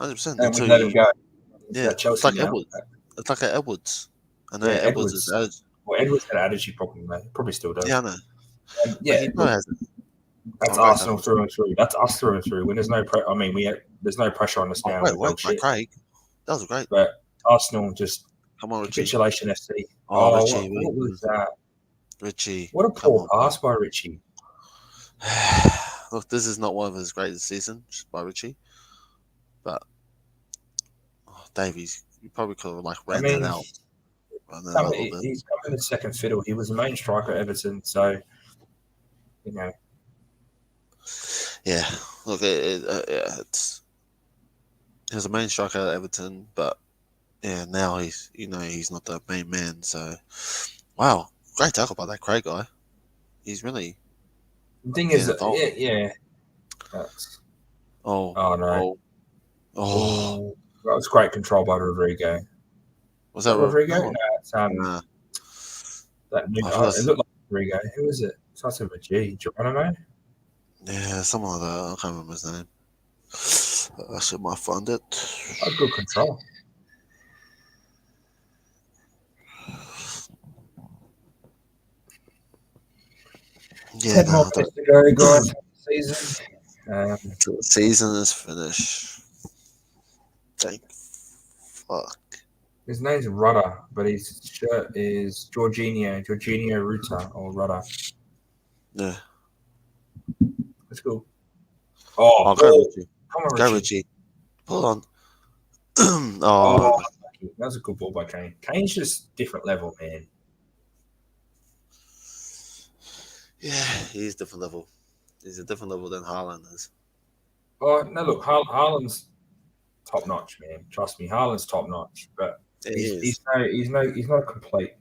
100%. and we Until let him you, go. He's yeah, at Chelsea now. It's like Edwards. I know Yeah, Edwards is Edwards. Well, Edwards had an attitude problem, mate. Probably still does. yeah, I know. And But yeah, he look, probably has that's some great Arsenal tackles. through and through. That's us through and through. When there's no there's no pressure on us Oh, now. great And we're work, dog mate, shit. Craig. That was great. But Arsenal just Come on, Richie. capitulation FC. Oh, Oh, Richie, what was that? Richie. What a Come poor on, pass by Richie. look, this is not one of his greatest seasons by Richie, but Davies, you probably could have I ran that mean, out. Run that out a little bit. he's coming in second fiddle. He was the main striker at Everton, so you know. Yeah, look, it's he was a main striker at Everton, but yeah, now he's not the main man. So, wow, great tackle by that Craig guy. He's really The thing is, involved. yeah. That's, Oh no. oh, That was great control by Rodrigo. was Is that Rodrigo? No, No, it's that new. It looked like Rodrigo. Who is it? Starts with a G. I don't know. Yeah, someone like that. I can't remember his name. I should might find it. That's good control. Yeah, 10 more minutes to go, guys. Season. The season is finished. Thank fuck. His name's Rudder, but his shirt is Jorginho Ruta or Rudder. Yeah. Let's go. Oh, go Richie. Come on, Go Richie. Richie. Hold on. That was a good ball by Kane. Kane's just different level, man. Yeah, he's different level. He's a different level than Haaland is. Oh no, look, Haaland's top notch, man. Trust me, Haaland's top notch. But he's not complete.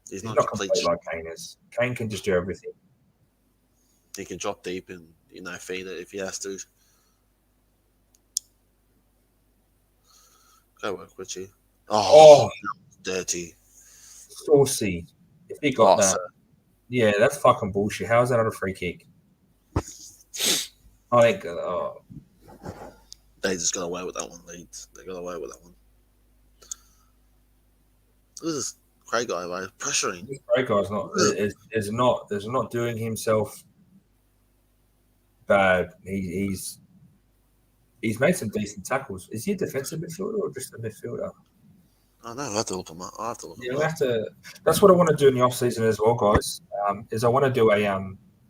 He's not complete like Kane is. Kane can just do everything. He can drop deep and feed it if he has to. Go work, Richie. Oh, dirty. Saucy. If he got that. Sir. Yeah, that's fucking bullshit. How is that not a free kick? I think. They just got away with that one, Leeds. They got away with that one. This is Craig guy, right? Pressuring. This Craig guy's not doing himself bad. He's made some decent tackles. Is he a defensive midfielder or just a midfielder? I know. I have to look him up. That's what I want to do in the off season as well, guys. Is I want to do a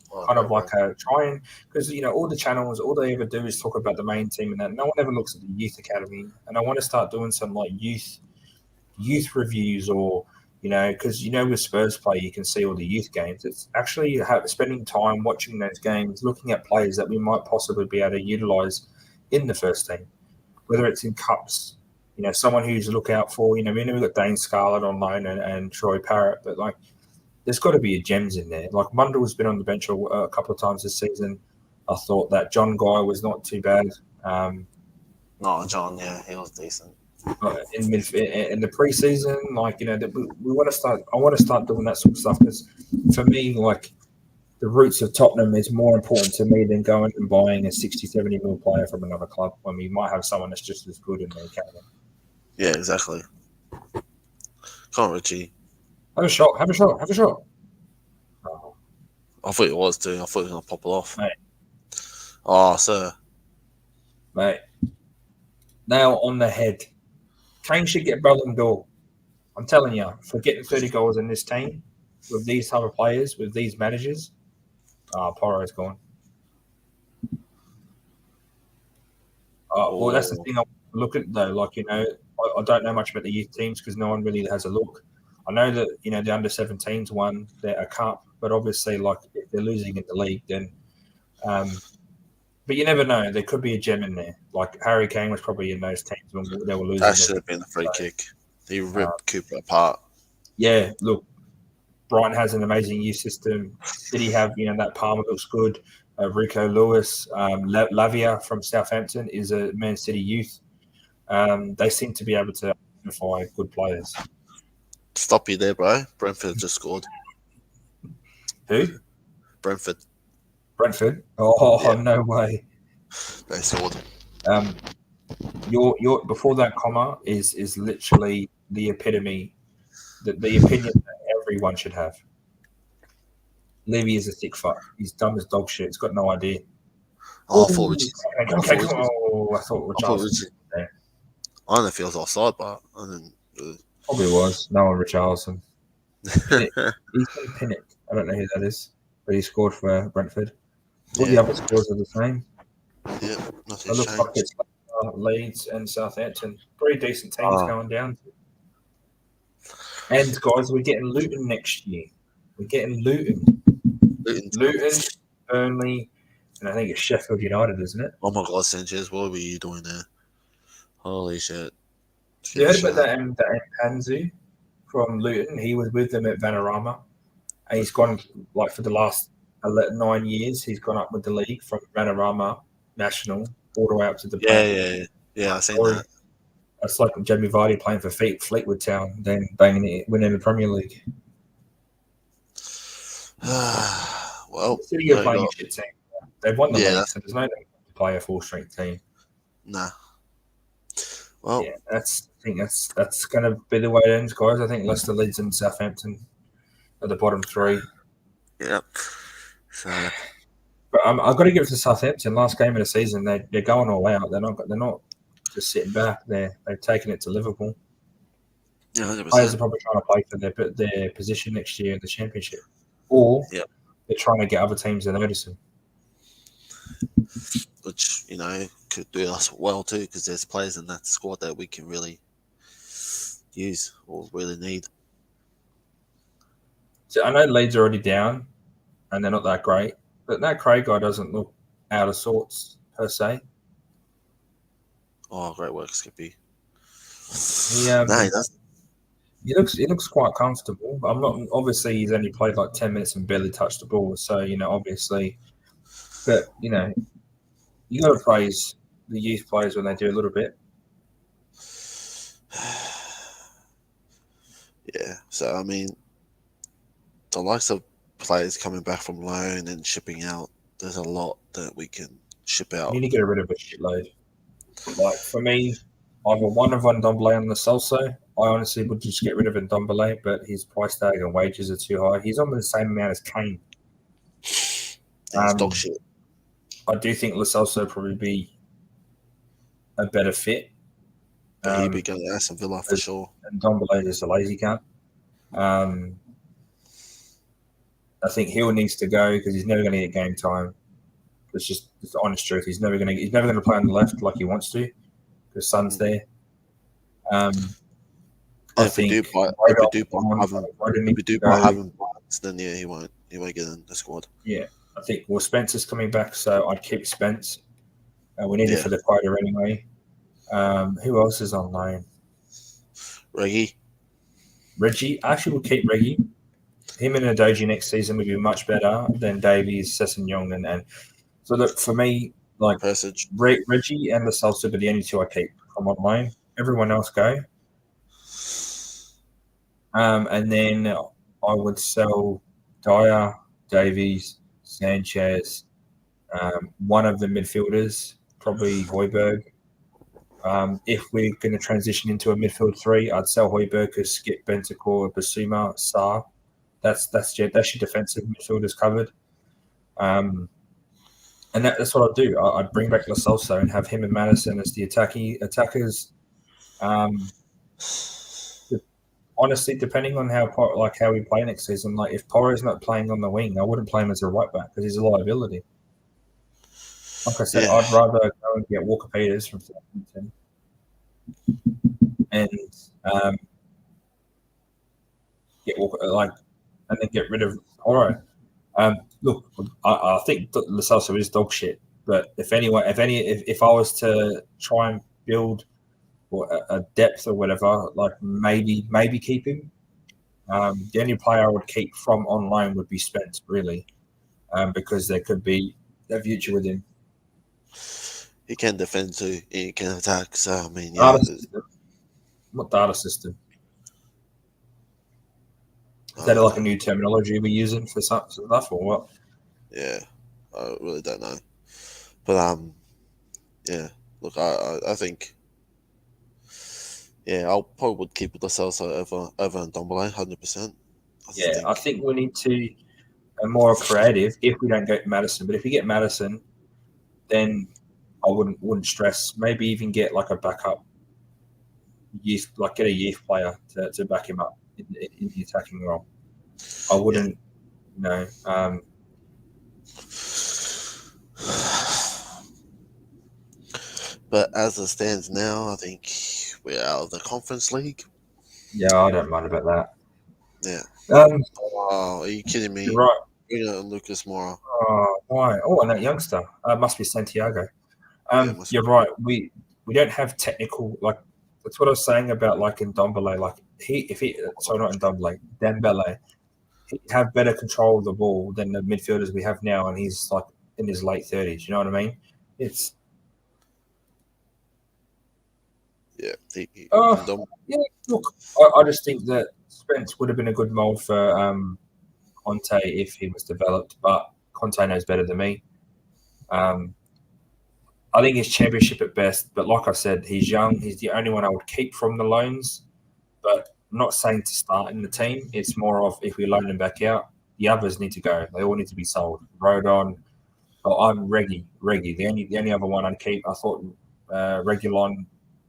because all the channels, all they ever do is talk about the main team and that. No one ever looks at the youth academy, and I want to start doing some like youth reviews or because with Spurs play, you can see all the youth games. It's actually spending time watching those games, looking at players that we might possibly be able to utilize in the first team, whether it's in cups. Someone who's to look out for. We've got Dane Scarlett on loan and Troy Parrott, but there's got to be a gems in there. Like Mundell's been on the bench a couple of times this season. I thought that John Guy was not too bad. No, John, yeah, he was decent. In the preseason, we want to start. I want to start doing that sort of stuff because for me, the roots of Tottenham is more important to me than going and buying a 60, 70 mil player from another club when we might have someone that's just as good in the academy. Yeah, exactly. Come on, Richie. Have a shot. Oh. I thought it was too. I thought it was going to pop it off. Mate. Oh, sir. Mate. Nail on the head. Kane should get Ballon d'Or. I'm telling you, for getting 30 goals in this team, with these type of players, with these managers, Porro's gone. Well, that's the thing I look at, though. I don't know much about the youth teams because no one really has a look. I know that, the under-17s won a cup, but obviously, if they're losing in the league, then but you never know. There could be a gem in there. Harry Kane was probably in those teams when they were losing. That should have been a free kick. He ripped Cooper apart. Yeah, look, Brighton has an amazing youth system. City have, that Palmer looks good. Rico Lewis, Lavia from Southampton is a Man City youth. They seem to be able to identify good players. Stop you there, bro. Brentford just scored. Who? Brentford? Oh, yeah. No way. They scored. your before that comma is literally the epitome, the opinion that everyone should have. Levy is a thick fuck. He's dumb as dog shit. He's got no idea. Oh, I thought I thought Richarlison. There. I don't know if he was offside, but I didn't. Probably was. No, Richarlison. He's from Pinnock. I don't know who that is, but he scored for Brentford. All the other scores are the same. Yeah, It nothing's looks like changed. it's Leeds and Southampton. Pretty decent teams going down. And guys, we're getting Luton next year. We're getting Luton, Burnley, and I think it's Sheffield United, isn't it? Oh my God, Sanchez, what were you doing there? Holy shit! You heard about that Panzu from Luton? He was with them at Vanarama, and he's gone like for the last 9 years. He's gone up with the league from Vanarama National all the way up to the yeah. I seen that. That's like Jamie Vardy playing for Fleetwood Town, then banging it, winning the Premier League. Well, City are playing a shit team. They've won the league, so there's no need to play a full-strength team. Nah. Well, yeah, I think that's going to be the way it ends, guys. I think Leicester, Leeds, and Southampton are the bottom three. Yeah. So, but I've got to give it to Southampton. Last game of the season, they're going all out. They're not just sitting back. They've taken it to Liverpool. Yeah, 100%. Players are probably trying to play for their position next year in the Championship, or they're trying to get other teams to notice them. Which, could do us well too, because there's players in that squad that we can really use or really need. So I know Leeds are already down, and they're not that great, but that Craig guy doesn't look out of sorts per se. Oh, great work, Skippy. He doesn't. He looks quite comfortable. I'm not. Obviously, he's only played like 10 minutes and barely touched the ball. So obviously, but you got to praise the youth players when they do a little bit. Yeah. So I mean, the likes of players coming back from loan and shipping out, there's a lot that we can ship out. You need to get rid of a shitload. Like for me, either one of Ndombele on the Celso. I honestly would just get rid of Ndombele, but his price tag and wages are too high. He's on the same amount as Kane. He's dog shit. I do think Lo Celso would probably be a better fit. But he'd be going to Aston Villa for sure. And Ndombele is a lazy cunt. I think Hill needs to go because he's never going to get game time. It's just the honest truth. He's never going to play on the left like he wants to because Son's there. If we do buy Haven, then he won't get in the squad. Yeah, I think Spencer's coming back, so I'd keep Spence. We need it for the quota anyway. Who else is on loan? Reggie. Actually, we'll keep Reggie. Him and Adoji next season would be much better than Davies, Sessegnon, and so look for me like Reggie and Lo Celso are the only two I keep from on loan. Everyone else go. And then I would sell Dyer, Davies, Sanchez, one of the midfielders, probably Højbjerg. If we're going to transition into a midfield three, I'd sell Højbjerg because Skip, Bentancur, Basuma, Sarr. That's your defensive midfielders covered. And that's what I'd do. I'd bring back Lo Celso and have him and Madison as the attackers. Honestly, depending on how we play next season, like if Porro's not playing on the wing, I wouldn't play him as a right back because he's a liability. Like I said, I'd rather go and get Walker Peters from Southampton and get rid of Porro. Look, I think Lo Celso is dog shit, but if I was to try and build a depth or whatever, like maybe keep him. The only player I would keep from on loan would be Spence, really, because there could be a future with him. He can defend too. He can attack. So I mean, What data system? Is that like a new terminology we're using for stuff or what? Yeah, I really don't know. But yeah, look, I think Yeah, I'll probably would keep Lo Celso over Ndombele, 100%. I just Yeah, I think, think we need to be more creative if we don't get Madison. But if we get Madison, then I wouldn't stress. Maybe even get like a backup youth, like get a youth player to back him up in the attacking role. I wouldn't, you know. but as it stands now, I think we're out of the Conference League. Yeah, I don't mind about that. Yeah. Um, Oh, are you kidding you're me? right. Bring on Lucas Moura. Oh, why? Oh, and that youngster. Must be Santiago. Yeah, You're right. We don't have technical, like that's what I was saying about like in Ndombele. Like sorry, not in Ndombele, Dembele. He'd have better control of the ball than the midfielders we have now, and he's like in his late 30s. You know what I mean? It's yeah. yeah. Look, I just think that Spence would have been a good mold for Conte if he was developed, but Conte knows better than me. I think he's championship at best, but like I said, he's young. He's the only one I would keep from the loans, but I'm not saying to start in the team. It's more of if we loan him back out, the others need to go. They all need to be sold. Rodon, I'm Reggie. The only other one I'd keep. I thought Regulon,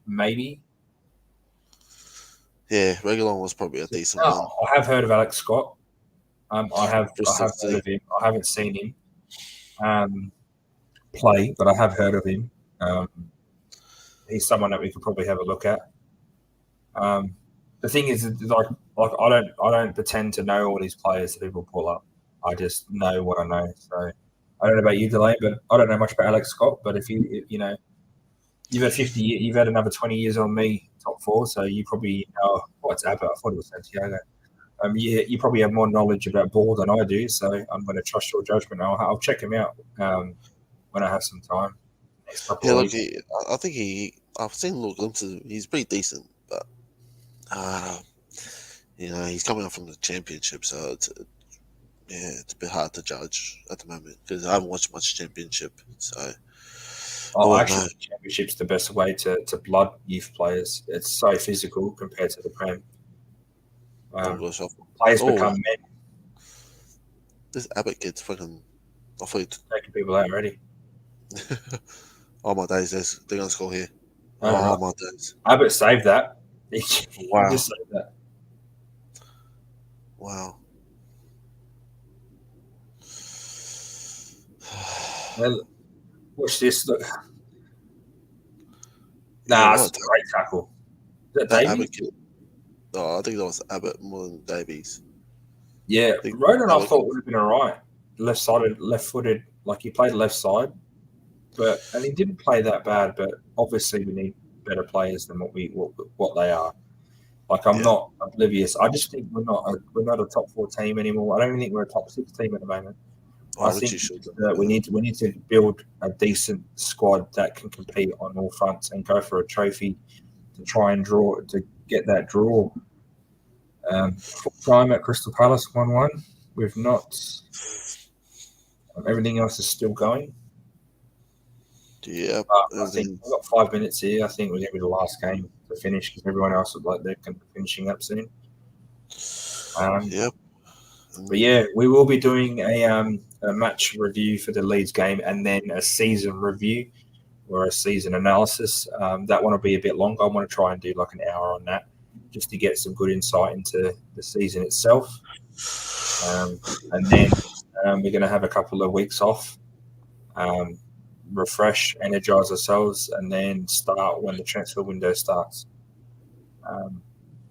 maybe. Yeah, Regulon was probably a decent one. I have heard of Alex Scott. I have heard of him. I haven't seen him play, but I have heard of him. He's someone that we could probably have a look at. The thing is, like I don't pretend to know all these players that people pull up. I just know what I know. So I don't know about you, Delay, but I don't know much about Alex Scott. But if you know, you've had 50, you've had another 20 years on me, top four. So you probably know. Oh, it's Abbott. I thought it was Santiago. You probably have more knowledge about ball than I do. So I'm going to trust your judgment. I'll check him out when I have some time. Next couple Yeah, of look, weeks. I think I've seen little glimpses. He's pretty decent, but he's coming up from the championship, so it's a bit hard to judge at the moment because I haven't watched much championship, so I wouldn't know. Actually, the championship's the best way to blood youth players. It's so physical compared to the Prem. Oh gosh, Players become men, this Abbott kid's fucking. I thought, taking people out already. oh my days, they're gonna score here. Oh, Oh my days! Abbott saved that. He Wow, just saved that. wow. Well, watch this. Look. Yeah, Nah, it's what a great tackle. Is that that Abbott Davies? kid? Oh, I think that was Abbott more than Davies. Yeah, I think Roden I Abbott thought would have been all right. Left-sided, left-footed, like he played left side, and he didn't play that bad. But obviously, we need better players than what they are. Like I'm not oblivious. I just think we're not a top four team anymore. I don't even think we're a top six team at the moment. I think we need to build a decent squad that can compete on all fronts and go for a trophy to try and get that draw. Full time at Crystal Palace 1-1. We've not. Everything else is still going. Yeah, I think we've got 5 minutes here. I think we're going to be the last game to finish because everyone else is like they're going to be finishing up soon. Yep. But yeah, we will be doing a match review for the Leeds game and then a season review or a season analysis. That one will be a bit longer. I want to try and do like an hour on that just to get some good insight into the season itself. And then we're going to have a couple of weeks off, refresh, energize ourselves, and then start when the transfer window starts.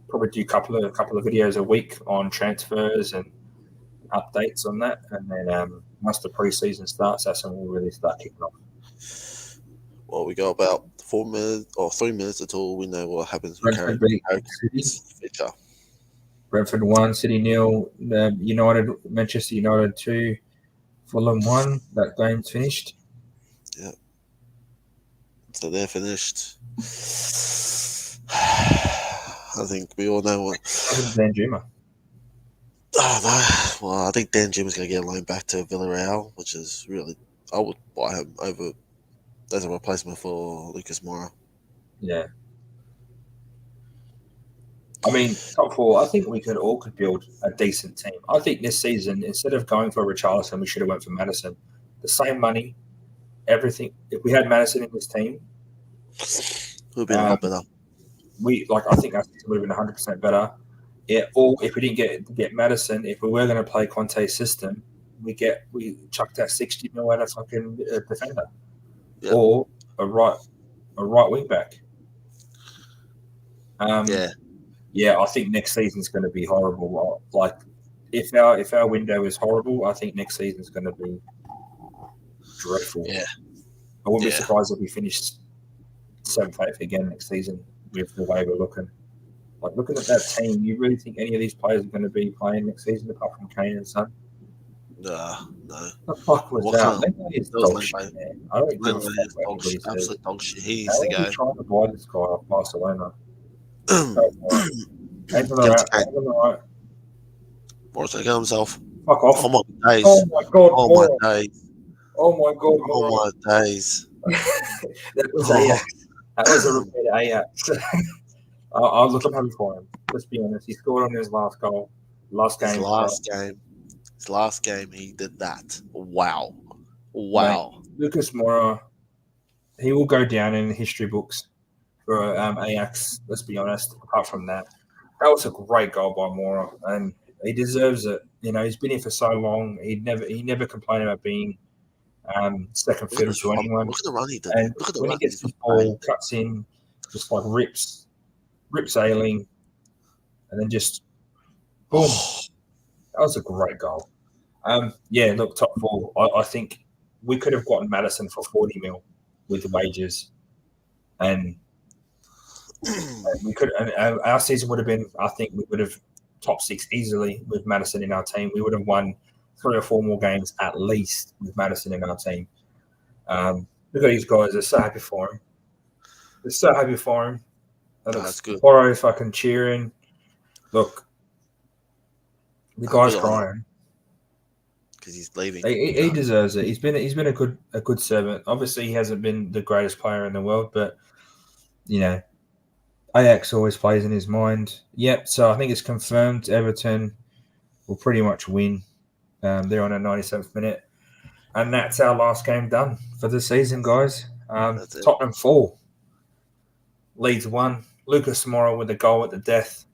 Probably do a couple of videos a week on transfers and updates on that, and then once the preseason starts, that's when we'll really start kicking off. Well, we got about 4 minutes or 3 minutes until we know what happens with Brentford feature. Brentford 1, City 0, Manchester United 2, Fulham 1. That game's finished. Yeah. So they're finished. I think we all know what. Danjuma. Oh, no. Well, I think Danjuma's going to get loaned back to Villarreal, which is really. I would buy him over as a replacement for Lucas Moura. Yeah. I mean, top four. I think we could build a decent team. I think this season, instead of going for Richarlison, we should have went for Madison. The same money, everything. If we had Madison in this team, Would have been a lot better. I think our season would have been 100% better. Yeah, or if we didn't get Madison, if we were going to play Conte's system, we chucked that 60 mil at a fucking defender, or a right wing back. Yeah, I think next season's going to be horrible. Like, if our window is horrible, I think next season's going to be dreadful. Yeah, I wouldn't be surprised if we finished 7th, 8th again next season with the way we're looking. Like, looking at that team, you really think any of these players are going to be playing next season apart from Kane and Son? No. What the fuck was that? Lenglet is dog shit, man. I don't give a fuck what anybody says. Absolute dog shit. He's How the are guy. you trying to buy this guy off Barcelona? What's that guy himself? Fuck off. Oh my days. Oh my god. Oh my days. Oh my god. Oh my days. That was Ajax. That was a repeat Ajax. I'm happy for him. Let's be honest. He scored on his last goal. Last game. His last game, he did that. Wow. Mate, Lucas Moura, he will go down in the history books for Ajax. Let's be honest. Apart from that was a great goal by Moura, and he deserves it. You know, he's been here for so long. He never complained about being second fiddle to anyone. Look at the run he did. And look at the when run he gets the ball, cuts in, just like rips Ailing, and then just boom. That was a great goal. Look, top four. I think we could have gotten Madison for 40 mil with the wages, and we could. And our season would have been. I think we would have top 6 easily with Madison in our team. We would have won 3 or 4 more games at least with Madison in our team. Look at these guys. They're so happy for him. They're so happy for him. That's good. Porro fucking cheering. Look, the guy's crying because he's leaving. He deserves it. He's been a good servant. Obviously, he hasn't been the greatest player in the world, but you know, Ajax always plays in his mind. Yep. So I think it's confirmed. Everton will pretty much win. They're on a 97th minute, and that's our last game done for the season, guys. Tottenham 4, Leeds 1. Lucas Moura with a goal at the death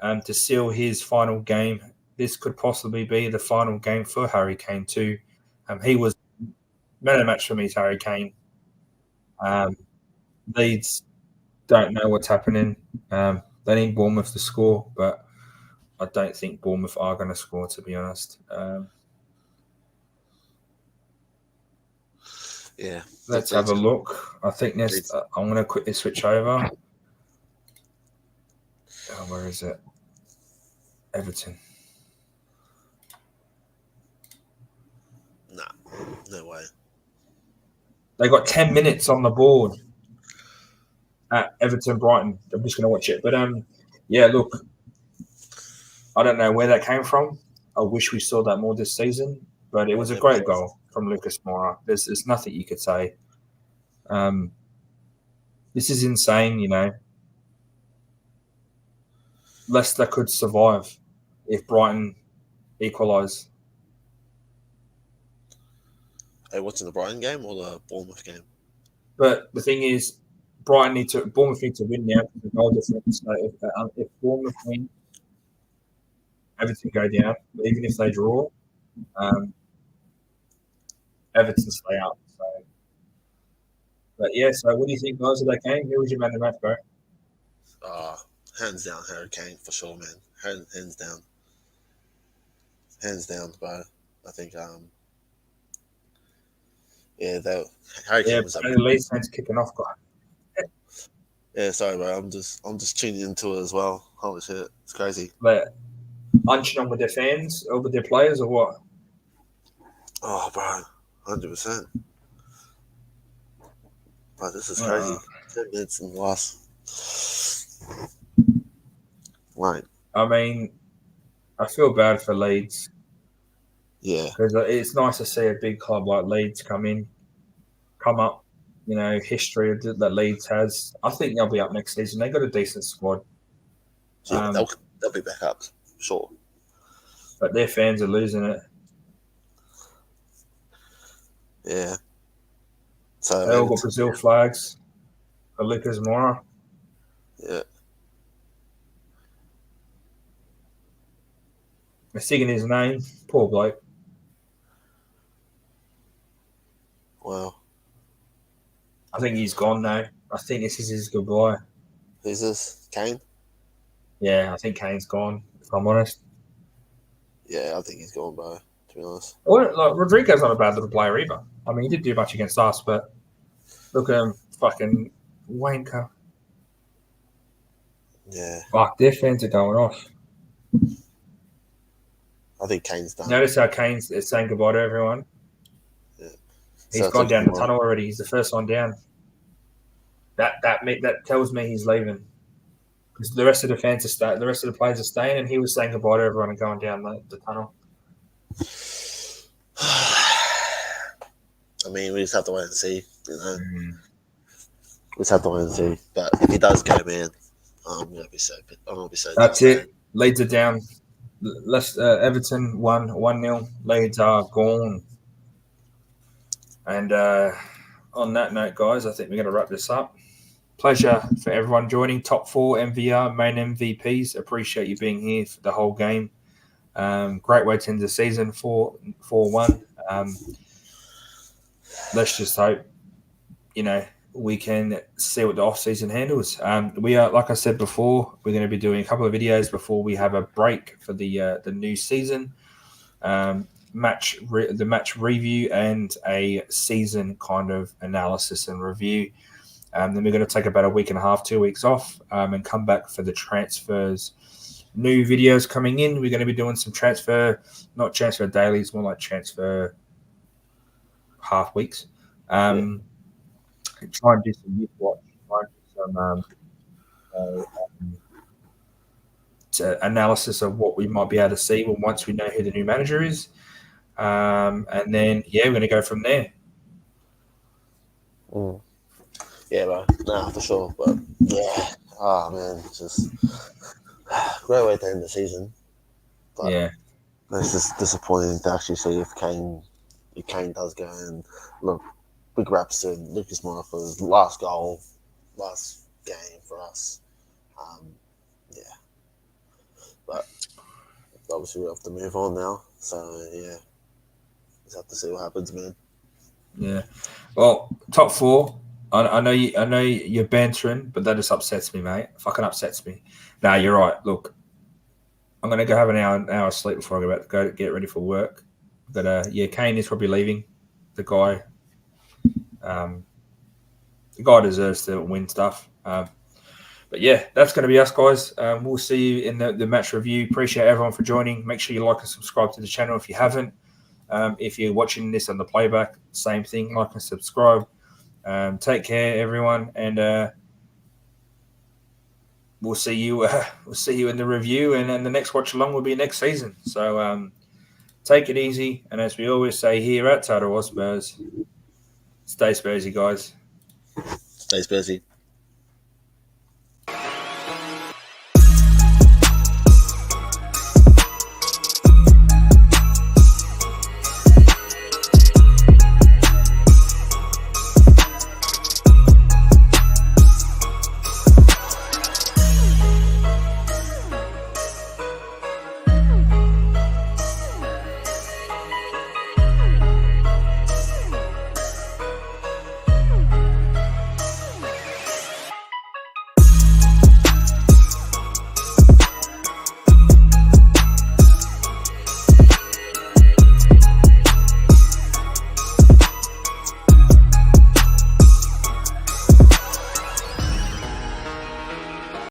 to seal his final game. This could possibly be the final game for Harry Kane too. He was man of the match for me, Harry Kane. Leeds don't know what's happening. They need Bournemouth to score, but I don't think Bournemouth are going to score, to be honest. Let's have a look. I think I'm going to quickly switch over. Where is it? Everton. No way. They got 10 minutes on the board at Everton Brighton. I'm just going to watch it. But, look, I don't know where that came from. I wish we saw that more this season. But it was a great goal from Lucas Moura. There's nothing you could say. This is insane, you know. Leicester could survive if Brighton equalise. Hey, what's in the Brighton game or the Bournemouth game? But the thing is, Bournemouth need to win now because the goal difference. So if Bournemouth win, Everton go down. But even if they draw, Everton stay up. So, so what do you think, guys, of that game? Who was your man of the match, bro? Hands down, Harry Kane for sure, man. Hands down, bro. I think Harry Kane was up. The Leeds fans kicking off, guy. Yeah, sorry, bro. I'm just tuning into it as well. Holy shit, it's crazy. But lunching on with their fans or with their players or what? Oh, bro, 100%. But this is crazy. 10 minutes in the last. Right. I mean, I feel bad for Leeds. Yeah. Because it's nice to see a big club like Leeds come up, you know, history that Leeds has. I think they'll be up next season. They've got a decent squad. Yeah, they'll be back up, sure. But their fans are losing it. Yeah. So They all got Brazil flags for Lucas Moura. Yeah. They're singing his name. Poor bloke. Wow. I think he's gone now. I think this is his goodbye. Who's this? Kane? Yeah, I think Kane's gone, if I'm honest. Yeah, I think he's gone, bro, to be honest. Well, like, Rodrigo's not a bad little player either. I mean, he did do much against us, but look at him, fucking wanker. Yeah. Fuck, their fans are going off. I think Kane's done. Notice how Kane's saying goodbye to everyone? Yeah. He's So gone down the tunnel already. He's the first one down. That tells me he's leaving. Because the rest of the fans are the rest of the players are staying, and he was saying goodbye to everyone and going down the tunnel. I mean, we just have to wait and see, you know. We just have to wait and see. But if he does go, man, I'm gonna be so. That's it. Leeds are down. Everton 1-0. Leeds are gone. And on that note, guys, I think we're going to wrap this up. Pleasure for everyone joining. Top 4 MVR main MVPs. Appreciate you being here for the whole game. Great way to end the season 4-1. Let's just hope, we can see what the off season handles. We are, like I said before, we're going to be doing a couple of videos before we have a break for the new season. The match review and a season kind of analysis and review. Then we're going to take about a week and a half, 2 weeks off, and come back for the transfers. New videos coming in. We're going to be doing some not transfer dailies, more like transfer half weeks. Try and do some youth watch, try and do some analysis of what we might be able to see once we know who the new manager is. And then, we're going to go from there. Yeah, bro. Nah, for sure. But, yeah. Oh, man. It's just great way to end the season. But it's just disappointing to actually see if Kane does go. And, look, big raps to Lucas Moura for his last goal, last game for us. But obviously we have to move on now. So, just have to see what happens, man. Yeah. Well, top 4. I know you're bantering, but that just upsets me, mate. Fucking upsets me. Nah, you're right. Look, I'm gonna go have an hour of sleep before I go about to go get ready for work. But Kane is probably leaving. The guy deserves to win stuff. But that's going to be us, guys. We'll see you in the match review. Appreciate everyone for joining. Make sure you like and subscribe to the channel if you haven't. If you're watching this on the playback, same thing, like and subscribe. Take care, everyone, and we'll see you. We'll see you in the review, and then the next watch along will be next season. So take it easy, and as we always say here at Hotspur, stay Spursy, guys. Stay Spursy.